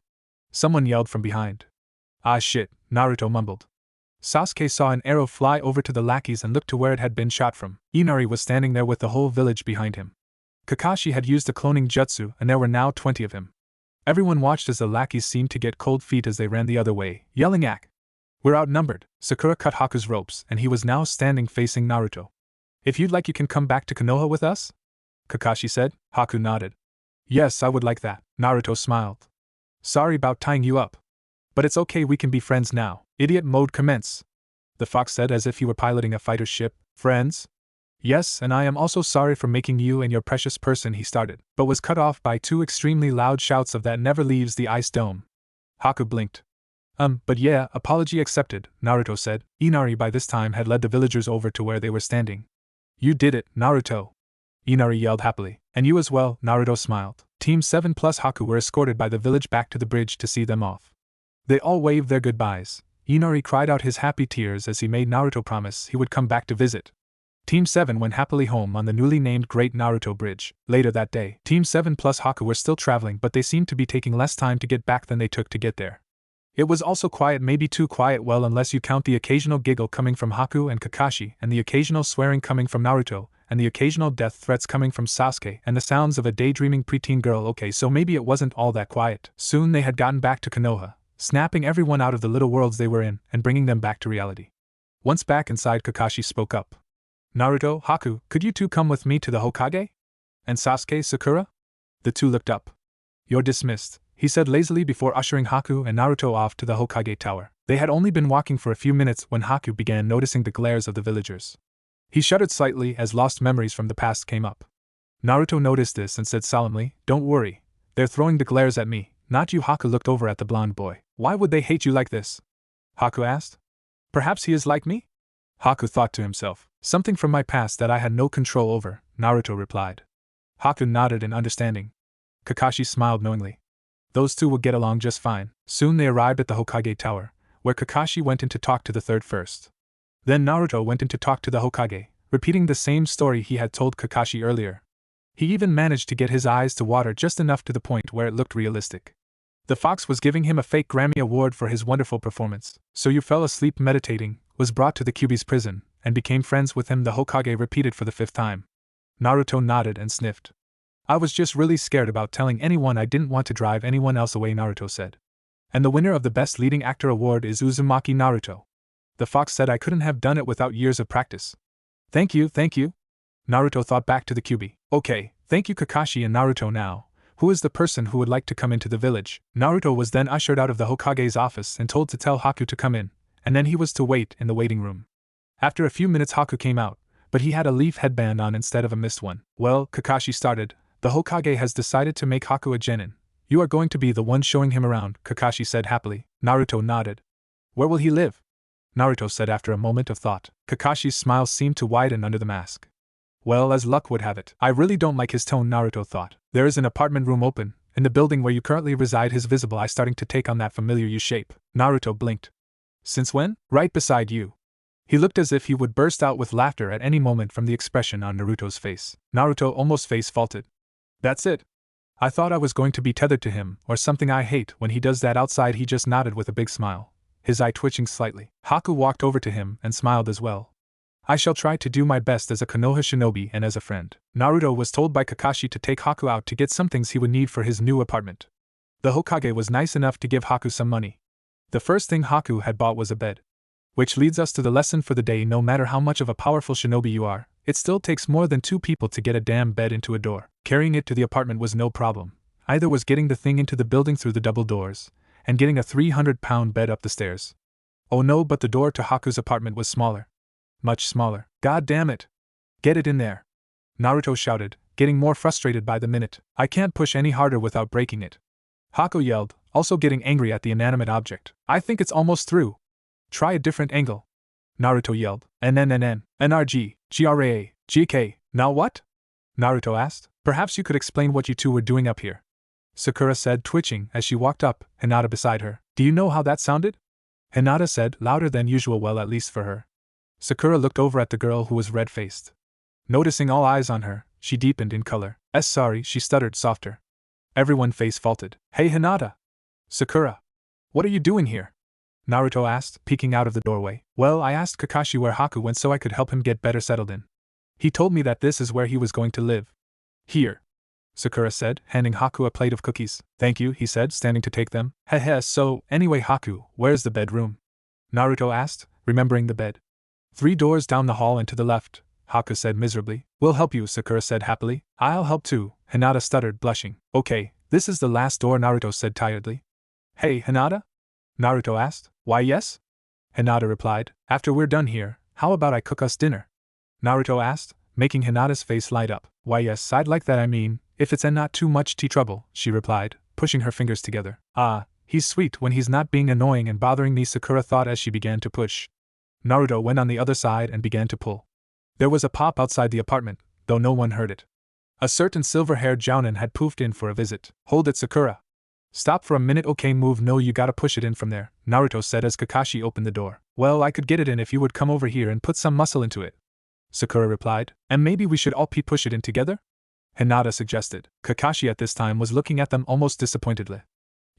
Someone yelled from behind. Ah shit, Naruto mumbled. Sasuke saw an arrow fly over to the lackeys and looked to where it had been shot from. Inari was standing there with the whole village behind him. Kakashi had used a cloning jutsu and there were now 20 of him. Everyone watched as the lackeys seemed to get cold feet as they ran the other way, yelling "Ack! We're outnumbered." Sakura cut Haku's ropes and he was now standing facing Naruto. If you'd like you can come back to Konoha with us? Kakashi said. Haku nodded. Yes, I would like that. Naruto smiled. Sorry about tying you up. But it's okay, we can be friends now. Idiot mode commence. The fox said as if he were piloting a fighter ship. Friends? Yes, and I am also sorry for making you and your precious person, he started, but was cut off by two extremely loud shouts of that never leaves the ice dome. Haku blinked. But yeah, apology accepted, Naruto said. Inari by this time had led the villagers over to where they were standing. You did it, Naruto. Inari yelled happily. And you as well, Naruto smiled. Team 7 plus Haku were escorted by the village back to the bridge to see them off. They all waved their goodbyes. Inari cried out his happy tears as he made Naruto promise he would come back to visit. Team 7 went happily home on the newly named Great Naruto Bridge. Later that day, Team 7 plus Haku were still traveling, but they seemed to be taking less time to get back than they took to get there. It was also quiet, maybe too quiet, well, unless you count the occasional giggle coming from Haku and Kakashi, and the occasional swearing coming from Naruto, and the occasional death threats coming from Sasuke, and the sounds of a daydreaming preteen girl. Okay, so maybe it wasn't all that quiet. Soon they had gotten back to Konoha, snapping everyone out of the little worlds they were in, and bringing them back to reality. Once back inside, Kakashi spoke up. Naruto, Haku, could you two come with me to the Hokage? And Sasuke, Sakura? The two looked up. You're dismissed, he said lazily before ushering Haku and Naruto off to the Hokage tower. They had only been walking for a few minutes when Haku began noticing the glares of the villagers. He shuddered slightly as lost memories from the past came up. Naruto noticed this and said solemnly, Don't worry, they're throwing the glares at me, not you. Haku looked over at the blonde boy. Why would they hate you like this? Haku asked. Perhaps he is like me? Haku thought to himself. Something from my past that I had no control over, Naruto replied. Haku nodded in understanding. Kakashi smiled knowingly. Those two would get along just fine. Soon they arrived at the Hokage tower, where Kakashi went in to talk to the third first. Then Naruto went in to talk to the Hokage, repeating the same story he had told Kakashi earlier. He even managed to get his eyes to water just enough to the point where it looked realistic. The fox was giving him a fake Grammy award for his wonderful performance. So you fell asleep meditating, was brought to the Kyuubi's prison, and became friends with him, the Hokage repeated for the 5th time. Naruto nodded and sniffed. I was just really scared about telling anyone. I didn't want to drive anyone else away, Naruto said. And the winner of the Best Leading Actor award is Uzumaki Naruto. The fox said I couldn't have done it without years of practice. Thank you. Naruto thought back to the Kyuubi. Okay, thank you Kakashi and Naruto. Now, who is the person who would like to come into the village? Naruto was then ushered out of the Hokage's office and told to tell Haku to come in, and then he was to wait in the waiting room. After a few minutes Haku came out, but he had a leaf headband on instead of a mist one. Well, Kakashi started, the Hokage has decided to make Haku a genin. You are going to be the one showing him around, Kakashi said happily. Naruto nodded. Where will he live? Naruto said after a moment of thought. Kakashi's smile seemed to widen under the mask. Well, as luck would have it, I really don't like his tone, Naruto thought. There is an apartment room open, in the building where you currently reside. His visible eye starting to take on that familiar U-shape. Naruto blinked. Since when? Right beside you. He looked as if he would burst out with laughter at any moment from the expression on Naruto's face. Naruto almost face faulted. That's it. I thought I was going to be tethered to him, or something. I hate when he does that. Outside he just nodded with a big smile, his eye twitching slightly. Haku walked over to him and smiled as well. I shall try to do my best as a Konoha shinobi and as a friend. Naruto was told by Kakashi to take Haku out to get some things he would need for his new apartment. The Hokage was nice enough to give Haku some money. The first thing Haku had bought was a bed. Which leads us to the lesson for the day. No matter how much of a powerful shinobi you are, it still takes more than 2 people to get a damn bed into a door. Carrying it to the apartment was no problem. Either was getting the thing into the building through the double doors, and getting a 300-pound bed up the stairs. Oh no, but the door to Haku's apartment was smaller. Much smaller. God damn it! Get it in there! Naruto shouted, getting more frustrated by the minute. I can't push any harder without breaking it. Haku yelled, also getting angry at the inanimate object. I think it's almost through. Try a different angle. Naruto yelled. NRG, GRA, GK, now what? Naruto asked. Perhaps you could explain what you two were doing up here. Sakura said, twitching as she walked up, Hinata beside her. Do you know how that sounded? Hinata said, louder than usual. Well, at least for her. Sakura looked over at the girl who was red-faced. Noticing all eyes on her, she deepened in color. Sorry, she stuttered softer. Everyone face faulted. Hey Hinata! Sakura! What are you doing here? Naruto asked, peeking out of the doorway. Well, I asked Kakashi where Haku went so I could help him get better settled in. He told me that this is where he was going to live. Here, Sakura said, handing Haku a plate of cookies. Thank you, he said, standing to take them. Heh, so, anyway Haku, where's the bedroom? Naruto asked, remembering the bed. 3 doors down the hall and to the left, Haku said miserably. We'll help you, Sakura said happily. I'll help too, Hinata stuttered, blushing. Okay, this is the last door, Naruto said tiredly. Hey, Hinata? Naruto asked. Why yes? Hinata replied. After we're done here, how about I cook us dinner? Naruto asked, making Hinata's face light up. Why yes, I'd like that, I mean, if it's not too much tea trouble, she replied, pushing her fingers together. Ah, he's sweet when he's not being annoying and bothering me, Sakura thought as she began to push. Naruto went on the other side and began to pull. There was a pop outside the apartment, though no one heard it. A certain silver-haired jounin had poofed in for a visit. Hold it, Sakura. Stop for a minute, okay, move, no, you gotta push it in from there, Naruto said as Kakashi opened the door. Well, I could get it in if you would come over here and put some muscle into it, Sakura replied. And maybe we should all push it in together? Hinata suggested. Kakashi at this time was looking at them almost disappointedly.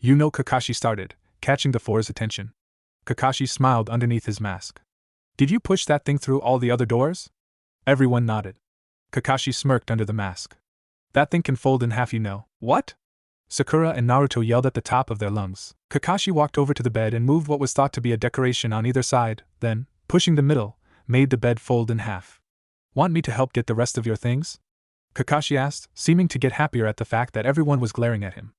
You know, Kakashi started, catching the four's attention. Kakashi smiled underneath his mask. Did you push that thing through all the other doors? Everyone nodded. Kakashi smirked under the mask. That thing can fold in half, you know. What? Sakura and Naruto yelled at the top of their lungs. Kakashi walked over to the bed and moved what was thought to be a decoration on either side, then, pushing the middle, made the bed fold in half. Want me to help get the rest of your things? Kakashi asked, seeming to get happier at the fact that everyone was glaring at him.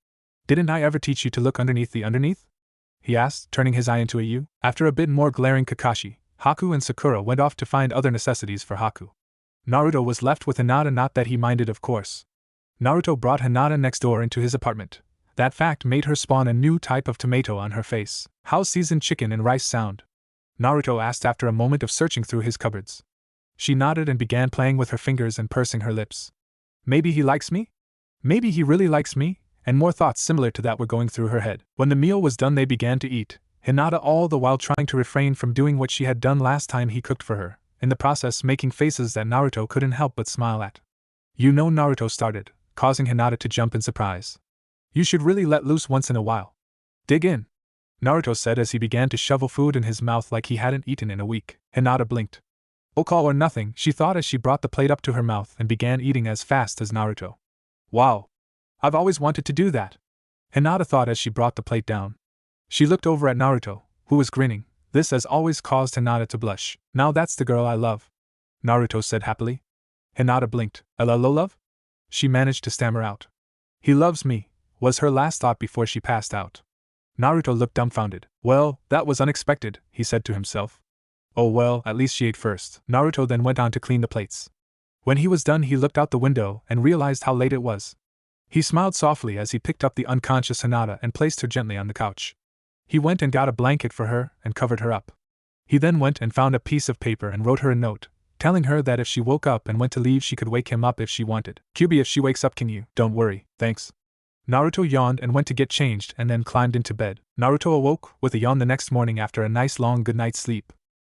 Didn't I ever teach you to look underneath the underneath? He asked, turning his eye into a U. After a bit more glaring Kakashi, Haku and Sakura went off to find other necessities for Haku. Naruto was left with Hinata, not that he minded, of course. Naruto brought Hinata next door into his apartment. That fact made her spawn a new type of tomato on her face. How's seasoned chicken and rice sound? Naruto asked after a moment of searching through his cupboards. She nodded and began playing with her fingers and pursing her lips. Maybe he likes me? Maybe he really likes me? And more thoughts similar to that were going through her head. When the meal was done, they began to eat, Hinata all the while trying to refrain from doing what she had done last time he cooked for her, in the process making faces that Naruto couldn't help but smile at. You know, Naruto started, causing Hinata to jump in surprise. You should really let loose once in a while. Dig in, Naruto said as he began to shovel food in his mouth like he hadn't eaten in a week. Hinata blinked. All or nothing, she thought as she brought the plate up to her mouth and began eating as fast as Naruto. Wow. I've always wanted to do that, Hinata thought as she brought the plate down. She looked over at Naruto, who was grinning. This as always caused Hinata to blush. Now that's the girl I love, Naruto said happily. Hinata blinked. Love? She managed to stammer out. He loves me, was her last thought before she passed out. Naruto looked dumbfounded. Well, that was unexpected, he said to himself. Oh well, at least she ate first. Naruto then went on to clean the plates. When he was done, he looked out the window and realized how late it was. He smiled softly as he picked up the unconscious Hinata and placed her gently on the couch. He went and got a blanket for her and covered her up. He then went and found a piece of paper and wrote her a note, telling her that if she woke up and went to leave, she could wake him up if she wanted. Kyubi, if she wakes up, can you? Don't worry, thanks. Naruto yawned and went to get changed and then climbed into bed. Naruto awoke with a yawn the next morning after a nice long good night's sleep.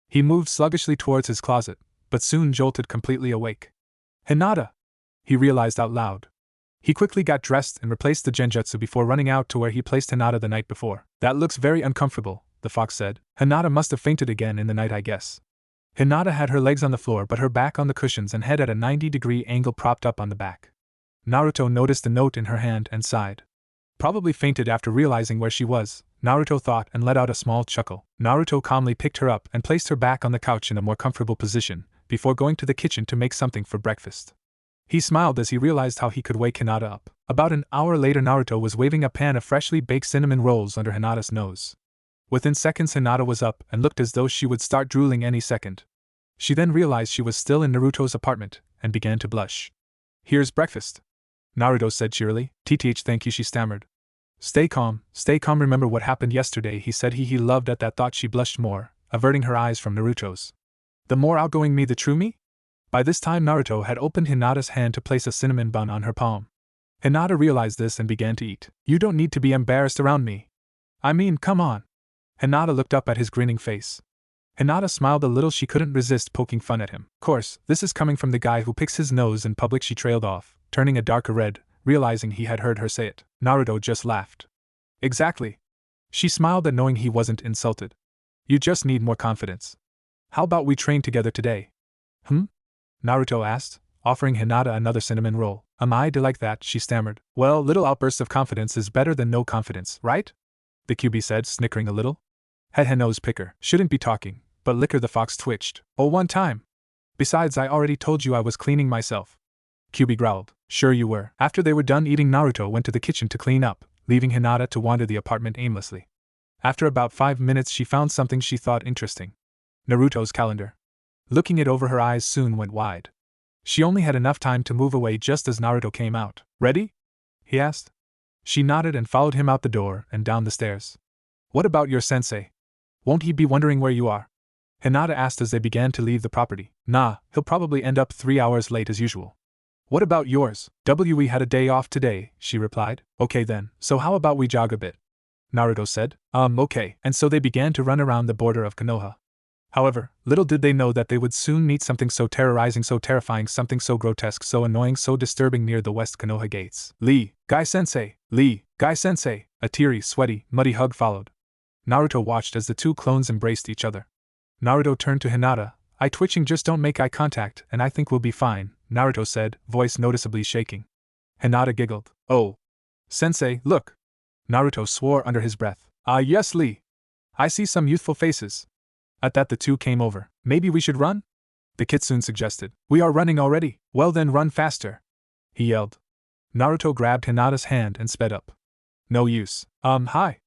He moved sluggishly towards his closet, but soon jolted completely awake. Hinata! He realized out loud. He quickly got dressed and replaced the genjutsu before running out to where he placed Hinata the night before. That looks very uncomfortable, the fox said. Hinata must have fainted again in the night, I guess. Hinata had her legs on the floor but her back on the cushions and head at a 90-degree angle propped up on the back. Naruto noticed the note in her hand and sighed. Probably fainted after realizing where she was, Naruto thought, and let out a small chuckle. Naruto calmly picked her up and placed her back on the couch in a more comfortable position, before going to the kitchen to make something for breakfast. He smiled as he realized how he could wake Hinata up. About an hour later, Naruto was waving a pan of freshly baked cinnamon rolls under Hinata's nose. Within seconds, Hinata was up and looked as though she would start drooling any second. She then realized she was still in Naruto's apartment and began to blush. Here's breakfast, Naruto said cheerily. TTH, thank you, she stammered. Stay calm, remember what happened yesterday, he said. He loved at that thought. She blushed more, averting her eyes from Naruto's. The more outgoing me, the true me? By this time, Naruto had opened Hinata's hand to place a cinnamon bun on her palm. Hinata realized this and began to eat. You don't need to be embarrassed around me. I mean, come on. Hinata looked up at his grinning face. Hinata smiled a little. She couldn't resist poking fun at him. Course, this is coming from the guy who picks his nose in public. She trailed off, turning a darker red, realizing he had heard her say it. Naruto just laughed. Exactly. She smiled at knowing he wasn't insulted. You just need more confidence. How about we train together today? Naruto asked, offering Hinata another cinnamon roll. Am I to like that? She stammered. Well, little outbursts of confidence is better than no confidence, right? The QB said, snickering a little. Hehe, nose picker. Shouldn't be talking, but Licker the fox twitched. Oh, one time. Besides, I already told you I was cleaning myself. QB growled. Sure you were. After they were done eating, Naruto went to the kitchen to clean up, leaving Hinata to wander the apartment aimlessly. After about 5 minutes she found something she thought interesting. Naruto's calendar. Looking it over, her eyes soon went wide. She only had enough time to move away just as Naruto came out. Ready? He asked. She nodded and followed him out the door and down the stairs. What about your sensei? Won't he be wondering where you are? Hinata asked as they began to leave the property. Nah, he'll probably end up 3 hours late as usual. What about yours? We had a day off today, she replied. Okay then, so how about we jog a bit? Naruto said. Okay. And so they began to run around the border of Konoha. However, little did they know that they would soon meet something so terrorizing, so terrifying, something so grotesque, so annoying, so disturbing near the West Konoha gates. Lee, Guy-sensei! Lee, Guy-sensei! A teary, sweaty, muddy hug followed. Naruto watched as the two clones embraced each other. Naruto turned to Hinata. Eye twitching, just don't make eye contact, and I think we'll be fine, Naruto said, voice noticeably shaking. Hinata giggled. Oh. Sensei, look! Naruto swore under his breath. Ah yes, Lee. I see some youthful faces. At that the two came over. Maybe we should run? The kitsune suggested. We are running already. Well then, run faster, he yelled. Naruto grabbed Hinata's hand and sped up. No use. Hi,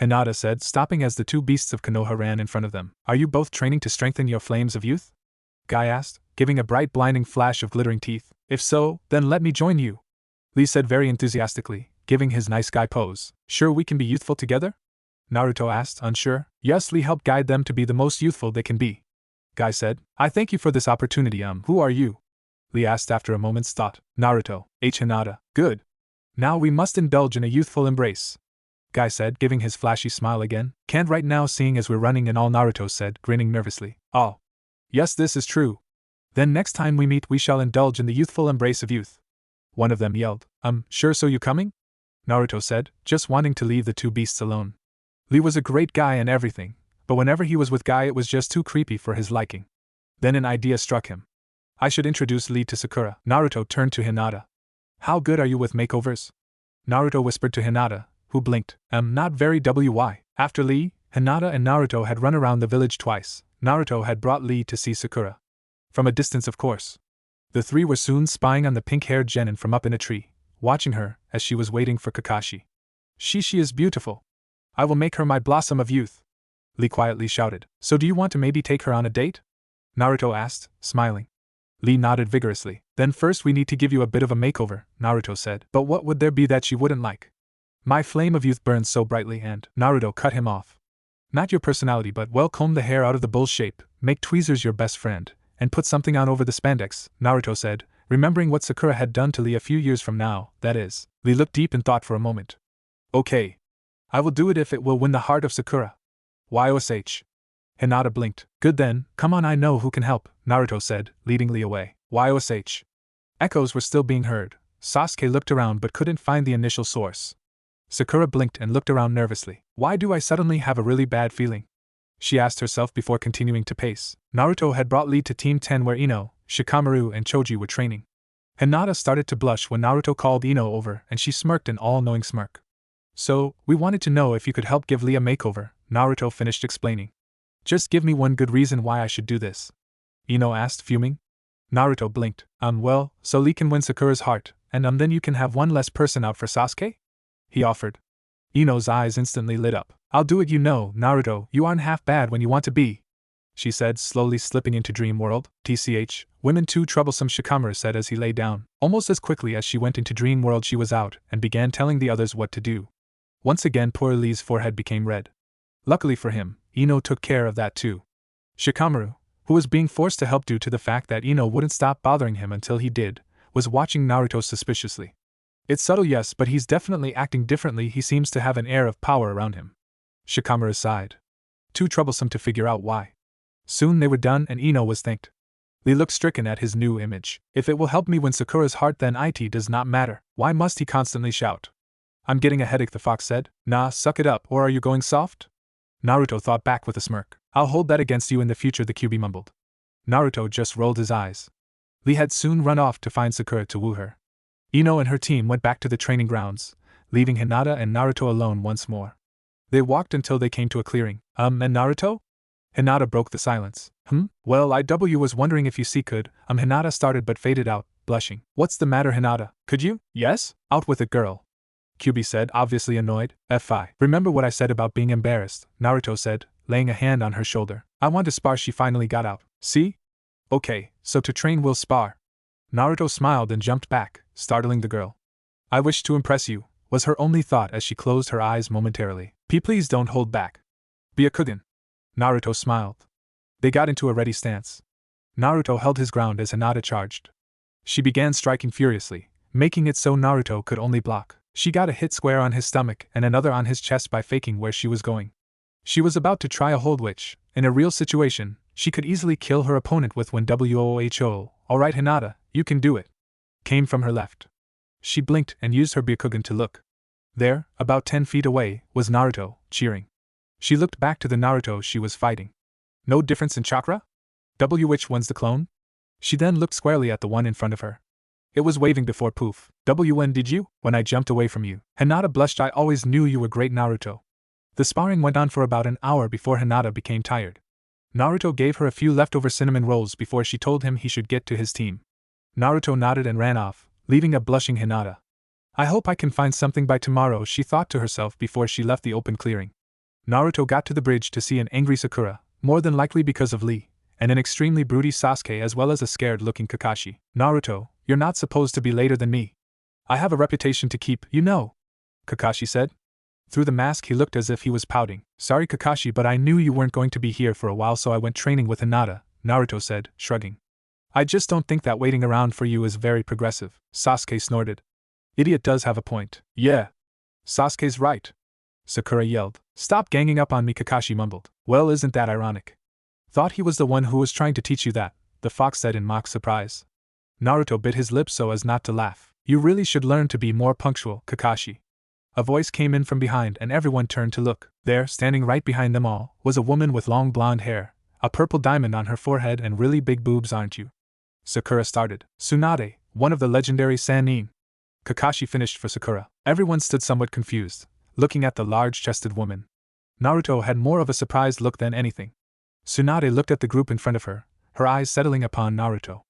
Hinata said, stopping as the two beasts of Konoha ran in front of them. Are you both training to strengthen your flames of youth? Guy asked, giving a bright blinding flash of glittering teeth. If so, then let me join you, Lee said very enthusiastically, giving his nice guy pose. Sure we can be youthful together? Naruto asked, unsure. Yes, Lee helped guide them to be the most youthful they can be. Guy said. I thank you for this opportunity. Who are you? Lee asked after a moment's thought. Naruto, H. Hinata. Good. Now we must indulge in a youthful embrace, Guy said, giving his flashy smile again. Can't right now, seeing as we're running and all, Naruto said, grinning nervously. Oh. Yes, this is true. Then next time we meet we shall indulge in the youthful embrace of youth. One of them yelled. Sure, so you coming? Naruto said, just wanting to leave the two beasts alone. Lee was a great guy and everything, but whenever he was with Guy it was just too creepy for his liking. Then an idea struck him. I should introduce Lee to Sakura. Naruto turned to Hinata. How good are you with makeovers? Naruto whispered to Hinata, who blinked. Not very. After Lee, Hinata and Naruto had run around the village twice. Naruto had brought Lee to see Sakura. From a distance, of course. The three were soon spying on the pink-haired Genin from up in a tree, watching her as she was waiting for Kakashi. She is beautiful. I will make her my blossom of youth, Lee quietly shouted. So do you want to maybe take her on a date? Naruto asked, smiling. Lee nodded vigorously. Then first we need to give you a bit of a makeover, Naruto said. But what would there be that she wouldn't like? My flame of youth burns so brightly and… Naruto cut him off. Not your personality, but well, comb the hair out of the bull shape, make tweezers your best friend, and put something on over the spandex, Naruto said, remembering what Sakura had done to Lee a few years from now, that is. Lee looked deep in thought for a moment. Okay. I will do it if it will win the heart of Sakura. YOSH. Hinata blinked. Good then, come on, I know who can help, Naruto said, leading Lee away. YOSH. Echoes were still being heard. Sasuke looked around but couldn't find the initial source. Sakura blinked and looked around nervously. Why do I suddenly have a really bad feeling? She asked herself before continuing to pace. Naruto had brought Lee to Team 10 where Ino, Shikamaru and Choji were training. Hinata started to blush when Naruto called Ino over and she smirked an all-knowing smirk. So, we wanted to know if you could help give Lee a makeover, Naruto finished explaining. Just give me one good reason why I should do this, Ino asked, fuming. Naruto blinked. Well, so Lee can win Sakura's heart, and then you can have one less person out for Sasuke? He offered. Ino's eyes instantly lit up. I'll do it, you know, Naruto, you aren't half bad when you want to be, she said, slowly slipping into Dream World. TCH, women too troublesome, Shikamaru said as he lay down. Almost as quickly as she went into Dream World she was out and began telling the others what to do. Once again poor Lee's forehead became red. Luckily for him, Ino took care of that too. Shikamaru, who was being forced to help due to the fact that Ino wouldn't stop bothering him until he did, was watching Naruto suspiciously. It's subtle, yes, but he's definitely acting differently. He seems to have an air of power around him. Shikamaru sighed. Too troublesome to figure out why. Soon they were done and Ino was thanked. Lee looked stricken at his new image. If it will help me win Sakura's heart, then it does not matter. Why must he constantly shout? I'm getting a headache, the fox said. Nah, suck it up, or are you going soft? Naruto thought back with a smirk. I'll hold that against you in the future, the QB mumbled. Naruto just rolled his eyes. Lee had soon run off to find Sakura to woo her. Ino and her team went back to the training grounds, leaving Hinata and Naruto alone once more. They walked until they came to a clearing. And Naruto? Hinata broke the silence. Well, I was wondering if you could. Hinata started but faded out, blushing. What's the matter, Hinata? Could you? Yes? Out with it, girl. QB said, obviously annoyed. Fi. Remember what I said about being embarrassed, Naruto said, laying a hand on her shoulder. I want to spar. She finally got out. See? Okay, so to train we'll spar. Naruto smiled and jumped back, startling the girl. I wish to impress you, was her only thought as she closed her eyes momentarily. Please don't hold back. Be a Kugen. Naruto smiled. They got into a ready stance. Naruto held his ground as Hinata charged. She began striking furiously, making it so Naruto could only block. She got a hit square on his stomach and another on his chest by faking where she was going. She was about to try a hold which, in a real situation, she could easily kill her opponent with when WOHO. Alright Hinata, you can do it. Came from her left. She blinked and used her Byakugan to look. There, about 10 feet away, was Naruto, cheering. She looked back to the Naruto she was fighting. No difference in chakra? Which one's the clone? She then looked squarely at the one in front of her. It was waving before poof. When did you? When I jumped away from you. Hinata blushed. I always knew you were great, Naruto. The sparring went on for about an hour before Hinata became tired. Naruto gave her a few leftover cinnamon rolls before she told him he should get to his team. Naruto nodded and ran off, leaving a blushing Hinata. I hope I can find something by tomorrow, she thought to herself before she left the open clearing. Naruto got to the bridge to see an angry Sakura, more than likely because of Lee, and an extremely broody Sasuke as well as a scared-looking Kakashi. Naruto, you're not supposed to be later than me. I have a reputation to keep, you know, Kakashi said. Through the mask he looked as if he was pouting. Sorry Kakashi, but I knew you weren't going to be here for a while, so I went training with Hinata, Naruto said, shrugging. I just don't think that waiting around for you is very progressive, Sasuke snorted. Idiot does have a point. Yeah. Sasuke's right. Sakura yelled. Stop ganging up on me, Kakashi mumbled. Well, isn't that ironic? Thought he was the one who was trying to teach you that, the fox said in mock surprise. Naruto bit his lip so as not to laugh. You really should learn to be more punctual, Kakashi. A voice came in from behind and everyone turned to look. There, standing right behind them all, was a woman with long blonde hair, a purple diamond on her forehead and really big boobs, aren't you? Sakura started. Tsunade, one of the legendary Sannin. Kakashi finished for Sakura. Everyone stood somewhat confused, looking at the large-chested woman. Naruto had more of a surprised look than anything. Tsunade looked at the group in front of her, her eyes settling upon Naruto.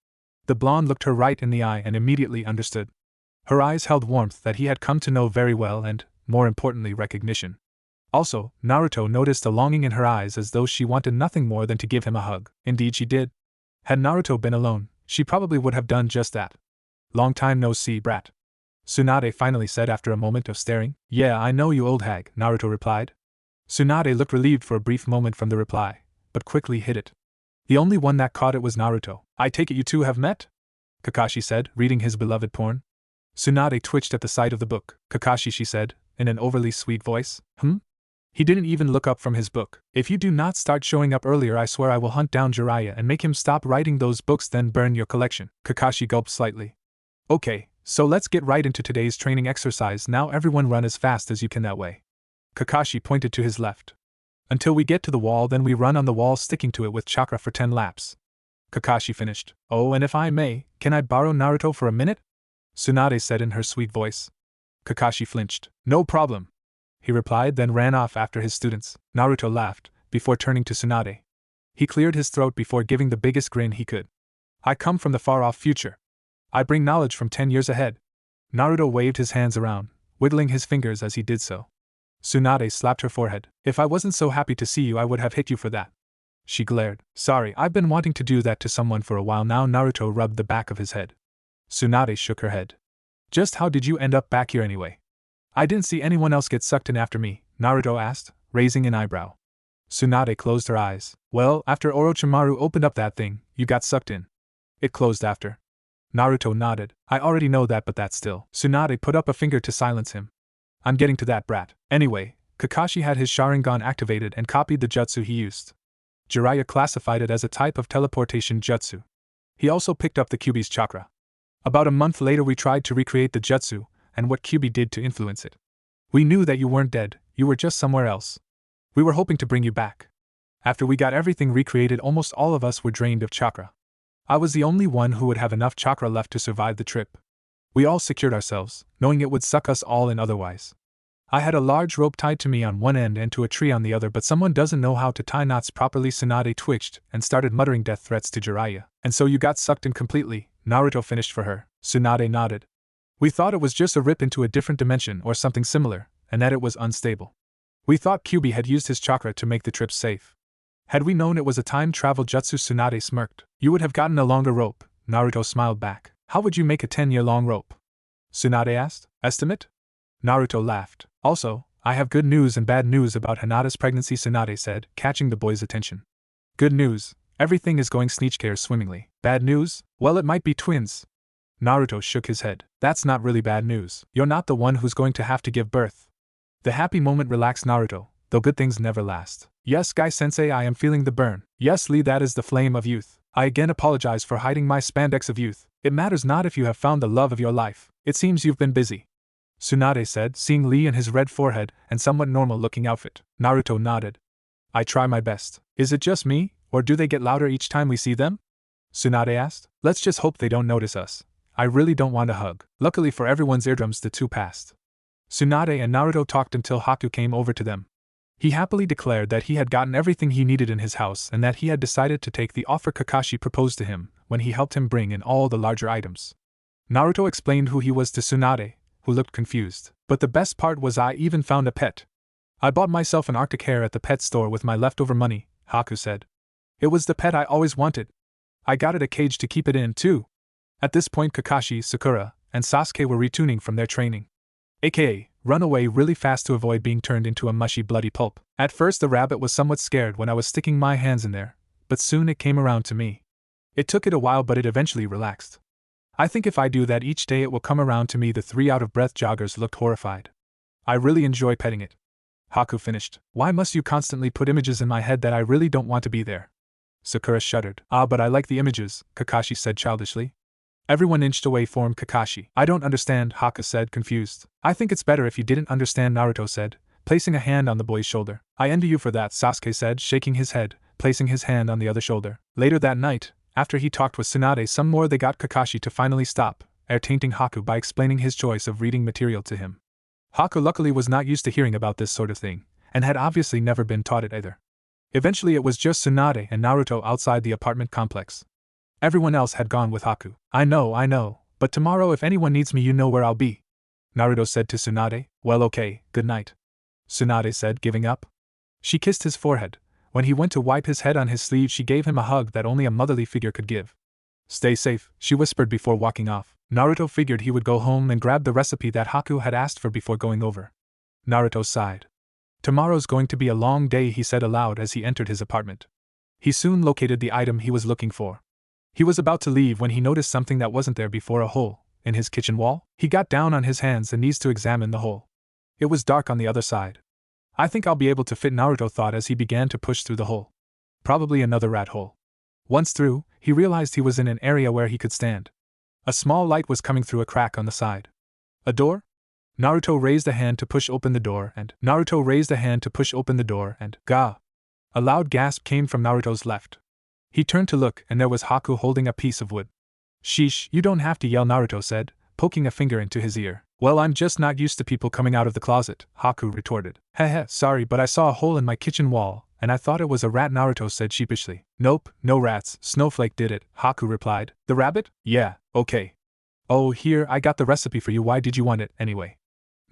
The blonde looked her right in the eye and immediately understood. Her eyes held warmth that he had come to know very well and, more importantly, recognition. Also, Naruto noticed a longing in her eyes as though she wanted nothing more than to give him a hug. Indeed she did. Had Naruto been alone, she probably would have done just that. Long time no see, brat. Tsunade finally said after a moment of staring. Yeah, I know you, old hag, Naruto replied. Tsunade looked relieved for a brief moment from the reply, but quickly hid it. The only one that caught it was Naruto. I take it you two have met? Kakashi said, reading his beloved porn. Tsunade twitched at the sight of the book. Kakashi, she said, in an overly sweet voice. He didn't even look up from his book. If you do not start showing up earlier, I swear I will hunt down Jiraiya and make him stop writing those books, then burn your collection. Kakashi gulped slightly. Okay, so let's get right into today's training exercise. Now everyone run as fast as you can that way. Kakashi pointed to his left. Until we get to the wall, then we run on the wall sticking to it with chakra for 10 laps. Kakashi finished. Oh, and if I may, can I borrow Naruto for a minute? Tsunade said in her sweet voice. Kakashi flinched. No problem, he replied, then ran off after his students. Naruto laughed, before turning to Tsunade. He cleared his throat before giving the biggest grin he could. I come from the far-off future. I bring knowledge from 10 years ahead. Naruto waved his hands around, wiggling his fingers as he did so. Tsunade slapped her forehead. If I wasn't so happy to see you, I would have hit you for that. She glared. Sorry, I've been wanting to do that to someone for a while now. Naruto rubbed the back of his head. Tsunade shook her head. Just how did you end up back here anyway? I didn't see anyone else get sucked in after me, Naruto asked, raising an eyebrow. Tsunade closed her eyes. Well, after Orochimaru opened up that thing, you got sucked in. It closed after. Naruto nodded. I already know that, but that's still. Tsunade put up a finger to silence him. I'm getting to that, brat. Anyway, Kakashi had his Sharingan activated and copied the jutsu he used. Jiraiya classified it as a type of teleportation jutsu. He also picked up the Kyuubi's chakra. About a month later we tried to recreate the jutsu, and what Kyuubi did to influence it. We knew that you weren't dead, you were just somewhere else. We were hoping to bring you back. After we got everything recreated, almost all of us were drained of chakra. I was the only one who would have enough chakra left to survive the trip. We all secured ourselves, knowing it would suck us all in otherwise. I had a large rope tied to me on one end and to a tree on the other, but someone doesn't know how to tie knots properly. Tsunade twitched and started muttering death threats to Jiraiya. And so you got sucked in completely, Naruto finished for her. Tsunade nodded. We thought it was just a rip into a different dimension or something similar, and that it was unstable. We thought Kyuubi had used his chakra to make the trip safe. Had we known it was a time travel jutsu, Tsunade smirked. You would have gotten a longer rope, Naruto smiled back. How would you make a 10-year-long rope? Tsunade asked. Estimate? Naruto laughed. Also, I have good news and bad news about Hinata's pregnancy, Tsunade said, catching the boy's attention. Good news, everything is going swimmingly. Bad news? Well, it might be twins. Naruto shook his head. That's not really bad news. You're not the one who's going to have to give birth. The happy moment relaxed Naruto, though good things never last. Yes, Guy-sensei, I am feeling the burn. Yes, Lee, that is the flame of youth. I again apologize for hiding my spandex of youth. It matters not if you have found the love of your life. It seems you've been busy. Tsunade said, seeing Lee in his red forehead and somewhat normal-looking outfit. Naruto nodded. I try my best. Is it just me, or do they get louder each time we see them? Tsunade asked. Let's just hope they don't notice us. I really don't want a hug. Luckily for everyone's eardrums, the two passed. Tsunade and Naruto talked until Haku came over to them. He happily declared that he had gotten everything he needed in his house and that he had decided to take the offer Kakashi proposed to him when he helped him bring in all the larger items. Naruto explained who he was to Tsunade, who looked confused. But the best part was I even found a pet. I bought myself an Arctic hare at the pet store with my leftover money, Haku said. It was the pet I always wanted. I got it a cage to keep it in, too. At this point Kakashi, Sakura, and Sasuke were retuning from their training. AKA, run away really fast to avoid being turned into a mushy bloody pulp. At first the rabbit was somewhat scared when I was sticking my hands in there, but soon it came around to me. It took it a while, but it eventually relaxed. I think if I do that each day it will come around to me. The three out-of-breath joggers looked horrified. I really enjoy petting it. Haku finished. Why must you constantly put images in my head that I really don't want to be there? Sakura shuddered. Ah, but I like the images, Kakashi said childishly. Everyone inched away from Kakashi. I don't understand, Haku said, confused. I think it's better if you didn't understand, Naruto said, placing a hand on the boy's shoulder. I envy you for that, Sasuke said, shaking his head, placing his hand on the other shoulder. Later that night, after he talked with Tsunade some more, they got Kakashi to finally stop tainting Haku by explaining his choice of reading material to him. Haku luckily was not used to hearing about this sort of thing, and had obviously never been taught it either. Eventually it was just Tsunade and Naruto outside the apartment complex. Everyone else had gone with Haku. I know, but tomorrow if anyone needs me you know where I'll be, Naruto said to Tsunade. Well, okay, good night, Tsunade said, giving up. She kissed his forehead. When he went to wipe his head on his sleeve she gave him a hug that only a motherly figure could give. Stay safe, she whispered before walking off. Naruto figured he would go home and grab the recipe that Haku had asked for before going over. Naruto sighed. Tomorrow's going to be a long day, he said aloud as he entered his apartment. He soon located the item he was looking for. He was about to leave when he noticed something that wasn't there before, a hole in his kitchen wall. He got down on his hands and knees to examine the hole. It was dark on the other side. I think I'll be able to fit, Naruto thought as he began to push through the hole. Probably another rat hole. Once through, he realized he was in an area where he could stand. A small light was coming through a crack on the side. A door? Naruto raised a hand to push open the door and Gah! A loud gasp came from Naruto's left. He turned to look and there was Haku holding a piece of wood. Sheesh, you don't have to yell, Naruto said, poking a finger into his ear. Well, I'm just not used to people coming out of the closet, Haku retorted. Heh, sorry, but I saw a hole in my kitchen wall, and I thought it was a rat, Naruto said sheepishly. Nope, no rats, Snowflake did it, Haku replied. The rabbit? Yeah, okay. Oh, here, I got the recipe for you. Why did you want it, anyway?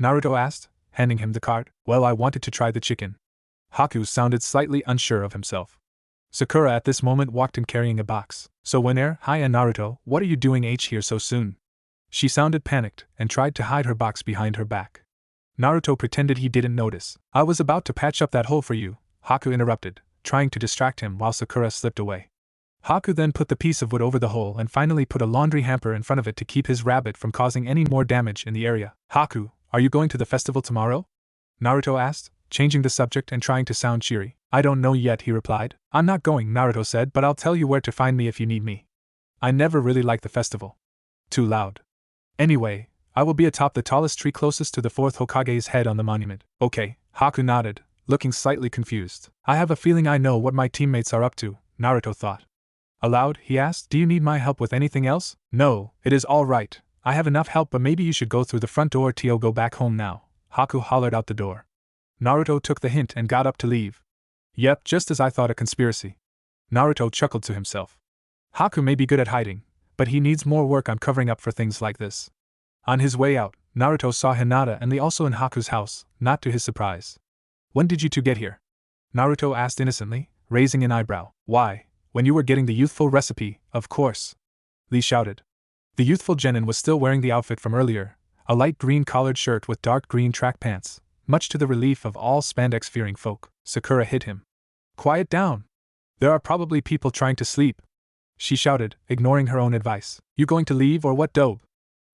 Naruto asked, handing him the card. Well, I wanted to try the chicken. Haku sounded slightly unsure of himself. Sakura at this moment walked in carrying a box. So Hiya Naruto, what are you doing here so soon? She sounded panicked and tried to hide her box behind her back. Naruto pretended he didn't notice. I was about to patch up that hole for you, Haku interrupted, trying to distract him while Sakura slipped away. Haku then put the piece of wood over the hole and finally put a laundry hamper in front of it to keep his rabbit from causing any more damage in the area. Haku, are you going to the festival tomorrow? Naruto asked, changing the subject and trying to sound cheery. I don't know yet, he replied. I'm not going, Naruto said, but I'll tell you where to find me if you need me. I never really liked the festival. Too loud. Anyway, I will be atop the tallest tree closest to the fourth Hokage's head on the monument. Okay, Haku nodded, looking slightly confused. I have a feeling I know what my teammates are up to, Naruto thought. Aloud, he asked, do you need my help with anything else? No, it is all right. I have enough help, but maybe you should go through the front door to go back home now. Haku hollered out the door. Naruto took the hint and got up to leave. Yep, just as I thought, a conspiracy. Naruto chuckled to himself. Haku may be good at hiding, but he needs more work on covering up for things like this. On his way out, Naruto saw Hinata and Lee also in Haku's house, not to his surprise. When did you two get here? Naruto asked innocently, raising an eyebrow. Why, when you were getting the youthful recipe, of course. Lee shouted. The youthful Genin was still wearing the outfit from earlier, a light green collared shirt with dark green track pants, much to the relief of all spandex-fearing folk. Sakura hit him. Quiet down. There are probably people trying to sleep, she shouted, ignoring her own advice. You going to leave or what, dope?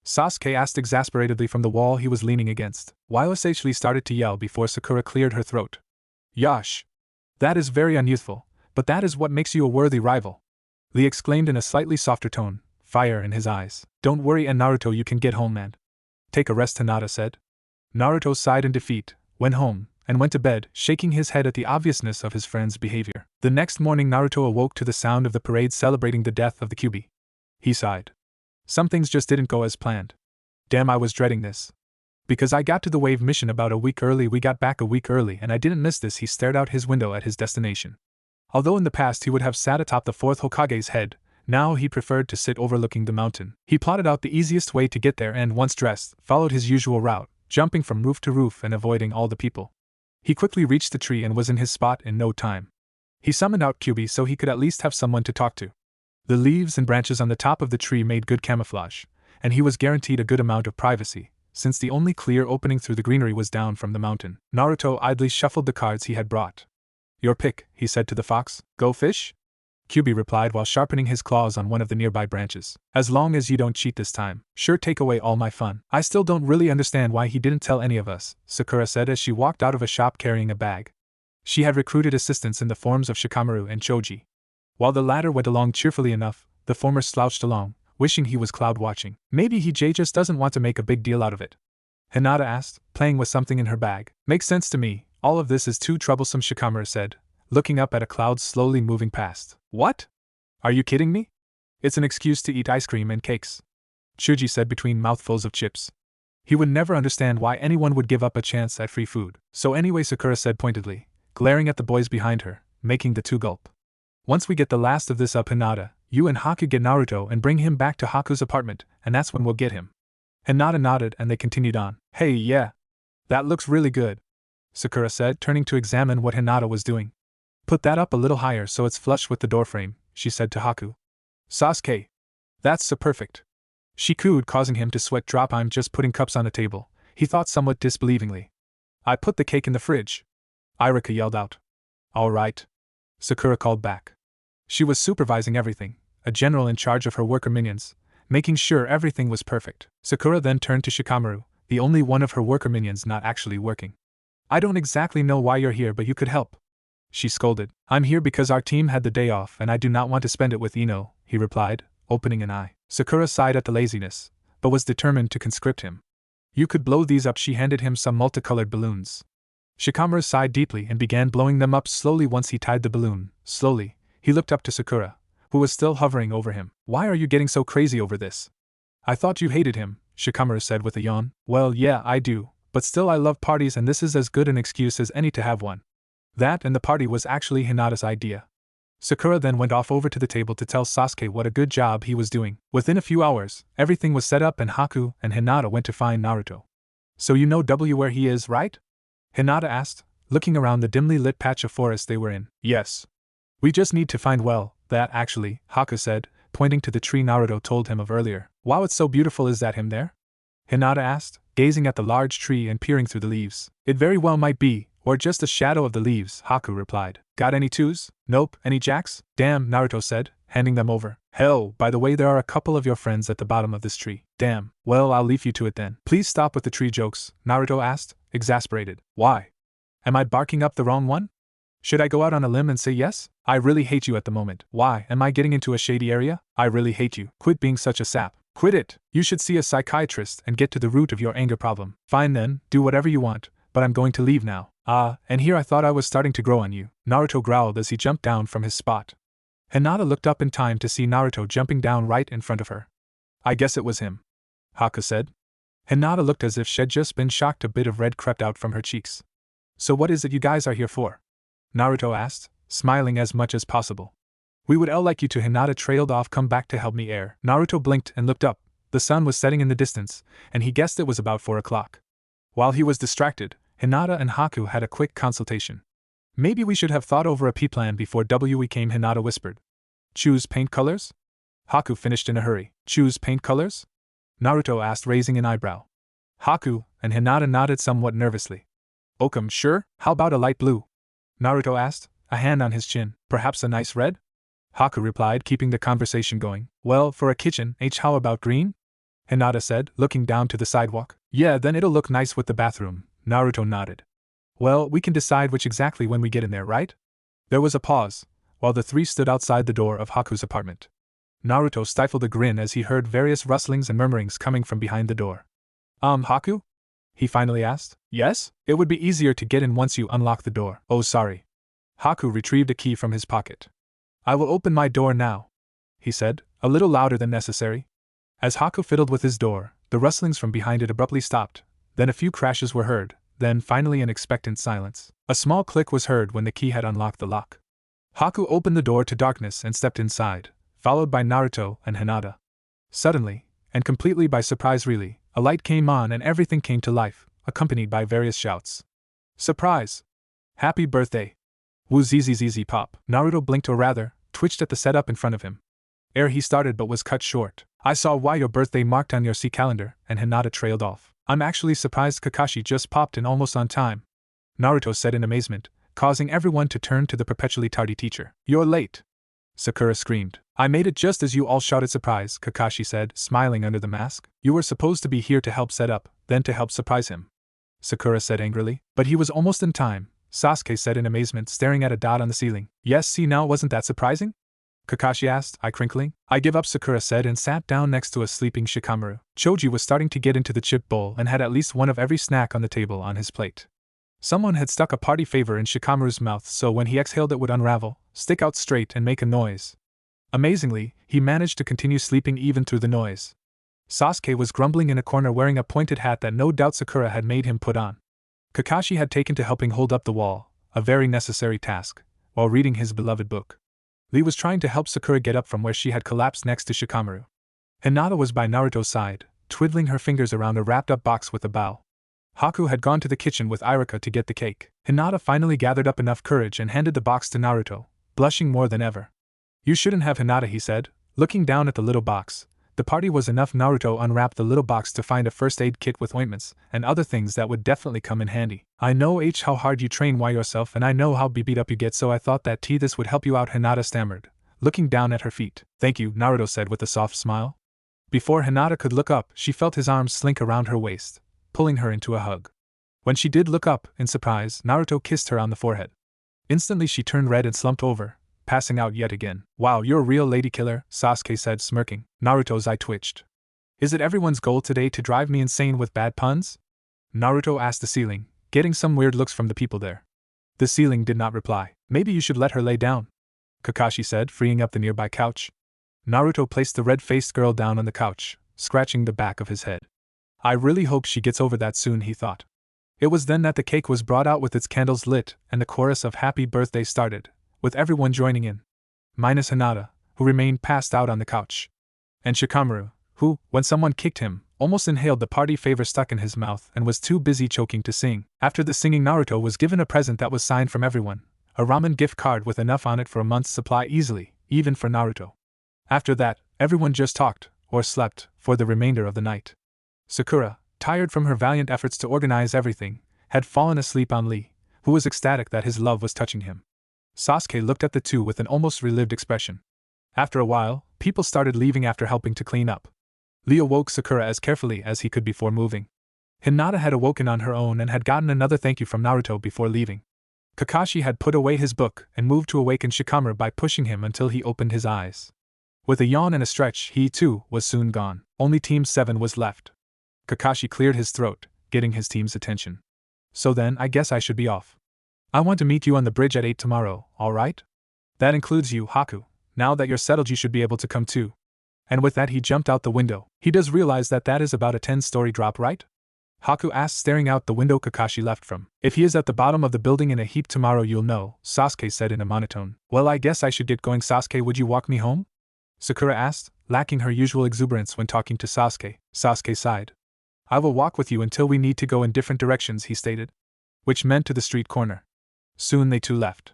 Sasuke asked exasperatedly from the wall he was leaning against, while Lee started to yell before Sakura cleared her throat. Yosh! That is very unyouthful, but that is what makes you a worthy rival. Lee exclaimed in a slightly softer tone, fire in his eyes. Don't worry, and Naruto, you can get home, man. Take a rest, Hinata said. Naruto sighed in defeat, went home, and went to bed, shaking his head at the obviousness of his friend's behavior. The next morning Naruto awoke to the sound of the parade celebrating the death of the Kyuubi. He sighed. Some things just didn't go as planned. Damn, I was dreading this. Because I got to the wave mission about a week early, we got back a week early, and I didn't miss this. He stared out his window at his destination. Although in the past he would have sat atop the fourth Hokage's head, now he preferred to sit overlooking the mountain. He plotted out the easiest way to get there and, once dressed, followed his usual route, jumping from roof to roof and avoiding all the people. He quickly reached the tree and was in his spot in no time. He summoned out Kyuubi so he could at least have someone to talk to. The leaves and branches on the top of the tree made good camouflage, and he was guaranteed a good amount of privacy, since the only clear opening through the greenery was down from the mountain. Naruto idly shuffled the cards he had brought. Your pick, he said to the fox. Go fish? Kyuubi replied while sharpening his claws on one of the nearby branches. As long as you don't cheat this time. Sure, take away all my fun. I still don't really understand why he didn't tell any of us, Sakura said as she walked out of a shop carrying a bag. She had recruited assistants in the forms of Shikamaru and Choji. While the latter went along cheerfully enough, the former slouched along, wishing he was cloud watching. Maybe he just doesn't want to make a big deal out of it. Hinata asked, playing with something in her bag. Makes sense to me. All of this is too troublesome, Shikamaru said, looking up at a cloud slowly moving past. What? Are you kidding me? It's an excuse to eat ice cream and cakes, Chuji said between mouthfuls of chips. He would never understand why anyone would give up a chance at free food. So anyway, Sakura said pointedly, glaring at the boys behind her, making the two gulp. Once we get the last of this up, Hinata, you and Haku get Naruto and bring him back to Haku's apartment, and that's when we'll get him. Hinata nodded and they continued on. Hey, yeah. That looks really good, Sakura said, turning to examine what Hinata was doing. Put that up a little higher so it's flush with the doorframe, she said to Haku. Sasuke. That's so perfect. She cooed, causing him to sweat drop. I'm just putting cups on the table, he thought somewhat disbelievingly. I put the cake in the fridge, Irika yelled out. All right, Sakura called back. She was supervising everything, a general in charge of her worker minions, making sure everything was perfect. Sakura then turned to Shikamaru, the only one of her worker minions not actually working. I don't exactly know why you're here, but you could help, she scolded. I'm here because our team had the day off and I do not want to spend it with Ino, he replied, opening an eye. Sakura sighed at the laziness, but was determined to conscript him. You could blow these up. She handed him some multicolored balloons. Shikamaru sighed deeply and began blowing them up slowly. Once he tied the balloon, slowly, he looked up to Sakura, who was still hovering over him. Why are you getting so crazy over this? I thought you hated him, Shikamaru said with a yawn. Well, yeah, I do, but still I love parties and this is as good an excuse as any to have one. That and the party was actually Hinata's idea. Sakura then went off over to the table to tell Sasuke what a good job he was doing. Within a few hours, everything was set up and Haku and Hinata went to find Naruto. So you know where he is, right? Hinata asked, looking around the dimly lit patch of forest they were in. Yes. We just need to find that actually, Haku said, pointing to the tree Naruto told him of earlier. Wow, it's so beautiful. Is that him there? Hinata asked, gazing at the large tree and peering through the leaves. It very well might be, or just a shadow of the leaves, Haku replied. Got any twos? Nope. Any jacks? Damn, Naruto said, handing them over. Hell, by the way, there are a couple of your friends at the bottom of this tree. Damn. Well, I'll leave you to it then. Please stop with the tree jokes, Naruto asked, exasperated. Why? Am I barking up the wrong one? Should I go out on a limb and say yes? I really hate you at the moment. Why, am I getting into a shady area? I really hate you. Quit being such a sap. Quit it. You should see a psychiatrist and get to the root of your anger problem. Fine then, do whatever you want, but I'm going to leave now. And here I thought I was starting to grow on you, Naruto growled as he jumped down from his spot. Hinata looked up in time to see Naruto jumping down right in front of her. I guess it was him, Haku said. Hinata looked as if she'd just been shocked. A bit of red crept out from her cheeks. So what is it you guys are here for? Naruto asked, smiling as much as possible. We would all like you to. Hinata trailed off. Come back to help me air. Naruto blinked and looked up. The sun was setting in the distance, and he guessed it was about 4 o'clock. While he was distracted, Hinata and Haku had a quick consultation. Maybe we should have thought over a P-plan before we came, Hinata whispered. Choose paint colors? Haku finished in a hurry. Choose paint colors? Naruto asked, raising an eyebrow. Haku and Hinata nodded somewhat nervously. Okum, sure, how about a light blue? Naruto asked, a hand on his chin. Perhaps a nice red? Haku replied, keeping the conversation going. Well, for a kitchen, how about green? Hinata said, looking down to the sidewalk. Yeah, then it'll look nice with the bathroom. Naruto nodded. Well, we can decide which exactly when we get in there, right? There was a pause, while the three stood outside the door of Haku's apartment. Naruto stifled a grin as he heard various rustlings and murmurings coming from behind the door. Haku? He finally asked. Yes? It would be easier to get in once you unlock the door. Oh, sorry. Haku retrieved a key from his pocket. I will open my door now, he said, a little louder than necessary. As Haku fiddled with his door, the rustlings from behind it abruptly stopped, then a few crashes were heard, then finally an expectant silence. A small click was heard when the key had unlocked the lock. Haku opened the door to darkness and stepped inside, followed by Naruto and Hinata. Suddenly, and completely by surprise really, a light came on and everything came to life, accompanied by various shouts. Surprise! Happy birthday! Woo zzz pop! Naruto blinked, or rather, twitched at the setup in front of him. Ere he started but was cut short. I saw why your birthday marked on your C calendar, and Hinata trailed off. I'm actually surprised Kakashi just popped in almost on time, Naruto said in amazement, causing everyone to turn to the perpetually tardy teacher. You're late! Sakura screamed. I made it just as you all shouted surprise, Kakashi said, smiling under the mask. You were supposed to be here to help set up, then to help surprise him, Sakura said angrily. But he was almost in time, Sasuke said in amazement, staring at a dot on the ceiling. Yes, see now, wasn't that surprising? Kakashi asked, eye crinkling. I give up, Sakura said and sat down next to a sleeping Shikamaru. Choji was starting to get into the chip bowl and had at least one of every snack on the table on his plate. Someone had stuck a party favor in Shikamaru's mouth, so when he exhaled it would unravel, stick out straight and make a noise. Amazingly, he managed to continue sleeping even through the noise. Sasuke was grumbling in a corner wearing a pointed hat that no doubt Sakura had made him put on. Kakashi had taken to helping hold up the wall, a very necessary task, while reading his beloved book. Lee was trying to help Sakura get up from where she had collapsed next to Shikamaru. Hinata was by Naruto's side, twiddling her fingers around a wrapped-up box with a bow. Haku had gone to the kitchen with Iruka to get the cake. Hinata finally gathered up enough courage and handed the box to Naruto, blushing more than ever. You shouldn't have, Hinata, he said, looking down at the little box. The party was enough. Naruto unwrapped the little box to find a first aid kit with ointments and other things that would definitely come in handy. I know how hard you train yourself, and I know how beat up you get, so I thought that this would help you out, Hinata stammered, looking down at her feet. Thank you, Naruto said with a soft smile. Before Hinata could look up, she felt his arms slink around her waist, pulling her into a hug. When she did look up, in surprise, Naruto kissed her on the forehead. Instantly she turned red and slumped over, passing out yet again. Wow, you're a real lady killer, Sasuke said, smirking. Naruto's eye twitched. Is it everyone's goal today to drive me insane with bad puns? Naruto asked the ceiling, getting some weird looks from the people there. The ceiling did not reply. Maybe you should let her lay down, Kakashi said, freeing up the nearby couch. Naruto placed the red-faced girl down on the couch, scratching the back of his head. I really hope she gets over that soon, he thought. It was then that the cake was brought out with its candles lit, and the chorus of Happy Birthday started, with everyone joining in. Minus Hinata, who remained passed out on the couch. And Shikamaru, who, when someone kicked him, almost inhaled the party favor stuck in his mouth and was too busy choking to sing. After the singing, Naruto was given a present that was signed from everyone, a ramen gift card with enough on it for a month's supply easily, even for Naruto. After that, everyone just talked, or slept, for the remainder of the night. Sakura, tired from her valiant efforts to organize everything, had fallen asleep on Lee, who was ecstatic that his love was touching him. Sasuke looked at the two with an almost relieved expression. After a while, people started leaving after helping to clean up. Lee awoke Sakura as carefully as he could before moving. Hinata had awoken on her own and had gotten another thank you from Naruto before leaving. Kakashi had put away his book and moved to awaken Shikamaru by pushing him until he opened his eyes. With a yawn and a stretch, he, too, was soon gone. Only Team 7 was left. Kakashi cleared his throat, getting his team's attention. So then, I guess I should be off. I want to meet you on the bridge at 8 tomorrow, alright? That includes you, Haku. Now that you're settled, you should be able to come too. And with that, he jumped out the window. He does realize that is about a 10-story drop, right? Haku asked, staring out the window Kakashi left from. If he is at the bottom of the building in a heap tomorrow, you'll know, Sasuke said in a monotone. Well, I guess I should get going. Sasuke, would you walk me home? Sakura asked, lacking her usual exuberance when talking to Sasuke. Sasuke sighed. I will walk with you until we need to go in different directions, he stated. Which meant to the street corner. Soon they too left.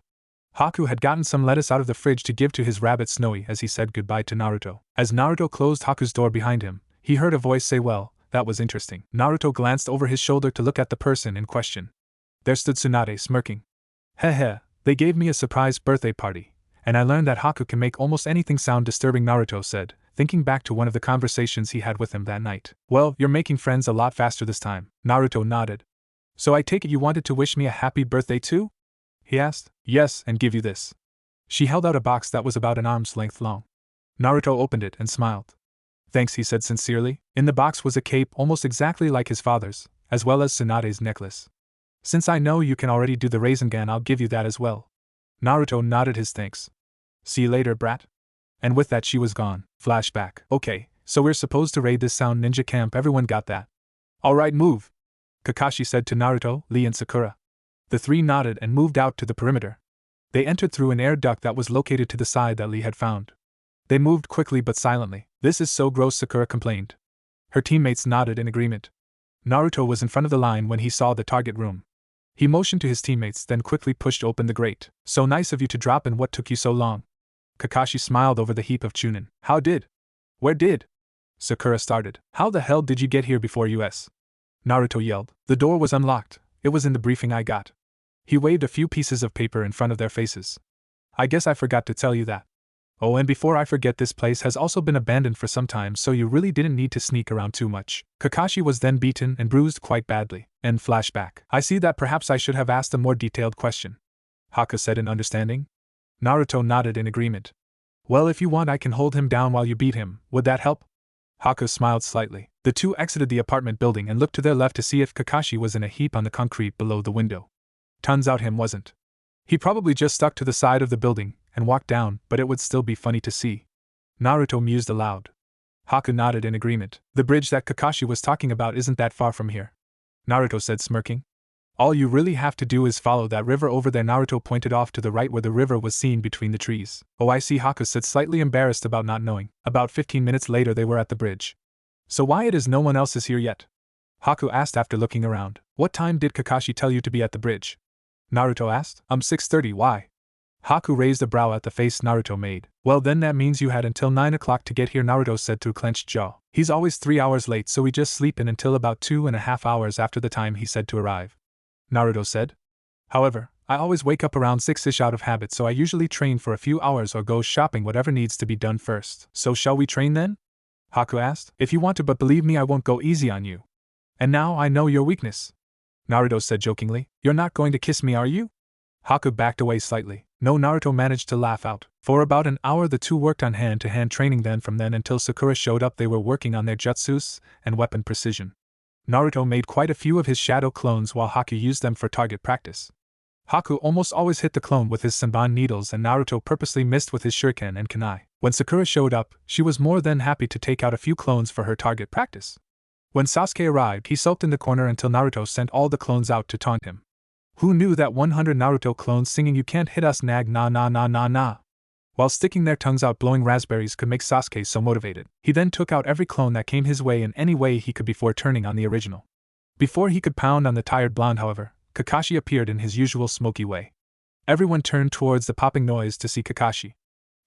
Haku had gotten some lettuce out of the fridge to give to his rabbit Snowy as he said goodbye to Naruto. As Naruto closed Haku's door behind him, he heard a voice say, well, that was interesting. Naruto glanced over his shoulder to look at the person in question. There stood Tsunade smirking. Heh, they gave me a surprise birthday party, and I learned that Haku can make almost anything sound disturbing, Naruto said, thinking back to one of the conversations he had with him that night. Well, you're making friends a lot faster this time. Naruto nodded. So I take it you wanted to wish me a happy birthday too? He asked. Yes, and give you this. She held out a box that was about an arm's length long. Naruto opened it and smiled. Thanks, he said sincerely. In the box was a cape almost exactly like his father's, as well as Tsunade's necklace. Since I know you can already do the Rasengan, I'll give you that as well. Naruto nodded his thanks. See you later, brat. And with that she was gone. Flashback. Okay, so we're supposed to raid this sound ninja camp, everyone got that? Alright, move. Kakashi said to Naruto, Lee and Sakura. The three nodded and moved out to the perimeter. They entered through an air duct that was located to the side that Lee had found. They moved quickly but silently. This is so gross, Sakura complained. Her teammates nodded in agreement. Naruto was in front of the line when he saw the target room. He motioned to his teammates, then quickly pushed open the grate. So nice of you to drop in. What took you so long? Kakashi smiled over the heap of Chunin. Where did? Sakura started. How the hell did you get here before us? Naruto yelled. The door was unlocked. It was in the briefing I got. He waved a few pieces of paper in front of their faces. I guess I forgot to tell you that. Oh, and before I forget, this place has also been abandoned for some time, so you really didn't need to sneak around too much. Kakashi was then beaten and bruised quite badly. End flashback. I see that perhaps I should have asked a more detailed question. Haku said in understanding. Naruto nodded in agreement. Well, if you want, I can hold him down while you beat him. Would that help? Haku smiled slightly. The two exited the apartment building and looked to their left to see if Kakashi was in a heap on the concrete below the window. Turns out him wasn't. He probably just stuck to the side of the building and walked down, but it would still be funny to see. Naruto mused aloud. Haku nodded in agreement. The bridge that Kakashi was talking about isn't that far from here, Naruto said, smirking. All you really have to do is follow that river over there. Naruto pointed off to the right where the river was seen between the trees. Oh, I see, Haku said, slightly embarrassed about not knowing. About 15 minutes later they were at the bridge. So why it is no one else is here yet? Haku asked after looking around. What time did Kakashi tell you to be at the bridge? Naruto asked. 6:30, why? Haku raised a brow at the face Naruto made. Well, then that means you had until 9 o'clock to get here, Naruto said through clenched jaw. He's always 3 hours late, so we just sleep in until about 2.5 hours after the time he said to arrive, Naruto said. However, I always wake up around 6-ish out of habit, so I usually train for a few hours or go shopping, whatever needs to be done first. So shall we train then? Haku asked. If you want to, but believe me, I won't go easy on you. And now I know your weakness, Naruto said jokingly. You're not going to kiss me, are you? Haku backed away slightly. No, Naruto managed to laugh out. For about an hour the two worked on hand-to-hand training. Then from then until Sakura showed up they were working on their jutsus and weapon precision. Naruto made quite a few of his shadow clones while Haku used them for target practice. Haku almost always hit the clone with his Senbon needles and Naruto purposely missed with his shuriken and kunai. When Sakura showed up, she was more than happy to take out a few clones for her target practice. When Sasuke arrived, he sulked in the corner until Naruto sent all the clones out to taunt him. Who knew that 100 Naruto clones singing "You can't hit us, nag na na na na na" while sticking their tongues out blowing raspberries could make Sasuke so motivated. He then took out every clone that came his way in any way he could before turning on the original. Before he could pound on the tired blonde, however, Kakashi appeared in his usual smoky way. Everyone turned towards the popping noise to see Kakashi.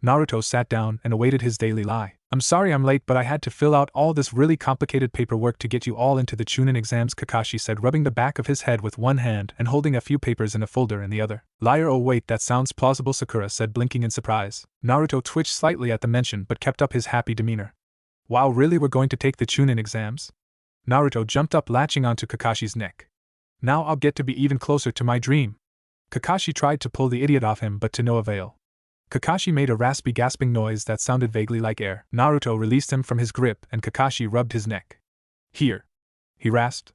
Naruto sat down and awaited his daily lie. I'm sorry I'm late, but I had to fill out all this really complicated paperwork to get you all into the Chunin exams, Kakashi said, rubbing the back of his head with one hand and holding a few papers in a folder in the other. Liar, oh wait, that sounds plausible, Sakura said, blinking in surprise. Naruto twitched slightly at the mention but kept up his happy demeanor. Wow, really, we're going to take the Chunin exams? Naruto jumped up, latching onto Kakashi's neck. Now I'll get to be even closer to my dream. Kakashi tried to pull the idiot off him but to no avail. Kakashi made a raspy gasping noise that sounded vaguely like air. Naruto released him from his grip and Kakashi rubbed his neck. Here, he rasped.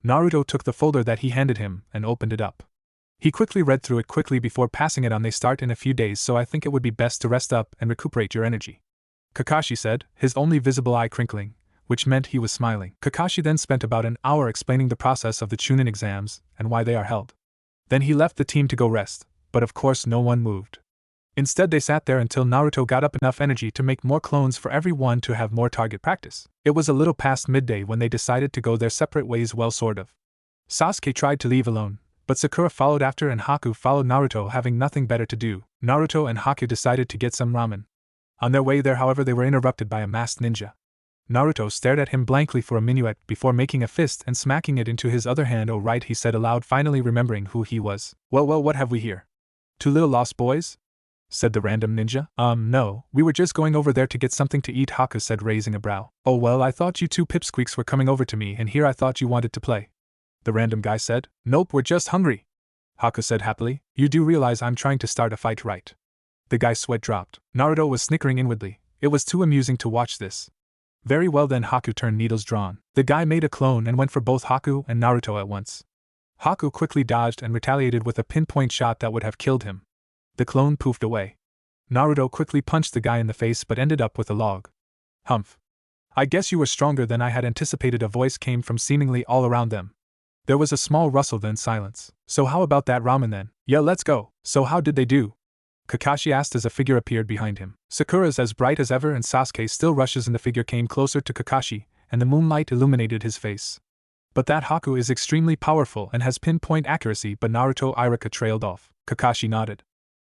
Naruto took the folder that he handed him and opened it up. He quickly read through it quickly before passing it on. They start in a few days, so I think it would be best to rest up and recuperate your energy, Kakashi said, his only visible eye crinkling, which meant he was smiling. Kakashi then spent about an hour explaining the process of the Chunin exams and why they are held. Then he left the team to go rest, but of course no one moved. Instead they sat there until Naruto got up enough energy to make more clones for everyone to have more target practice. It was a little past midday when they decided to go their separate ways. Well, sort of. Sasuke tried to leave alone, but Sakura followed after and Haku followed Naruto. Having nothing better to do, Naruto and Haku decided to get some ramen. On their way there, however, they were interrupted by a masked ninja. Naruto stared at him blankly for a minuet before making a fist and smacking it into his other hand. "Oh right," he said aloud, finally remembering who he was. Well, what have we here? Two little lost boys?" said the random ninja. No, we were just going over there to get something to eat," Haku said, raising a brow. "Oh well, I thought you two pipsqueaks were coming over to me and here I thought you wanted to play," the random guy said. "Nope, we're just hungry," Haku said happily. "You do realize I'm trying to start a fight, right?" The guy's sweat dropped. Naruto was snickering inwardly. It was too amusing to watch this. "Very well then," Haku turned, needles drawn. The guy made a clone and went for both Haku and Naruto at once. Haku quickly dodged and retaliated with a pinpoint shot that would have killed him. The clone poofed away. Naruto quickly punched the guy in the face but ended up with a log. "Humph. I guess you were stronger than I had anticipated," a voice came from seemingly all around them. There was a small rustle, then silence. "So how about that ramen then?" "Yeah, let's go." "So how did they do?" Kakashi asked as a figure appeared behind him. Sakura's as bright as ever and Sasuke still rushes, and the figure came closer to Kakashi, and the moonlight illuminated his face. "But that Haku is extremely powerful and has pinpoint accuracy," but Naruto Iruka trailed off. Kakashi nodded.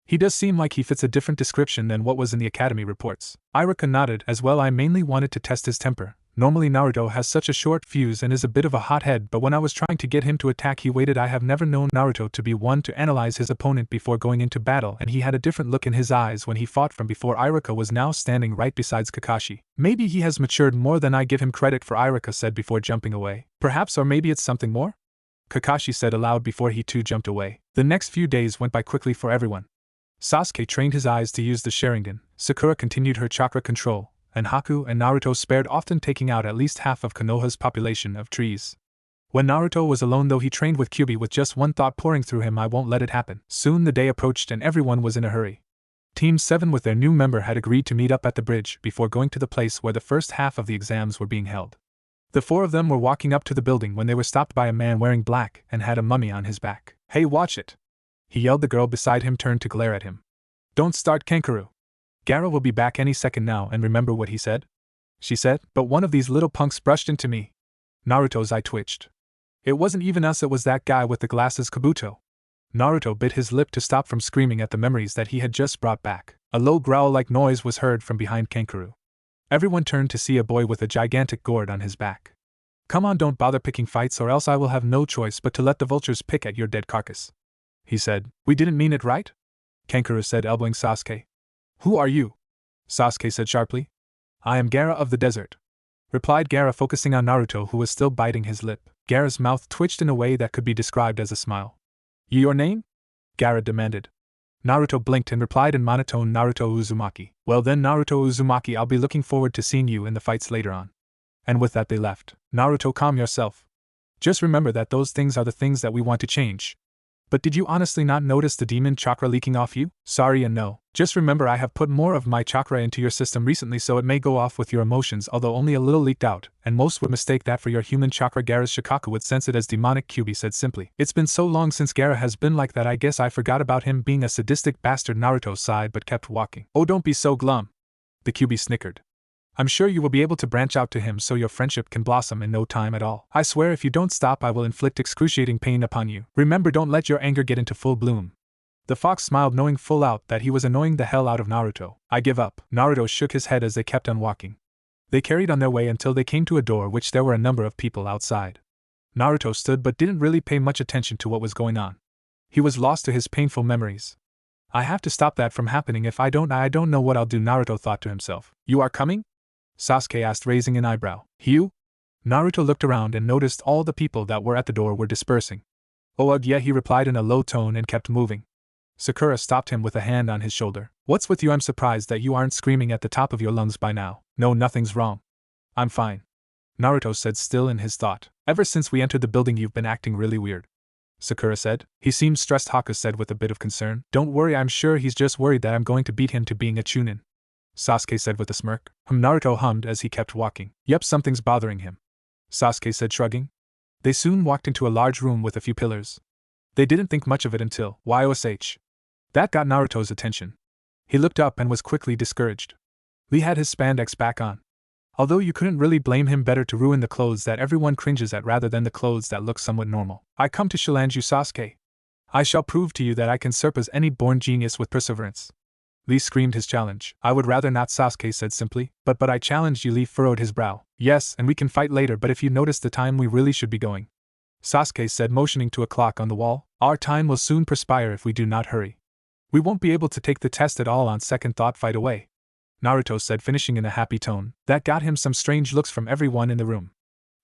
"He does seem like he fits a different description than what was in the academy reports." Iruka nodded as well. "I mainly wanted to test his temper. Normally Naruto has such a short fuse and is a bit of a hothead, but when I was trying to get him to attack he waited. I have never known Naruto to be one to analyze his opponent before going into battle, and he had a different look in his eyes when he fought from before." Iruka was now standing right beside Kakashi. "Maybe he has matured more than I give him credit for," Iruka said before jumping away. "Perhaps, or maybe it's something more?" Kakashi said aloud before he too jumped away. The next few days went by quickly for everyone. Sasuke trained his eyes to use the Sharingan, Sakura continued her chakra control, and Haku and Naruto spared, often taking out at least half of Konoha's population of trees. When Naruto was alone though, he trained with Kyuubi with just one thought pouring through him: I won't let it happen. Soon the day approached and everyone was in a hurry. Team 7 with their new member had agreed to meet up at the bridge before going to the place where the first half of the exams were being held. The 4 of them were walking up to the building when they were stopped by a man wearing black and had a mummy on his back. "Hey, watch it!" he yelled. The girl beside him turned to glare at him. "Don't start, Kankuro. Gaara will be back any second now, and remember what he said?" she said. "But one of these little punks brushed into me." Naruto's eye twitched. "It wasn't even us, it was that guy with the glasses, Kabuto." Naruto bit his lip to stop from screaming at the memories that he had just brought back. A low growl-like noise was heard from behind Kankuro. Everyone turned to see a boy with a gigantic gourd on his back. "Come on, don't bother picking fights or else I will have no choice but to let the vultures pick at your dead carcass," he said. "We didn't mean it, right?" Kankuro said, elbowing Sasuke. "Who are you?" Sasuke said sharply. "I am Gaara of the desert," replied Gaara, focusing on Naruto, who was still biting his lip. Gaara's mouth twitched in a way that could be described as a smile. "Your name?" Gaara demanded. Naruto blinked and replied in monotone, "Naruto Uzumaki." "Well then, Naruto Uzumaki, I'll be looking forward to seeing you in the fights later on." And with that they left. "Naruto, calm yourself. Just remember that those things are the things that we want to change." "But did you honestly not notice the demon chakra leaking off you?" "Sorry and no. Just remember I have put more of my chakra into your system recently, so it may go off with your emotions, although only a little leaked out, and most would mistake that for your human chakra." Gaara's Shikaku would sense it as demonic, Kyuubi said simply. "It's been so long since Gaara has been like that, I guess I forgot about him being a sadistic bastard." Naruto sighed but kept walking. "Oh, don't be so glum," the Kyuubi snickered. "I'm sure you will be able to branch out to him so your friendship can blossom in no time at all. I swear if you don't stop I will inflict excruciating pain upon you. Remember, don't let your anger get into full bloom." The fox smiled, knowing full out that he was annoying the hell out of Naruto. "I give up." Naruto shook his head as they kept on walking. They carried on their way until they came to a door which there were a number of people outside. Naruto stood but didn't really pay much attention to what was going on. He was lost to his painful memories. "I have to stop that from happening. If I don't know what I'll do," Naruto thought to himself. "You are coming?" Sasuke asked, raising an eyebrow. "You?" Naruto looked around and noticed all the people that were at the door were dispersing. Oh, yeah, he replied in a low tone and kept moving. Sakura stopped him with a hand on his shoulder. What's with you? I'm surprised that you aren't screaming at the top of your lungs by now. No, nothing's wrong. I'm fine. Naruto said, still in his thought. Ever since we entered the building you've been acting really weird. Sakura said. He seems stressed, Hokage said with a bit of concern. Don't worry, I'm sure he's just worried that I'm going to beat him to being a Chunin. Sasuke said with a smirk. Naruto hummed as he kept walking. Yep, something's bothering him. Sasuke said, shrugging. They soon walked into a large room with a few pillars. They didn't think much of it until YOSH. That got Naruto's attention. He looked up and was quickly discouraged. Lee had his spandex back on. Although you couldn't really blame him, better to ruin the clothes that everyone cringes at rather than the clothes that look somewhat normal. I come to challenge you, Sasuke. I shall prove to you that I can surpass any born genius with perseverance. Lee screamed his challenge. I would rather not, Sasuke said simply. But I challenged you. Lee furrowed his brow. Yes, and we can fight later, but if you notice the time, we really should be going. Sasuke said, motioning to a clock on the wall. Our time will soon perspire if we do not hurry. We won't be able to take the test at all. On second thought, fight away. Naruto said, finishing in a happy tone. That got him some strange looks from everyone in the room.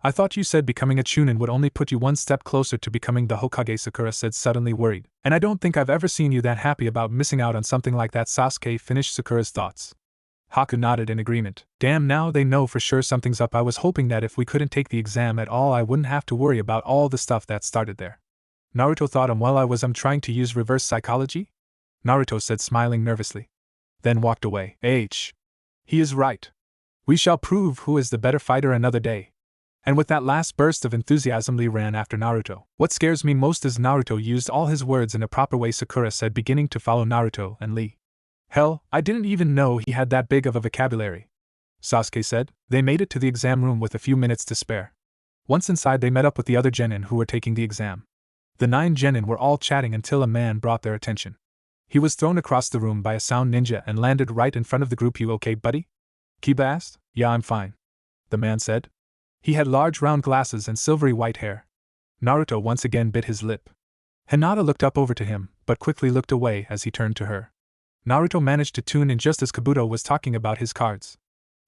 I thought you said becoming a Chunin would only put you one step closer to becoming the Hokage, Sakura said, suddenly worried. And I don't think I've ever seen you that happy about missing out on something like that. Sasuke finished Sakura's thoughts. Haku nodded in agreement. Damn, now they know for sure something's up. I was hoping that if we couldn't take the exam at all, I wouldn't have to worry about all the stuff that started there. Naruto thought, well, I was trying to use reverse psychology? Naruto said, smiling nervously. Then walked away. He is right. We shall prove who is the better fighter another day. And with that last burst of enthusiasm, Lee ran after Naruto. What scares me most is Naruto used all his words in a proper way, Sakura said, beginning to follow Naruto and Lee. Hell, I didn't even know he had that big of a vocabulary. Sasuke said. They made it to the exam room with a few minutes to spare. Once inside, they met up with the other Genin who were taking the exam. The 9 Genin were all chatting until a man brought their attention. He was thrown across the room by a sound ninja and landed right in front of the group. You okay, buddy? Kiba asked. Yeah, I'm fine. The man said. He had large round glasses and silvery white hair. Naruto once again bit his lip. Hinata looked up over to him, but quickly looked away as he turned to her. Naruto managed to tune in just as Kabuto was talking about his cards.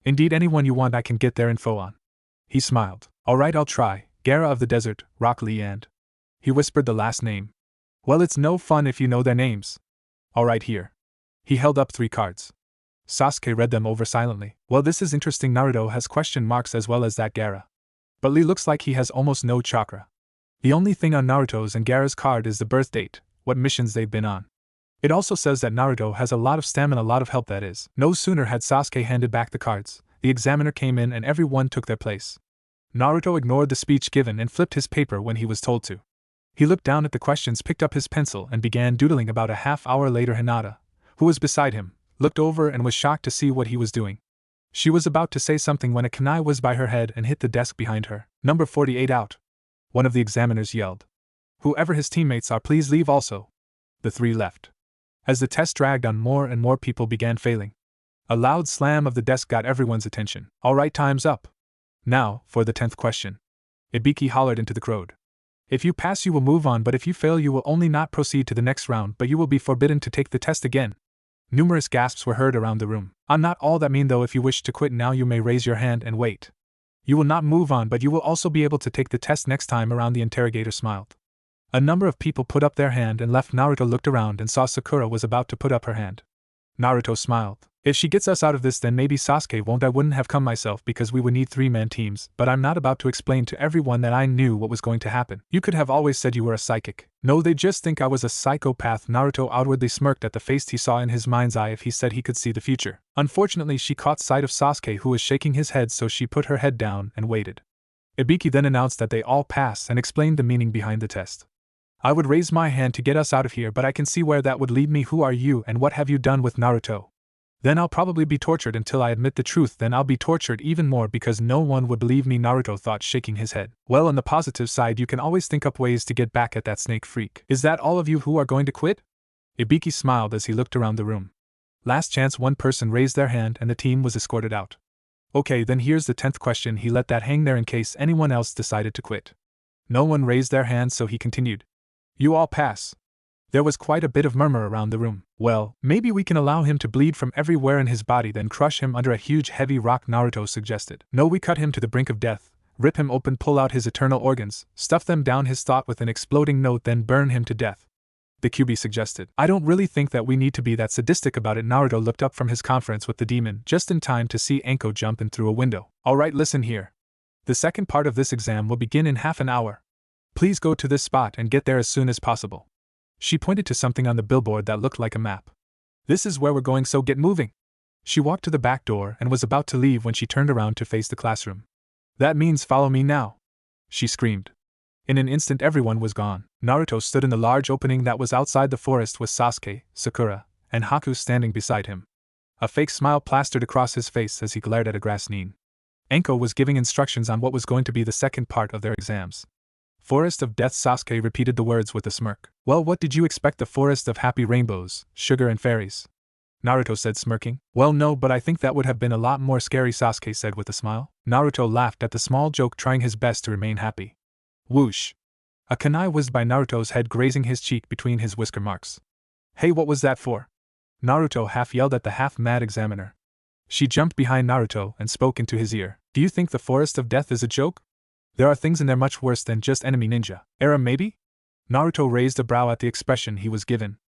Indeed, anyone you want I can get their info on. He smiled. Alright, I'll try. Gaara of the Desert, Rock Lee and... He whispered the last name. Well, it's no fun if you know their names. Alright, here. He held up 3 cards. Sasuke read them over silently. Well, this is interesting. Naruto has question marks as well as that Gaara. But Lee looks like he has almost no chakra. The only thing on Naruto's and Gaara's card is the birth date, what missions they've been on. It also says that Naruto has a lot of stamina, a lot of help, that is. No sooner had Sasuke handed back the cards, the examiner came in and everyone took their place. Naruto ignored the speech given and flipped his paper when he was told to. He looked down at the questions, picked up his pencil, and began doodling. About a half hour later, Hinata, who was beside him, looked over and was shocked to see what he was doing. She was about to say something when a kunai was by her head and hit the desk behind her. Number 48 out. One of the examiners yelled. Whoever his teammates are, please leave also. The 3 left. As the test dragged on, more and more people began failing. A loud slam of the desk got everyone's attention. Alright, time's up. Now, for the 10th question. Ibiki hollered into the crowd. If you pass you will move on, but if you fail you will only not proceed to the next round, but you will be forbidden to take the test again. Numerous gasps were heard around the room. I'm not all that mean though. If you wish to quit now you may raise your hand and wait. You will not move on, but you will also be able to take the test next time around. The interrogator smiled. A number of people put up their hand and left. Naruto looked around and saw Sakura was about to put up her hand. Naruto smiled. If she gets us out of this, then maybe Sasuke won't. I wouldn't have come myself because we would need 3-man teams, but I'm not about to explain to everyone that I knew what was going to happen. You could have always said you were a psychic. No, they just think I was a psychopath. Naruto outwardly smirked at the face he saw in his mind's eye. If he said he could see the future. Unfortunately, she caught sight of Sasuke, who was shaking his head, so she put her head down and waited. Ibiki then announced that they all pass and explained the meaning behind the test. I would raise my hand to get us out of here, but I can see where that would lead me. Who are you and what have you done with Naruto? Then I'll probably be tortured until I admit the truth. Then I'll be tortured even more because no one would believe me, Naruto thought, shaking his head. Well, on the positive side, you can always think up ways to get back at that snake freak. Is that all of you who are going to quit? Ibiki smiled as he looked around the room. Last chance, one person raised their hand and the team was escorted out. Okay, then here's the 10th question. He let that hang there in case anyone else decided to quit. No one raised their hand, so he continued. You all pass. There was quite a bit of murmur around the room. Well, maybe we can allow him to bleed from everywhere in his body, then crush him under a huge heavy rock, Naruto suggested. No, we cut him to the brink of death, Rip him open, pull out his eternal organs, stuff them down his throat with an exploding note, then burn him to death. The QB suggested. I don't really think that we need to be that sadistic about it. Naruto looked up from his conference with the demon just in time to see Anko jump in through a window. Alright, listen here. The second part of this exam will begin in half an hour. Please go to this spot and get there as soon as possible. She pointed to something on the billboard that looked like a map. This is where we're going, so get moving. She walked to the back door and was about to leave when she turned around to face the classroom. That means follow me now, she screamed. In an instant everyone was gone. Naruto stood in the large opening that was outside the forest with Sasuke, Sakura, and Haku standing beside him. A fake smile plastered across his face as he glared at a grass Nin. Anko was giving instructions on what was going to be the second part of their exams. Forest of Death. Sasuke repeated the words with a smirk. Well, what did you expect? The forest of happy rainbows, sugar and fairies? Naruto said, smirking. Well, no, but I think that would have been a lot more scary, Sasuke said with a smile. Naruto laughed at the small joke, trying his best to remain happy. Whoosh! A kunai whizzed by Naruto's head, grazing his cheek between his whisker marks. Hey, what was that for? Naruto half yelled at the half-mad examiner. She jumped behind Naruto and spoke into his ear. Do you think the Forest of Death is a joke? There are things in there much worse than just enemy ninja. Era maybe? Naruto raised a brow at the expression he was given.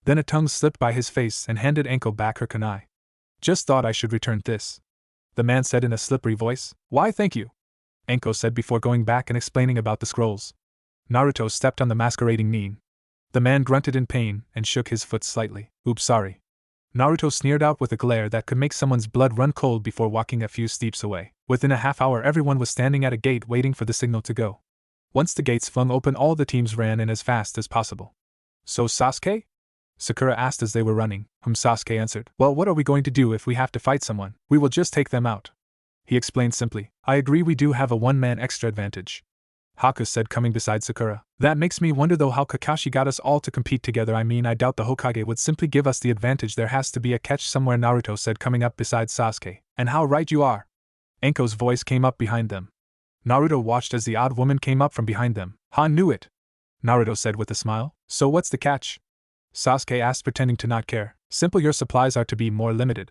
Then a tongue slipped by his face and handed Anko back her kunai. Just thought I should return this, the man said in a slippery voice. Why, thank you, Anko said before going back and explaining about the scrolls. Naruto stepped on the masquerading Nin. The man grunted in pain and shook his foot slightly. Oops, sorry. Naruto sneered out with a glare that could make someone's blood run cold before walking a few steps away. Within a half hour everyone was standing at a gate waiting for the signal to go. Once the gates flung open, all the teams ran in as fast as possible. So Sasuke? Sakura asked as they were running. Sasuke answered. Well, what are we going to do if we have to fight someone? We will just take them out, he explained simply. I agree, we do have a one-man extra advantage, Haku said, coming beside Sakura. That makes me wonder though how Kakashi got us all to compete together. I mean, I doubt the Hokage would simply give us the advantage. There has to be a catch somewhere, Naruto said, coming up beside Sasuke. And how right you are. Anko's voice came up behind them. Naruto watched as the odd woman came up from behind them. Ha, knew it, Naruto said with a smile. So what's the catch? Sasuke asked, pretending to not care. Simple, your supplies are to be more limited.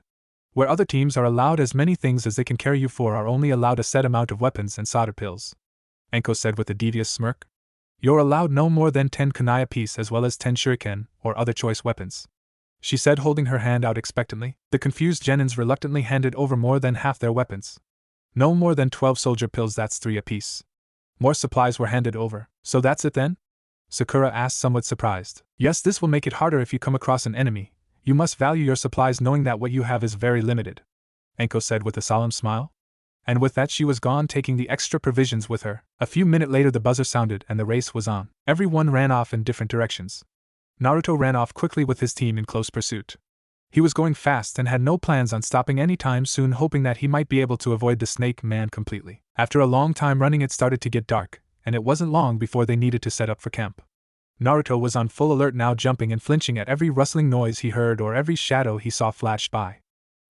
Where other teams are allowed as many things as they can carry, you four are only allowed a set amount of weapons and solder pills, Anko said with a devious smirk. You're allowed no more than 10 kunai apiece as well as 10 shuriken or other choice weapons, she said, holding her hand out expectantly. The confused genins reluctantly handed over more than half their weapons. No more than 12 soldier pills, that's 3 apiece. More supplies were handed over. So that's it then? Sakura asked, somewhat surprised. Yes, this will make it harder if you come across an enemy. You must value your supplies knowing that what you have is very limited, Anko said with a solemn smile. And with that she was gone, taking the extra provisions with her. A few minutes later the buzzer sounded and the race was on. Everyone ran off in different directions. Naruto ran off quickly with his team in close pursuit. He was going fast and had no plans on stopping any time soon, hoping that he might be able to avoid the snake man completely. After a long time running it started to get dark, and it wasn't long before they needed to set up for camp. Naruto was on full alert now, jumping and flinching at every rustling noise he heard or every shadow he saw flash by.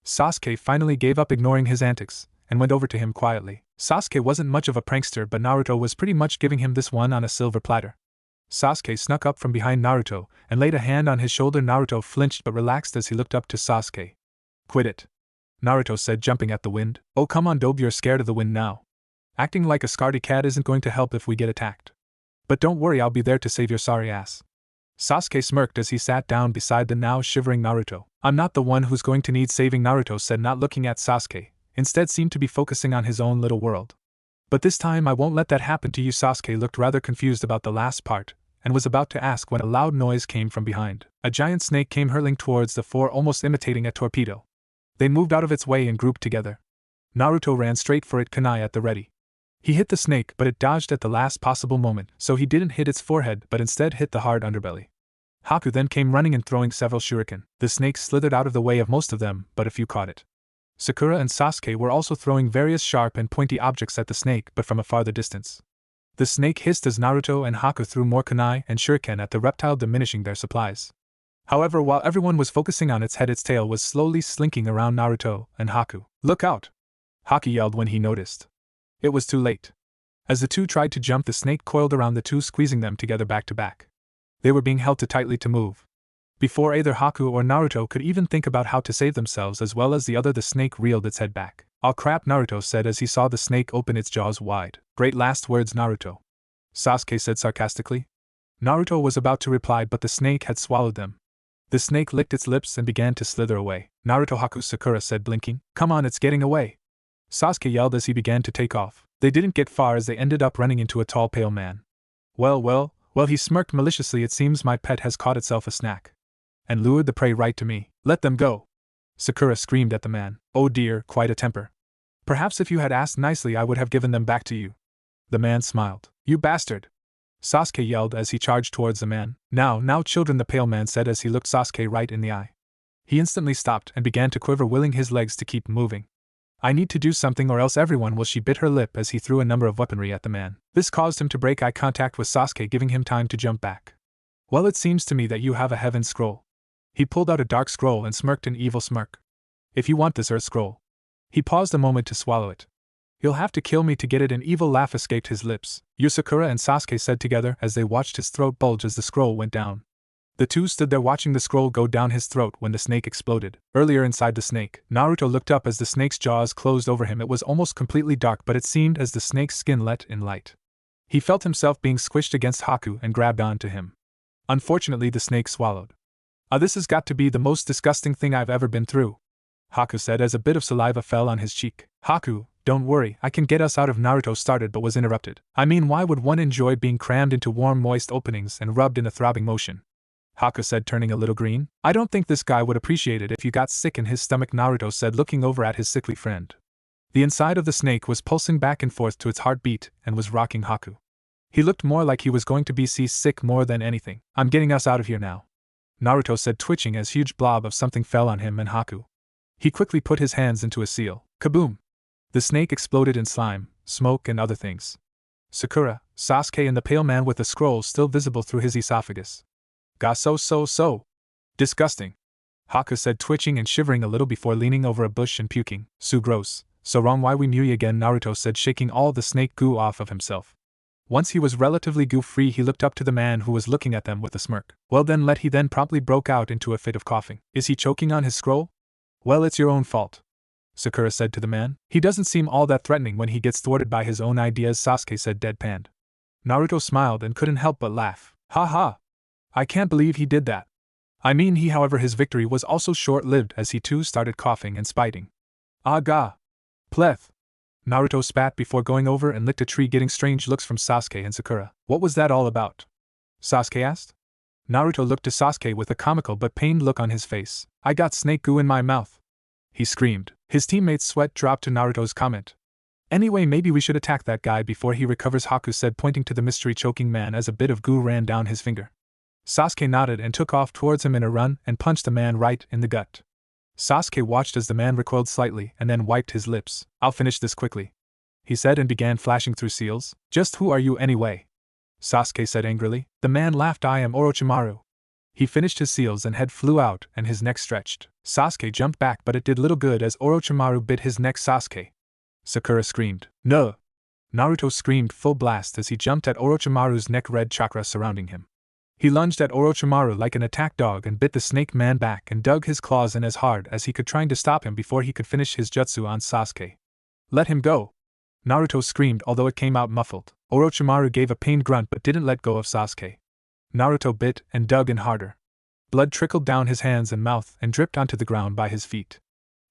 Sasuke finally gave up ignoring his antics, and went over to him quietly. Sasuke wasn't much of a prankster, but Naruto was pretty much giving him this one on a silver platter. Sasuke snuck up from behind Naruto, and laid a hand on his shoulder. Naruto flinched but relaxed as he looked up to Sasuke. Quit it, Naruto said, jumping at the wind. Oh come on Dobe, you're scared of the wind now. Acting like a scaredy cat isn't going to help if we get attacked. But don't worry, I'll be there to save your sorry ass. Sasuke smirked as he sat down beside the now shivering Naruto. I'm not the one who's going to need saving, Naruto said, not looking at Sasuke, instead seemed to be focusing on his own little world. But this time I won't let that happen to you. Sasuke looked rather confused about the last part, and was about to ask when a loud noise came from behind. A giant snake came hurtling towards the four, almost imitating a torpedo. They moved out of its way and grouped together. Naruto ran straight for it, kunai at the ready. He hit the snake, but it dodged at the last possible moment, so he didn't hit its forehead but instead hit the hard underbelly. Haku then came running and throwing several shuriken. The snake slithered out of the way of most of them, but a few caught it. Sakura and Sasuke were also throwing various sharp and pointy objects at the snake, but from a farther distance. The snake hissed as Naruto and Haku threw more kunai and shuriken at the reptile, diminishing their supplies. However, while everyone was focusing on its head, its tail was slowly slinking around Naruto and Haku. Look out! Haku yelled when he noticed. It was too late. As the two tried to jump, the snake coiled around the two, squeezing them together back to back. They were being held too tightly to move. Before either Haku or Naruto could even think about how to save themselves as well as the other, the snake reeled its head back. "Aw crap," Naruto said as he saw the snake open its jaws wide. "Great last words, Naruto," Sasuke said sarcastically. Naruto was about to reply, but the snake had swallowed them. The snake licked its lips and began to slither away. "Naruto Haku," Sakura said, blinking. "Come on, it's getting away," Sasuke yelled as he began to take off. They didn't get far as they ended up running into a tall pale man. Well, he smirked maliciously. "It seems my pet has caught itself a snack and lured the prey right to me. Let them go," Sakura screamed at the man. "Oh dear, quite a temper. Perhaps if you had asked nicely I would have given them back to you." The man smiled. "You bastard," Sasuke yelled as he charged towards the man. Now, children," the pale man said as he looked Sasuke right in the eye. He instantly stopped and began to quiver, willing his legs to keep moving. "I need to do something or else everyone will." She bit her lip as he threw a number of weaponry at the man. This caused him to break eye contact with Sasuke, giving him time to jump back. "Well, it seems to me that you have a heaven scroll." He pulled out a dark scroll and smirked an evil smirk. "If you want this earth scroll." He paused a moment to swallow it. "You'll have to kill me to get it." An evil laugh escaped his lips. "You," Sakura and Sasuke said together as they watched his throat bulge as the scroll went down. The two stood there watching the scroll go down his throat when the snake exploded. Earlier inside the snake, Naruto looked up as the snake's jaws closed over him. It was almost completely dark, but it seemed as the snake's skin let in light. He felt himself being squished against Haku and grabbed onto him. Unfortunately, the snake swallowed. This has got to be the most disgusting thing I've ever been through," Haku said as a bit of saliva fell on his cheek. "Haku, don't worry, I can get us out of." Naruto started but was interrupted. "I mean, why would one enjoy being crammed into warm, moist openings and rubbed in a throbbing motion?" Haku said, turning a little green. "I don't think this guy would appreciate it if you got sick in his stomach," Naruto said, looking over at his sickly friend. The inside of the snake was pulsing back and forth to its heartbeat and was rocking Haku. He looked more like he was going to be seasick more than anything. "I'm getting us out of here now," Naruto said, twitching as huge blob of something fell on him and Haku. He quickly put his hands into a seal. Kaboom! The snake exploded in slime, smoke and other things. Sakura, Sasuke and the pale man with the scroll still visible through his esophagus. "Ga so. Disgusting," Haku said, twitching and shivering a little before leaning over a bush and puking. "So gross, so wrong, why we mui again," Naruto said, shaking all the snake goo off of himself. Once he was relatively goo-free, he looked up to the man who was looking at them with a smirk. "Well then, he then promptly broke out into a fit of coughing. "Is he choking on his scroll?" "Well, it's your own fault," Sakura said to the man. "He doesn't seem all that threatening when he gets thwarted by his own ideas," Sasuke said, deadpanned. Naruto smiled and couldn't help but laugh. "Ha ha! I can't believe he did that. I mean, however, his victory was also short-lived as he too started coughing and spiting. "Aga! Pleth!" Naruto spat before going over and licked a tree, getting strange looks from Sasuke and Sakura. "What was that all about?" Sasuke asked. Naruto looked to Sasuke with a comical but pained look on his face. "I got snake goo in my mouth," he screamed. His teammate's sweat dropped to Naruto's comment. "Anyway, maybe we should attack that guy before he recovers," Haku said, pointing to the mystery choking man as a bit of goo ran down his finger. Sasuke nodded and took off towards him in a run and punched the man right in the gut. Sasuke watched as the man recoiled slightly and then wiped his lips. "I'll finish this quickly," he said, and began flashing through seals. "Just who are you anyway?" Sasuke said angrily. The man laughed. "I am Orochimaru." He finished his seals and head flew out and his neck stretched. Sasuke jumped back, but it did little good as Orochimaru bit his neck. "Sasuke!" Sakura screamed. "No!" Naruto screamed full blast as he jumped at Orochimaru's neck, red chakra surrounding him. He lunged at Orochimaru like an attack dog and bit the snake man back and dug his claws in as hard as he could, trying to stop him before he could finish his jutsu on Sasuke. "Let him go!" Naruto screamed, although it came out muffled. Orochimaru gave a pained grunt but didn't let go of Sasuke. Naruto bit and dug in harder. Blood trickled down his hands and mouth and dripped onto the ground by his feet.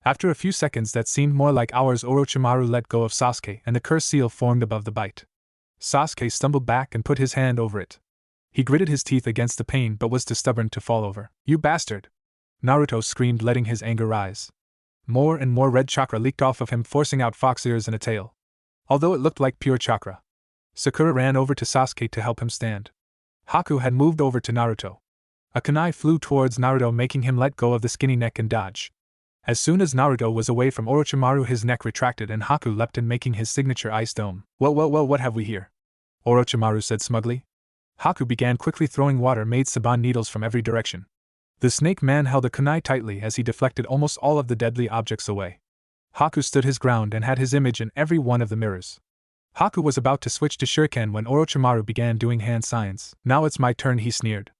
After a few seconds that seemed more like hours, Orochimaru let go of Sasuke and the cursed seal formed above the bite. Sasuke stumbled back and put his hand over it. He gritted his teeth against the pain but was too stubborn to fall over. "You bastard!" Naruto screamed, letting his anger rise. More and more red chakra leaked off of him, forcing out fox ears and a tail. Although it looked like pure chakra. Sakura ran over to Sasuke to help him stand. Haku had moved over to Naruto. A kunai flew towards Naruto, making him let go of the skinny neck and dodge. As soon as Naruto was away from Orochimaru, his neck retracted and Haku leapt in, making his signature ice dome. Well, what have we here?" Orochimaru said smugly. Haku began quickly throwing water-made saban needles from every direction. The snake man held a kunai tightly as he deflected almost all of the deadly objects away. Haku stood his ground and had his image in every one of the mirrors. Haku was about to switch to shuriken when Orochimaru began doing hand signs. "Now it's my turn," he sneered.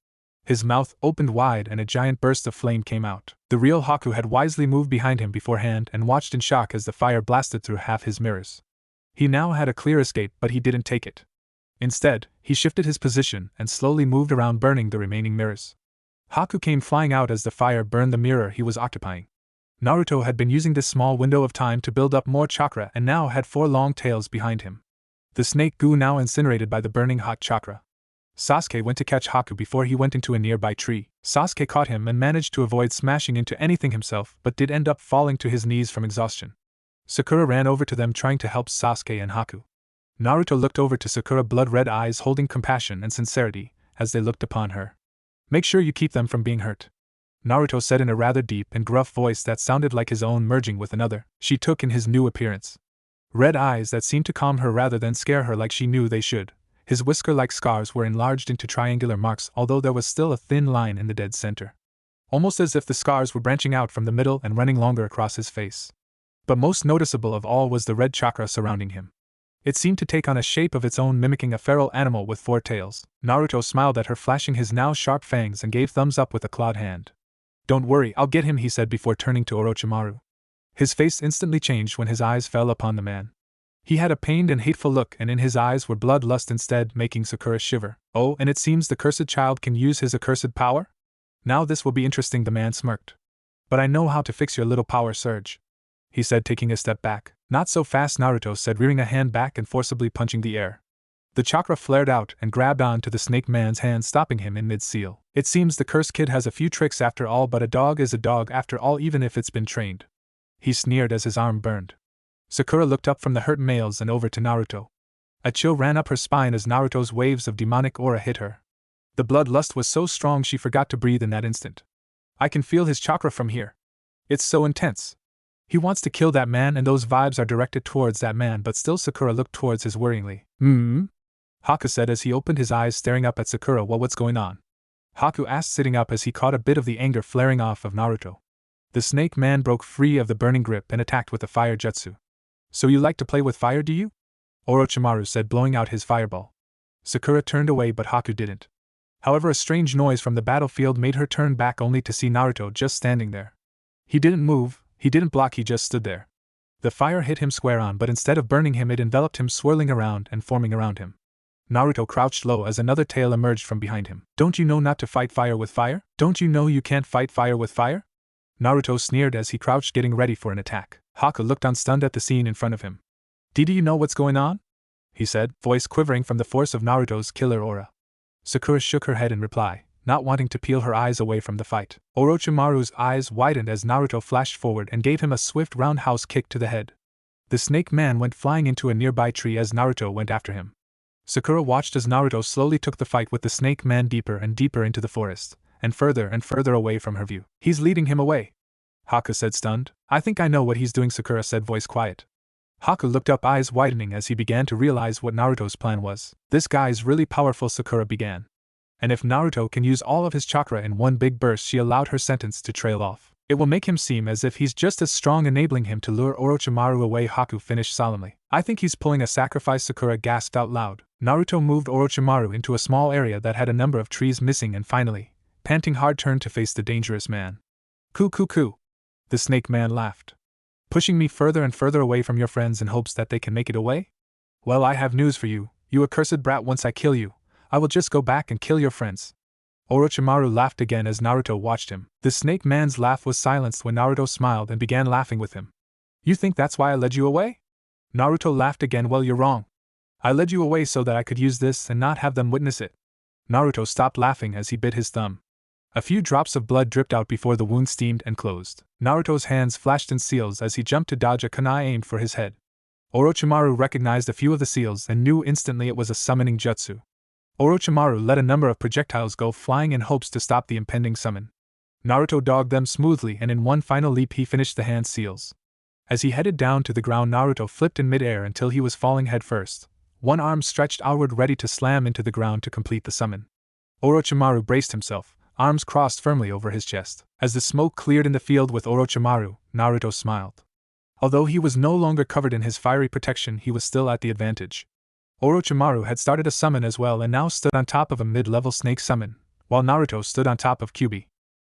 His mouth opened wide and a giant burst of flame came out. The real Haku had wisely moved behind him beforehand and watched in shock as the fire blasted through half his mirrors. He now had a clear escape, but he didn't take it. Instead, he shifted his position and slowly moved around, burning the remaining mirrors. Haku came flying out as the fire burned the mirror he was occupying. Naruto had been using this small window of time to build up more chakra and now had 4 long tails behind him. The snake goo now incinerated by the burning hot chakra. Sasuke went to catch Haku before he went into a nearby tree. Sasuke caught him and managed to avoid smashing into anything himself, but did end up falling to his knees from exhaustion. Sakura ran over to them trying to help Sasuke and Haku. Naruto looked over to Sakura, blood-red eyes holding compassion and sincerity, as they looked upon her. "Make sure you keep them from being hurt," Naruto said in a rather deep and gruff voice that sounded like his own merging with another she took in his new appearance. Red eyes that seemed to calm her rather than scare her like she knew they should. His whisker-like scars were enlarged into triangular marks, although there was still a thin line in the dead center. Almost as if the scars were branching out from the middle and running longer across his face. But most noticeable of all was the red chakra surrounding him. It seemed to take on a shape of its own, mimicking a feral animal with 4 tails. Naruto smiled at her, flashing his now sharp fangs, and gave thumbs up with a clawed hand. "Don't worry, I'll get him," he said before turning to Orochimaru. His face instantly changed when his eyes fell upon the man. He had a pained and hateful look, and in his eyes were bloodlust instead, making Sakura shiver. "Oh, and it seems the cursed child can use his accursed power? Now this will be interesting," the man smirked. "But I know how to fix your little power surge," he said, taking a step back. "Not so fast," Naruto said, rearing a hand back and forcibly punching the air. The chakra flared out and grabbed on to the snake man's hand, stopping him in mid-seal. "It seems the cursed kid has a few tricks after all, but a dog is a dog after all, even if it's been trained," he sneered as his arm burned. Sakura looked up from the hurt males and over to Naruto. A chill ran up her spine as Naruto's waves of demonic aura hit her. The bloodlust was so strong she forgot to breathe in that instant. "I can feel his chakra from here. It's so intense. He wants to kill that man, and those vibes are directed towards that man," but still Sakura looked towards his worryingly. Haku said as he opened his eyes, staring up at Sakura. "Well, what's going on?" Haku asked, sitting up as he caught a bit of the anger flaring off of Naruto. The snake man broke free of the burning grip and attacked with a fire jutsu. "So you like to play with fire, do you?" Orochimaru said, blowing out his fireball. Sakura turned away, but Haku didn't. However, a strange noise from the battlefield made her turn back, only to see Naruto just standing there. He didn't move, he didn't block, he just stood there. The fire hit him square on, but instead of burning him, it enveloped him, swirling around and forming around him. Naruto crouched low as another tail emerged from behind him. "Don't you know not to fight fire with fire? Don't you know you can't fight fire with fire?" Naruto sneered as he crouched, getting ready for an attack. Haku looked on, stunned at the scene in front of him. Do you know what's going on?" he said, voice quivering from the force of Naruto's killer aura. Sakura shook her head in reply, not wanting to peel her eyes away from the fight. Orochimaru's eyes widened as Naruto flashed forward and gave him a swift roundhouse kick to the head. The snake man went flying into a nearby tree as Naruto went after him. Sakura watched as Naruto slowly took the fight with the snake man deeper and deeper into the forest, and further away from her view. "He's leading him away," Haku said, stunned. "I think I know what he's doing," Sakura said, voice quiet. Haku looked up, eyes widening as he began to realize what Naruto's plan was. "This guy's really powerful," Sakura began. "And if Naruto can use all of his chakra in one big burst," she allowed her sentence to trail off, "it will make him seem as if he's just as strong, enabling him to lure Orochimaru away," Haku finished solemnly. "I think he's pulling a sacrifice," Sakura gasped out loud. Naruto moved Orochimaru into a small area that had a number of trees missing and finally, panting hard, turned to face the dangerous man. "Coo coo coo," the snake man laughed. "Pushing me further and further away from your friends in hopes that they can make it away? Well, I have news for you, you accursed brat. Once I kill you, I will just go back and kill your friends." Orochimaru laughed again as Naruto watched him. The snake man's laugh was silenced when Naruto smiled and began laughing with him. "You think that's why I led you away?" Naruto laughed again. "Well, you're wrong. I led you away so that I could use this and not have them witness it." Naruto stopped laughing as he bit his thumb. A few drops of blood dripped out before the wound steamed and closed. Naruto's hands flashed in seals as he jumped to dodge a kunai aimed for his head. Orochimaru recognized a few of the seals and knew instantly it was a summoning jutsu. Orochimaru let a number of projectiles go flying in hopes to stop the impending summon. Naruto dogged them smoothly, and in one final leap he finished the hand seals. As he headed down to the ground, Naruto flipped in midair until he was falling headfirst, one arm stretched outward ready to slam into the ground to complete the summon. Orochimaru braced himself, arms crossed firmly over his chest. As the smoke cleared in the field with Orochimaru, Naruto smiled. Although he was no longer covered in his fiery protection, he was still at the advantage. Orochimaru had started a summon as well and now stood on top of a mid-level snake summon, while Naruto stood on top of Kyuubi.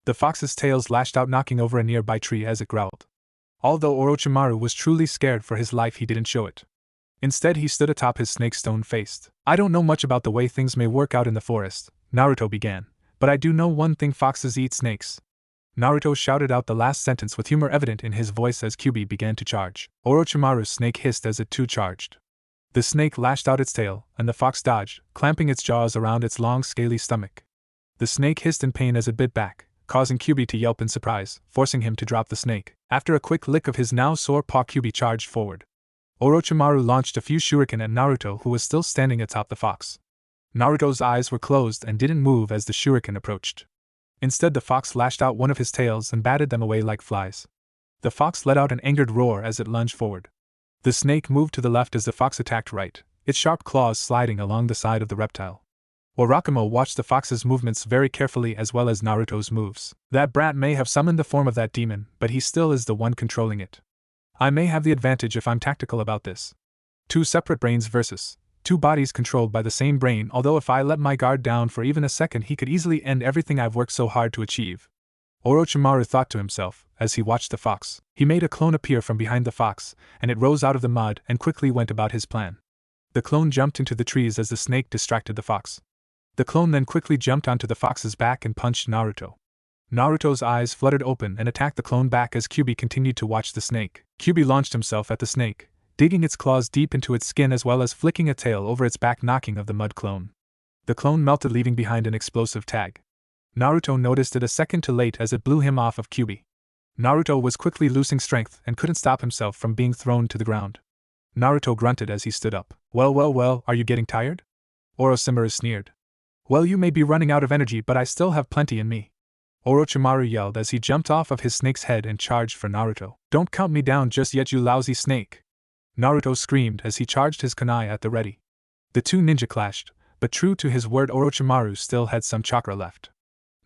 The fox's tails lashed out, knocking over a nearby tree as it growled. Although Orochimaru was truly scared for his life, he didn't show it. Instead, he stood atop his snake, stone-faced. I don't know much about the way things may work out in the forest, Naruto began, but I do know one thing: foxes eat snakes. Naruto shouted out the last sentence with humor evident in his voice as Kyuubi began to charge. Orochimaru's snake hissed as it too charged. The snake lashed out its tail, and the fox dodged, clamping its jaws around its long, scaly stomach. The snake hissed in pain as it bit back, causing Kyuubi to yelp in surprise, forcing him to drop the snake. After a quick lick of his now sore paw, Kyuubi charged forward. Orochimaru launched a few shuriken at Naruto, who was still standing atop the fox. Naruto's eyes were closed and didn't move as the shuriken approached. Instead, the fox lashed out one of his tails and batted them away like flies. The fox let out an angered roar as it lunged forward. The snake moved to the left as the fox attacked right, its sharp claws sliding along the side of the reptile. Orochimaru watched the fox's movements very carefully as well as Naruto's moves. That brat may have summoned the form of that demon, but he still is the one controlling it. I may have the advantage if I'm tactical about this. Two separate brains versus two bodies controlled by the same brain, although if I let my guard down for even a second, he could easily end everything I've worked so hard to achieve. Orochimaru thought to himself as he watched the fox. He made a clone appear from behind the fox, and it rose out of the mud and quickly went about his plan. The clone jumped into the trees as the snake distracted the fox. The clone then quickly jumped onto the fox's back and punched Naruto. Naruto's eyes fluttered open and attacked the clone back as Kyuubi continued to watch the snake. Kyuubi launched himself at the snake, digging its claws deep into its skin as well as flicking a tail over its back, knocking of the mud clone. The clone melted, leaving behind an explosive tag. Naruto noticed it a second too late as it blew him off of Kyuubi. Naruto was quickly losing strength and couldn't stop himself from being thrown to the ground. Naruto grunted as he stood up. Well, are you getting tired? Orochimaru sneered. Well, you may be running out of energy, but I still have plenty in me. Orochimaru yelled as he jumped off of his snake's head and charged for Naruto. Don't count me down just yet, you lousy snake! Naruto screamed as he charged his kunai at the ready. The two ninja clashed, but true to his word, Orochimaru still had some chakra left.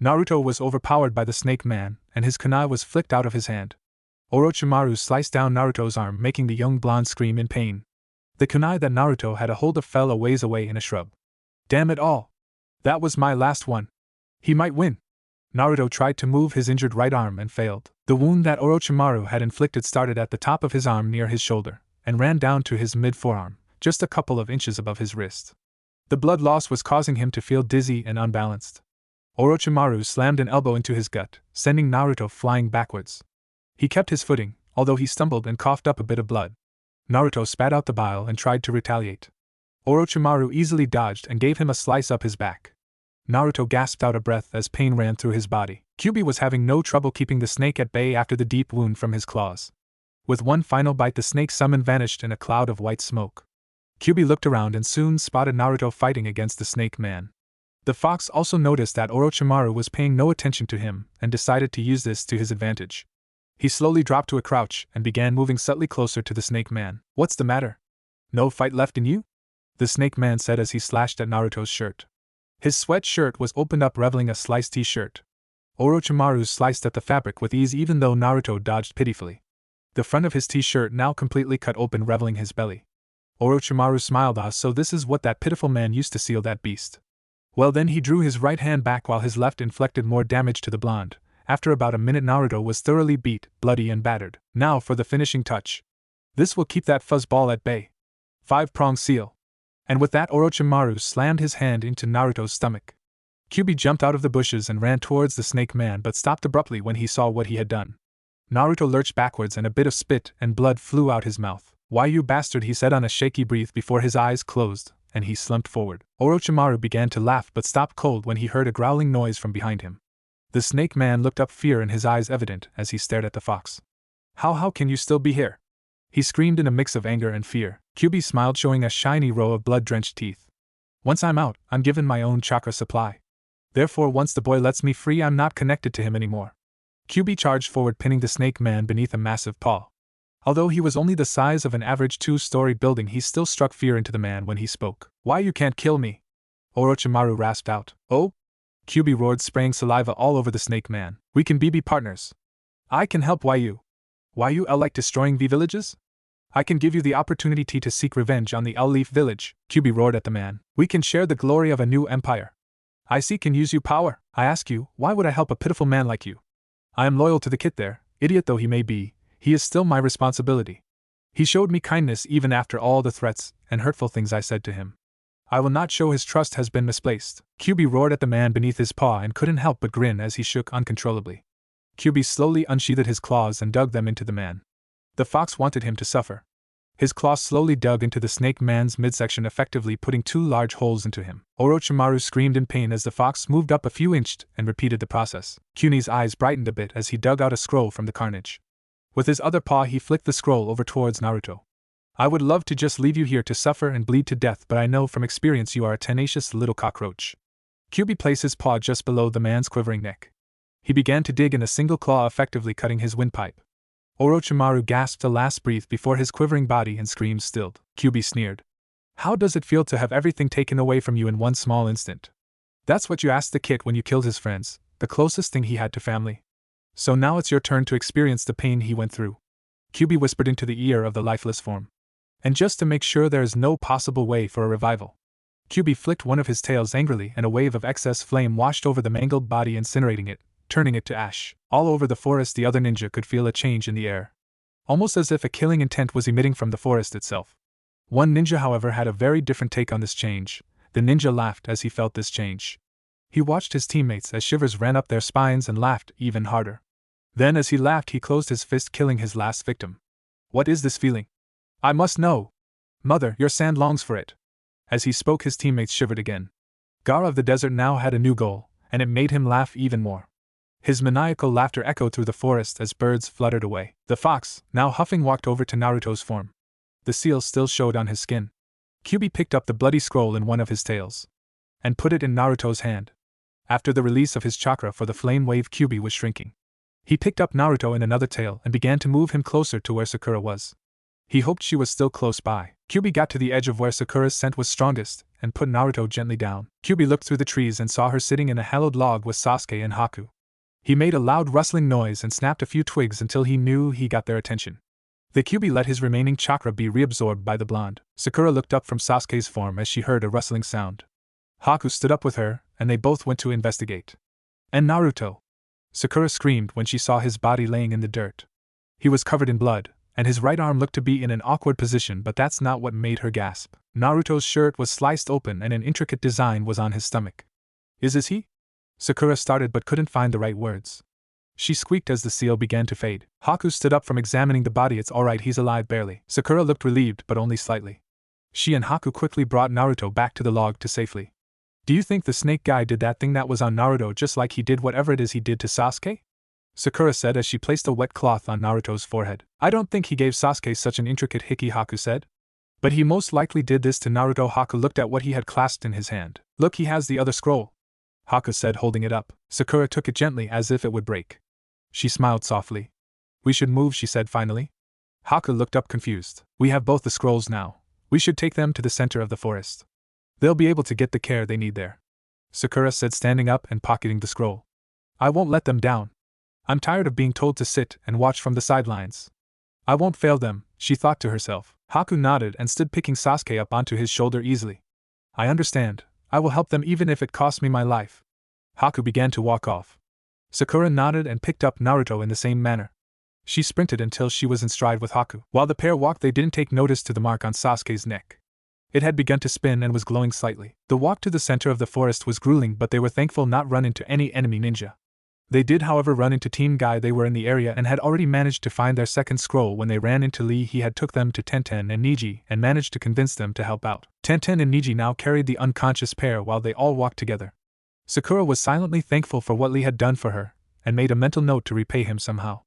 Naruto was overpowered by the snake man, and his kunai was flicked out of his hand. Orochimaru sliced down Naruto's arm, making the young blonde scream in pain. The kunai that Naruto had a hold of fell a ways away in a shrub. Damn it all! That was my last one. He might win. Naruto tried to move his injured right arm and failed. The wound that Orochimaru had inflicted started at the top of his arm near his shoulder, and ran down to his mid-forearm, just a couple of inches above his wrist. The blood loss was causing him to feel dizzy and unbalanced. Orochimaru slammed an elbow into his gut, sending Naruto flying backwards. He kept his footing, although he stumbled and coughed up a bit of blood. Naruto spat out the bile and tried to retaliate. Orochimaru easily dodged and gave him a slice up his back. Naruto gasped out a breath as pain ran through his body. Kyuubi was having no trouble keeping the snake at bay after the deep wound from his claws. With one final bite, the snake summon vanished in a cloud of white smoke. Kyuubi looked around and soon spotted Naruto fighting against the snake man. The fox also noticed that Orochimaru was paying no attention to him and decided to use this to his advantage. He slowly dropped to a crouch and began moving subtly closer to the snake man. What's the matter? No fight left in you? The snake man said as he slashed at Naruto's shirt. His sweatshirt was opened up, revealing a sliced t-shirt. Orochimaru sliced at the fabric with ease even though Naruto dodged pitifully. The front of his t-shirt now completely cut open, revealing his belly. Orochimaru smiled. So this is what that pitiful man used to seal that beast. Well, then he drew his right hand back while his left inflicted more damage to the blonde. After about a minute, Naruto was thoroughly beat, bloody and battered. Now for the finishing touch. This will keep that fuzzball at bay. 5-prong seal. And with that, Orochimaru slammed his hand into Naruto's stomach. Kyuubi jumped out of the bushes and ran towards the snake man, but stopped abruptly when he saw what he had done. Naruto lurched backwards and a bit of spit and blood flew out his mouth. Why, you bastard, he said on a shaky breath before his eyes closed, and he slumped forward. Orochimaru began to laugh but stopped cold when he heard a growling noise from behind him. The snake man looked up, fear in his eyes evident as he stared at the fox. How can you still be here? He screamed in a mix of anger and fear. Kyuubi smiled, showing a shiny row of blood-drenched teeth. Once I'm out, I'm given my own chakra supply. Therefore, once the boy lets me free, I'm not connected to him anymore. Kyuubi charged forward, pinning the snake man beneath a massive paw. Although he was only the size of an average 2-story building, he still struck fear into the man when he spoke. Why, you can't kill me? Orochimaru rasped out. Oh? Kyuubi roared, spraying saliva all over the snake man. We can be partners. I can help you like destroying the villages? I can give you the opportunity to seek revenge on the Leaf village, Kyuubi roared at the man. We can share the glory of a new empire. I seek and use you power. I ask you, why would I help a pitiful man like you? I am loyal to the kid there, idiot though he may be, he is still my responsibility. He showed me kindness even after all the threats and hurtful things I said to him. I will not show his trust has been misplaced. QB roared at the man beneath his paw and couldn't help but grin as he shook uncontrollably. QB slowly unsheathed his claws and dug them into the man. The fox wanted him to suffer. His claws slowly dug into the snake man's midsection, effectively putting 2 large holes into him. Orochimaru screamed in pain as the fox moved up a few inches and repeated the process. Chunin's eyes brightened a bit as he dug out a scroll from the carnage. With his other paw he flicked the scroll over towards Naruto. I would love to just leave you here to suffer and bleed to death, but I know from experience you are a tenacious little cockroach. QB placed his paw just below the man's quivering neck. He began to dig in a single claw, effectively cutting his windpipe. Orochimaru gasped a last breath before his quivering body and screams stilled. QB sneered. How does it feel to have everything taken away from you in one small instant? That's what you asked the kid when you killed his friends, the closest thing he had to family. So now it's your turn to experience the pain he went through. QB whispered into the ear of the lifeless form. And just to make sure there is no possible way for a revival. QB flicked one of his tails angrily and a wave of excess flame washed over the mangled body, incinerating it, turning it to ash. All over the forest the other ninja could feel a change in the air. Almost as if a killing intent was emitting from the forest itself. One ninja, however, had a very different take on this change. The ninja laughed as he felt this change. He watched his teammates as shivers ran up their spines and laughed even harder. Then as he laughed he closed his fist, killing his last victim. What is this feeling? I must know. Mother, your sand longs for it. As he spoke his teammates shivered again. Gara of the desert now had a new goal, and it made him laugh even more. His maniacal laughter echoed through the forest as birds fluttered away. The fox, now huffing, walked over to Naruto's form. The seal still showed on his skin. QB picked up the bloody scroll in one of his tails and put it in Naruto's hand. After the release of his chakra for the flame wave, QB was shrinking. He picked up Naruto in another tail and began to move him closer to where Sakura was. He hoped she was still close by. QB got to the edge of where Sakura's scent was strongest and put Naruto gently down. QB looked through the trees and saw her sitting in a hallowed log with Sasuke and Haku. He made a loud rustling noise and snapped a few twigs until he knew he got their attention. The QB let his remaining chakra be reabsorbed by the blonde. Sakura looked up from Sasuke's form as she heard a rustling sound. Haku stood up with her, and they both went to investigate. And Naruto? Sakura screamed when she saw his body laying in the dirt. He was covered in blood, and his right arm looked to be in an awkward position, but that's not what made her gasp. Naruto's shirt was sliced open and an intricate design was on his stomach. Is this he? Sakura started but couldn't find the right words. She squeaked as the seal began to fade. Haku stood up from examining the body. It's alright, he's alive barely. Sakura looked relieved but only slightly. She and Haku quickly brought Naruto back to the log to safely. Do you think the snake guy did that thing that was on Naruto just like he did whatever it is he did to Sasuke? Sakura said as she placed a wet cloth on Naruto's forehead. I don't think he gave Sasuke such an intricate hickey, Haku said. But he most likely did this to Naruto. Haku looked at what he had clasped in his hand. Look, he has the other scroll, Haku said, holding it up. Sakura took it gently as if it would break. She smiled softly. We should move, she said finally. Haku looked up confused. We have both the scrolls now. We should take them to the center of the forest. They'll be able to get the care they need there, Sakura said, standing up and pocketing the scroll. I won't let them down. I'm tired of being told to sit and watch from the sidelines. I won't fail them, she thought to herself. Haku nodded and stood, picking Sasuke up onto his shoulder easily. I understand. I will help them even if it costs me my life. Haku began to walk off. Sakura nodded and picked up Naruto in the same manner. She sprinted until she was in stride with Haku. While the pair walked, they didn't take notice to the mark on Sasuke's neck. It had begun to spin and was glowing slightly. The walk to the center of the forest was grueling, but they were thankful not run into any enemy ninja. They did, however, run into Team Guy. They were in the area and had already managed to find their second scroll when they ran into Lee. He had took them to Tenten and Niji and managed to convince them to help out. Tenten and Niji now carried the unconscious pair while they all walked together. Sakura was silently thankful for what Lee had done for her, and made a mental note to repay him somehow.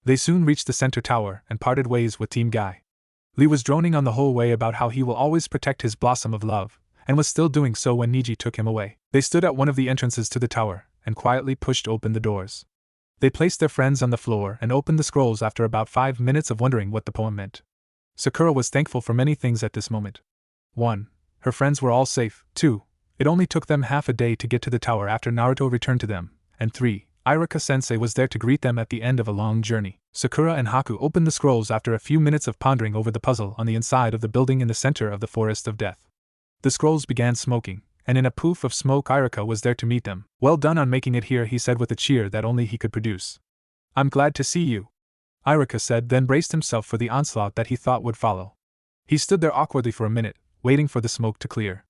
They soon reached the center tower and parted ways with Team Guy. Lee was droning on the whole way about how he will always protect his blossom of love, and was still doing so when Niji took him away. They stood at one of the entrances to the tower, and quietly pushed open the doors. They placed their friends on the floor and opened the scrolls after about 5 minutes of wondering what the poem meant. Sakura was thankful for many things at this moment. 1. Her friends were all safe. 2. It only took them half a day to get to the tower after Naruto returned to them. And 3. Iruka-sensei was there to greet them at the end of a long journey. Sakura and Haku opened the scrolls after a few minutes of pondering over the puzzle on the inside of the building in the center of the Forest of Death. The scrolls began smoking, and in a poof of smoke Iruka was there to meet them. "Well done on making it here," he said with a cheer that only he could produce. "I'm glad to see you," Iruka said, then braced himself for the onslaught that he thought would follow. He stood there awkwardly for a minute, waiting for the smoke to clear.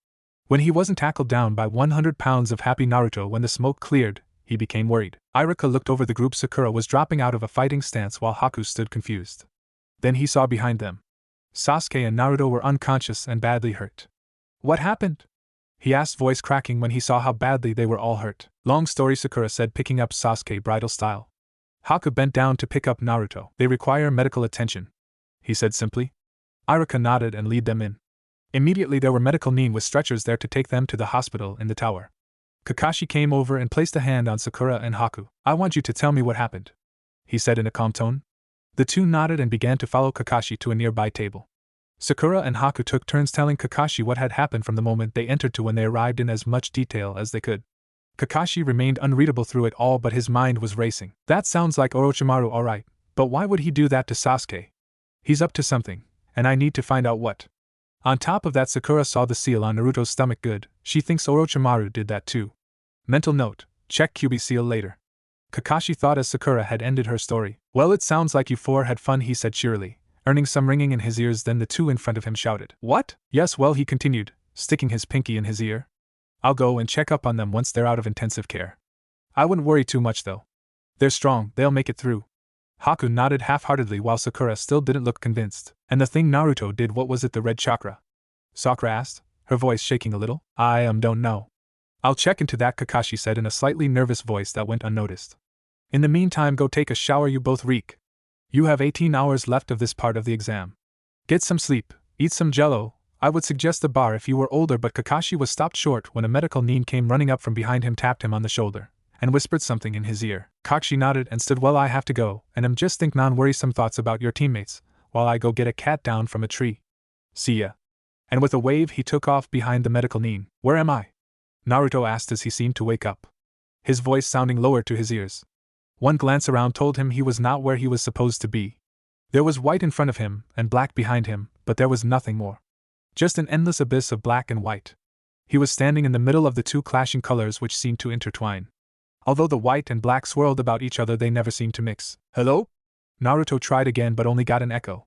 When he wasn't tackled down by 100 pounds of happy Naruto when the smoke cleared, he became worried. Iruka looked over the group. Sakura was dropping out of a fighting stance while Haku stood confused. Then he saw behind them. Sasuke and Naruto were unconscious and badly hurt. "What happened?" he asked, voice cracking when he saw how badly they were all hurt. "Long story," Sakura said, picking up Sasuke bridal style. Haku bent down to pick up Naruto. "They require medical attention," he said simply. Iruka nodded and led them in. Immediately there were medical men with stretchers there to take them to the hospital in the tower. Kakashi came over and placed a hand on Sakura and Haku. "I want you to tell me what happened," he said in a calm tone. The two nodded and began to follow Kakashi to a nearby table. Sakura and Haku took turns telling Kakashi what had happened from the moment they entered to when they arrived in as much detail as they could. Kakashi remained unreadable through it all, but his mind was racing. "That sounds like Orochimaru, alright, but why would he do that to Sasuke? He's up to something, and I need to find out what." On top of that, Sakura saw the seal on Naruto's stomach. Good, she thinks Orochimaru did that too. Mental note, check Kyuubi's seal later. Kakashi thought as Sakura had ended her story. "Well, it sounds like you four had fun," he said cheerily, earning some ringing in his ears. Then the two in front of him shouted, "What?" "Yes, well," he continued, sticking his pinky in his ear. "I'll go and check up on them once they're out of intensive care. I wouldn't worry too much though. They're strong, they'll make it through." Haku nodded half-heartedly while Sakura still didn't look convinced. "And the thing Naruto did, what was it, the red chakra?" Sakura asked, her voice shaking a little. "I don't know. I'll check into that," Kakashi said in a slightly nervous voice that went unnoticed. "In the meantime, go take a shower, you both reek. You have 18 hours left of this part of the exam. Get some sleep, eat some jello. I would suggest the bar if you were older," but Kakashi was stopped short when a medical nin came running up from behind him, tapped him on the shoulder, and whispered something in his ear. Kakashi nodded and stood. "Well, I have to go, and I'm just think non-worrisome thoughts about your teammates, while I go get a cat down from a tree. See ya." And with a wave he took off behind the medical nin. "Where am I?" Naruto asked as he seemed to wake up, his voice sounding lower to his ears. One glance around told him he was not where he was supposed to be. There was white in front of him and black behind him, but there was nothing more. Just an endless abyss of black and white. He was standing in the middle of the two clashing colors which seemed to intertwine. Although the white and black swirled about each other, they never seemed to mix. "Hello?" Naruto tried again but only got an echo.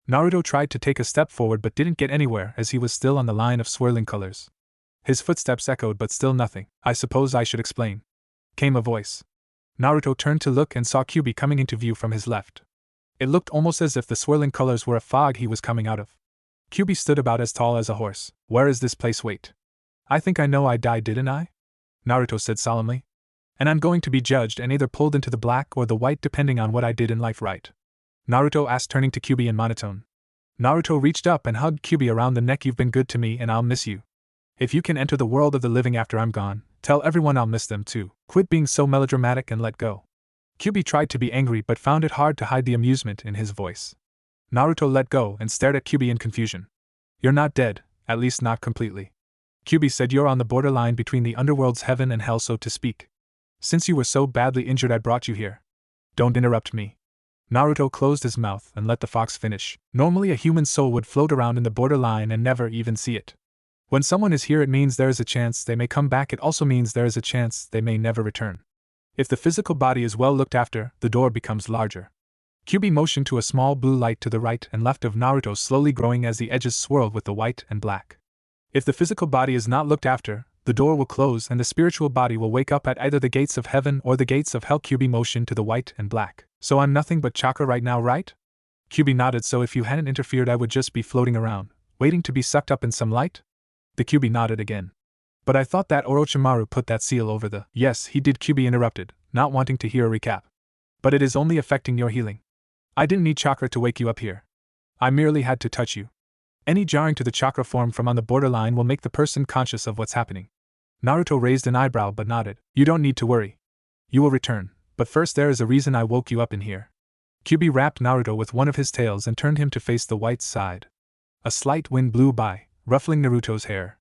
Naruto tried to take a step forward but didn't get anywhere as he was still on the line of swirling colors. His footsteps echoed but still nothing. "I suppose I should explain," came a voice. Naruto turned to look and saw Kyuubi coming into view from his left. It looked almost as if the swirling colors were a fog he was coming out of. Kyuubi stood about as tall as a horse. "Where is this place? Wait. I think I know I died, didn't I?" Naruto said solemnly. "And I'm going to be judged and either pulled into the black or the white depending on what I did in life, right?" Naruto asked, turning to Kyuubi in monotone. Naruto reached up and hugged Kyuubi around the neck. "You've been good to me and I'll miss you. If you can enter the world of the living after I'm gone, tell everyone I'll miss them too. Quit being so melodramatic and let go." Kyuubi tried to be angry but found it hard to hide the amusement in his voice. Naruto let go and stared at Kyuubi in confusion. "You're not dead, at least not completely," Kyuubi said. "You're on the borderline between the underworld's heaven and hell, so to speak. Since you were so badly injured, I brought you here." "Don't interrupt me." Naruto closed his mouth and let the fox finish. "Normally a human soul would float around in the borderline and never even see it. When someone is here, it means there is a chance they may come back. It also means there is a chance they may never return. If the physical body is well looked after, the door becomes larger." Kyuubi motioned to a small blue light to the right and left of Naruto, slowly growing as the edges swirled with the white and black. "If the physical body is not looked after, the door will close and the spiritual body will wake up at either the gates of heaven or the gates of hell." Kyuubi motioned to the white and black. "So I'm nothing but chakra right now, right?" Kyuubi nodded. "So if you hadn't interfered, I would just be floating around, waiting to be sucked up in some light?" The Kyuubi nodded again. "But I thought that Orochimaru put that seal over the—" "Yes, he did," Kyuubi interrupted, not wanting to hear a recap. "But it is only affecting your healing. I didn't need chakra to wake you up here. I merely had to touch you. Any jarring to the chakra form from on the borderline will make the person conscious of what's happening." Naruto raised an eyebrow but nodded. "You don't need to worry. You will return, but first there is a reason I woke you up in here." Kyuubi wrapped Naruto with one of his tails and turned him to face the white side. A slight wind blew by, ruffling Naruto's hair.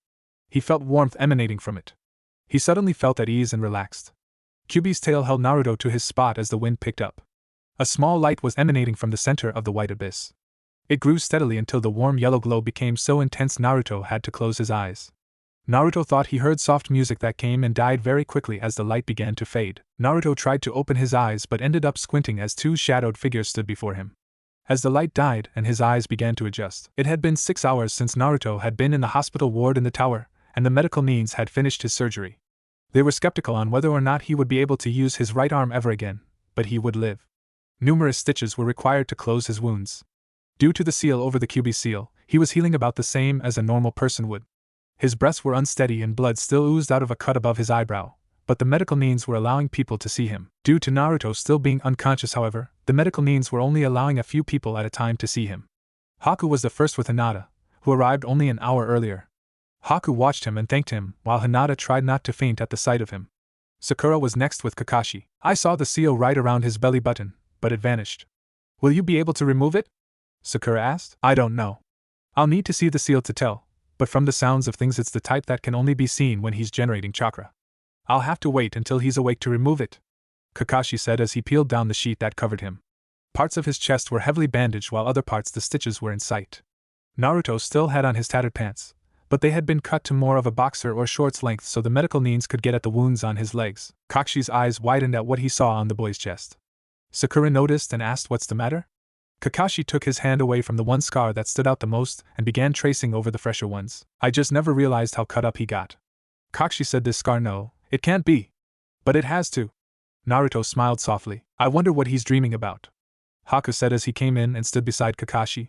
He felt warmth emanating from it. He suddenly felt at ease and relaxed. Kyuubi's tail held Naruto to his spot as the wind picked up. A small light was emanating from the center of the white abyss. It grew steadily until the warm yellow glow became so intense Naruto had to close his eyes. Naruto thought he heard soft music that came and died very quickly as the light began to fade. Naruto tried to open his eyes but ended up squinting as two shadowed figures stood before him. As the light died and his eyes began to adjust, it had been 6 hours since Naruto had been in the hospital ward in the tower, and the medical neens had finished his surgery. They were skeptical on whether or not he would be able to use his right arm ever again, but he would live. Numerous stitches were required to close his wounds. Due to the seal over the QB seal, he was healing about the same as a normal person would. His breaths were unsteady and blood still oozed out of a cut above his eyebrow, but the medical neens were allowing people to see him. Due to Naruto still being unconscious, however, the medical neens were only allowing a few people at a time to see him. Haku was the first with Hinata, who arrived only an hour earlier. Haku watched him and thanked him, while Hinata tried not to faint at the sight of him. Sakura was next with Kakashi. I saw the seal right around his belly button, but it vanished. Will you be able to remove it? Sakura asked. I don't know. I'll need to see the seal to tell, but from the sounds of things it's the type that can only be seen when he's generating chakra. I'll have to wait until he's awake to remove it, Kakashi said as he peeled down the sheet that covered him. Parts of his chest were heavily bandaged while other parts the stitches were in sight. Naruto still had on his tattered pants, but they had been cut to more of a boxer or shorts length so the medical neens could get at the wounds on his legs. Kakashi's eyes widened at what he saw on the boy's chest. Sakura noticed and asked what's the matter? Kakashi took his hand away from the one scar that stood out the most and began tracing over the fresher ones. I just never realized how cut up he got. Kakashi said this scar no, it can't be. But it has to. Naruto smiled softly. I wonder what he's dreaming about. Haku said as he came in and stood beside Kakashi.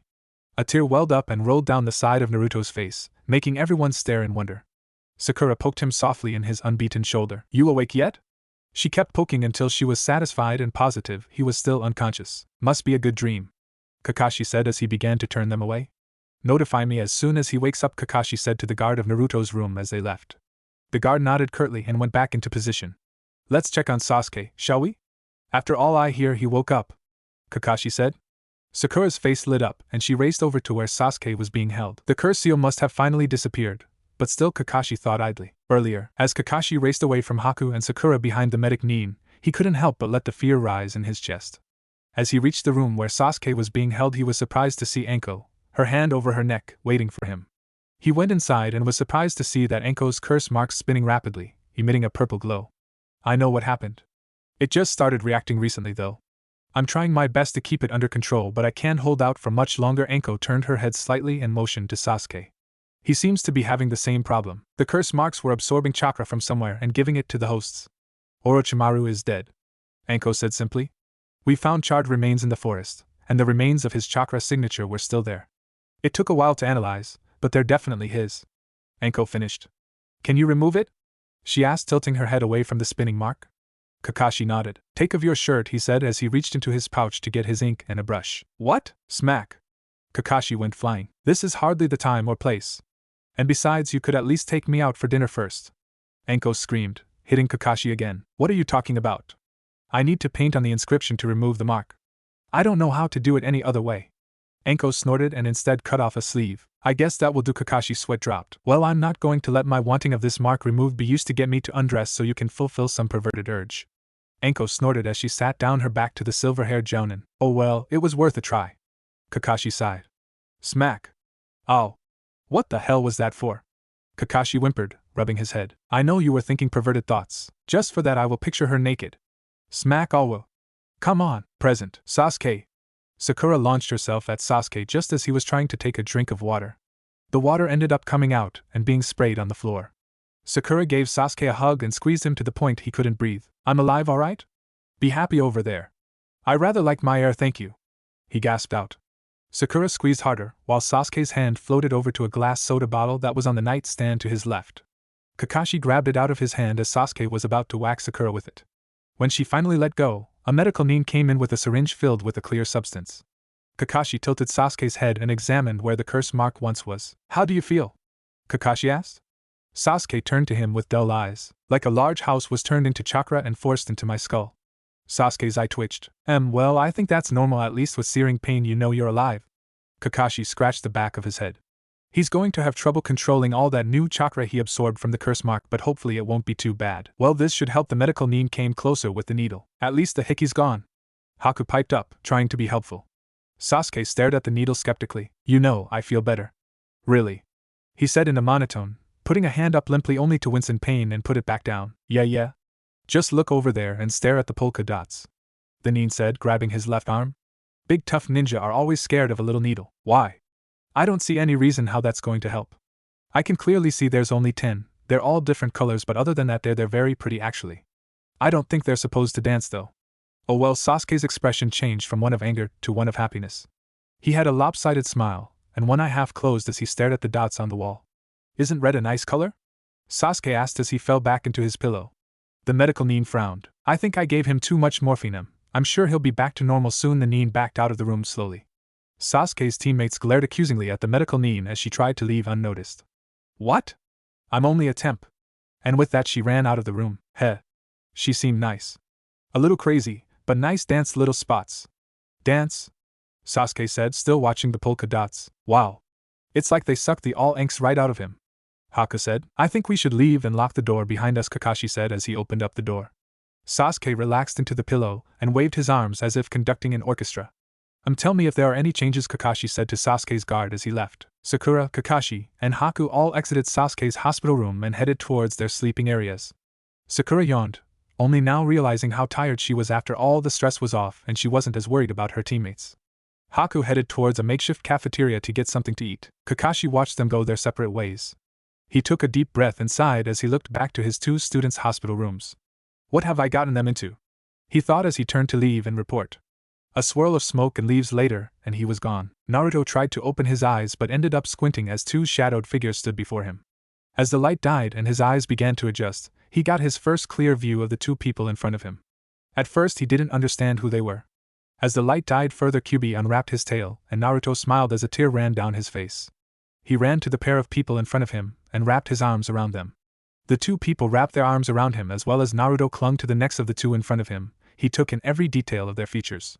A tear welled up and rolled down the side of Naruto's face, making everyone stare in wonder. Sakura poked him softly in his unbeaten shoulder. You awake yet? She kept poking until she was satisfied and positive he was still unconscious. Must be a good dream, Kakashi said as he began to turn them away. Notify me as soon as he wakes up, Kakashi said to the guard of Naruto's room as they left. The guard nodded curtly and went back into position. Let's check on Sasuke, shall we? After all I hear he woke up, Kakashi said. Sakura's face lit up and she raced over to where Sasuke was being held. The curse seal must have finally disappeared, but still Kakashi thought idly. Earlier, as Kakashi raced away from Haku and Sakura behind the medic Nin, he couldn't help but let the fear rise in his chest. As he reached the room where Sasuke was being held, he was surprised to see Anko, her hand over her neck, waiting for him. He went inside and was surprised to see that Anko's curse marks spinning rapidly, emitting a purple glow. I know what happened. It just started reacting recently though. I'm trying my best to keep it under control, but I can't hold out for much longer. Anko turned her head slightly and motioned to Sasuke. He seems to be having the same problem. The curse marks were absorbing chakra from somewhere and giving it to the hosts. Orochimaru is dead, Anko said simply. We found charred remains in the forest, and the remains of his chakra signature were still there. It took a while to analyze, but they're definitely his. Anko finished. Can you remove it? She asked, tilting her head away from the spinning mark. Kakashi nodded. Take off your shirt, he said as he reached into his pouch to get his ink and a brush. What? Smack! Kakashi went flying. This is hardly the time or place. And besides, you could at least take me out for dinner first. Anko screamed, hitting Kakashi again. What are you talking about? I need to paint on the inscription to remove the mark. I don't know how to do it any other way. Anko snorted and instead cut off a sleeve. I guess that will do. Kakashi's sweat dropped. Well, I'm not going to let my wanting of this mark removed be used to get me to undress so you can fulfill some perverted urge. Anko snorted as she sat down, her back to the silver-haired Jonin. Oh well, it was worth a try. Kakashi sighed. Smack. Oh. What the hell was that for? Kakashi whimpered, rubbing his head. I know you were thinking perverted thoughts. Just for that I will picture her naked. Smack all will. Come on, present. Sasuke. Sakura launched herself at Sasuke just as he was trying to take a drink of water. The water ended up coming out and being sprayed on the floor. Sakura gave Sasuke a hug and squeezed him to the point he couldn't breathe. I'm alive, alright? Be happy over there. I rather like my air, thank you. He gasped out. Sakura squeezed harder, while Sasuke's hand floated over to a glass soda bottle that was on the nightstand to his left. Kakashi grabbed it out of his hand as Sasuke was about to whack Sakura with it. When she finally let go, a medical nin came in with a syringe filled with a clear substance. Kakashi tilted Sasuke's head and examined where the curse mark once was. How do you feel? Kakashi asked. Sasuke turned to him with dull eyes. Like a large house was turned into chakra and forced into my skull. Sasuke's eye twitched. Well, I think that's normal, at least with searing pain you know you're alive. Kakashi scratched the back of his head. He's going to have trouble controlling all that new chakra he absorbed from the curse mark, but hopefully it won't be too bad. Well, this should help. The medical nin came closer with the needle. At least the hickey's gone. Haku piped up, trying to be helpful. Sasuke stared at the needle skeptically. You know, I feel better. Really? He said in a monotone, putting a hand up limply only to wince in pain and put it back down. Yeah. Just look over there and stare at the polka dots, the Nin said, grabbing his left arm. Big tough ninja are always scared of a little needle. Why? I don't see any reason how that's going to help. I can clearly see there's only 10, they're all different colors, but other than that they're very pretty actually. I don't think they're supposed to dance though. Oh well, Sasuke's expression changed from one of anger to one of happiness. He had a lopsided smile, and one eye half closed as he stared at the dots on the wall. Isn't red a nice color? Sasuke asked as he fell back into his pillow. The medical Nin frowned. I think I gave him too much morphine. I'm sure he'll be back to normal soon. The Nin backed out of the room slowly. Sasuke's teammates glared accusingly at the medical Nin as she tried to leave unnoticed. What? I'm only a temp. And with that she ran out of the room. Heh. She seemed nice. A little crazy, but nice. Dance little spots. Dance? Sasuke said, still watching the polka dots. Wow. It's like they sucked the all angst right out of him. Haka said, I think we should leave and lock the door behind us, Kakashi said as he opened up the door. Sasuke relaxed into the pillow and waved his arms as if conducting an orchestra. Tell me if there are any changes, Kakashi said to Sasuke's guard as he left. Sakura, Kakashi, and Haku all exited Sasuke's hospital room and headed towards their sleeping areas. Sakura yawned, only now realizing how tired she was after all the stress was off and she wasn't as worried about her teammates. Haku headed towards a makeshift cafeteria to get something to eat. Kakashi watched them go their separate ways. He took a deep breath and sighed as he looked back to his two students' hospital rooms. What have I gotten them into? He thought as he turned to leave and report. A swirl of smoke and leaves later, and he was gone. Naruto tried to open his eyes but ended up squinting as two shadowed figures stood before him. As the light died and his eyes began to adjust, he got his first clear view of the two people in front of him. At first he didn't understand who they were. As the light died further, Kyuubi unwrapped his tail, and Naruto smiled as a tear ran down his face. He ran to the pair of people in front of him and wrapped his arms around them. The two people wrapped their arms around him as well as Naruto clung to the necks of the two in front of him. He took in every detail of their features.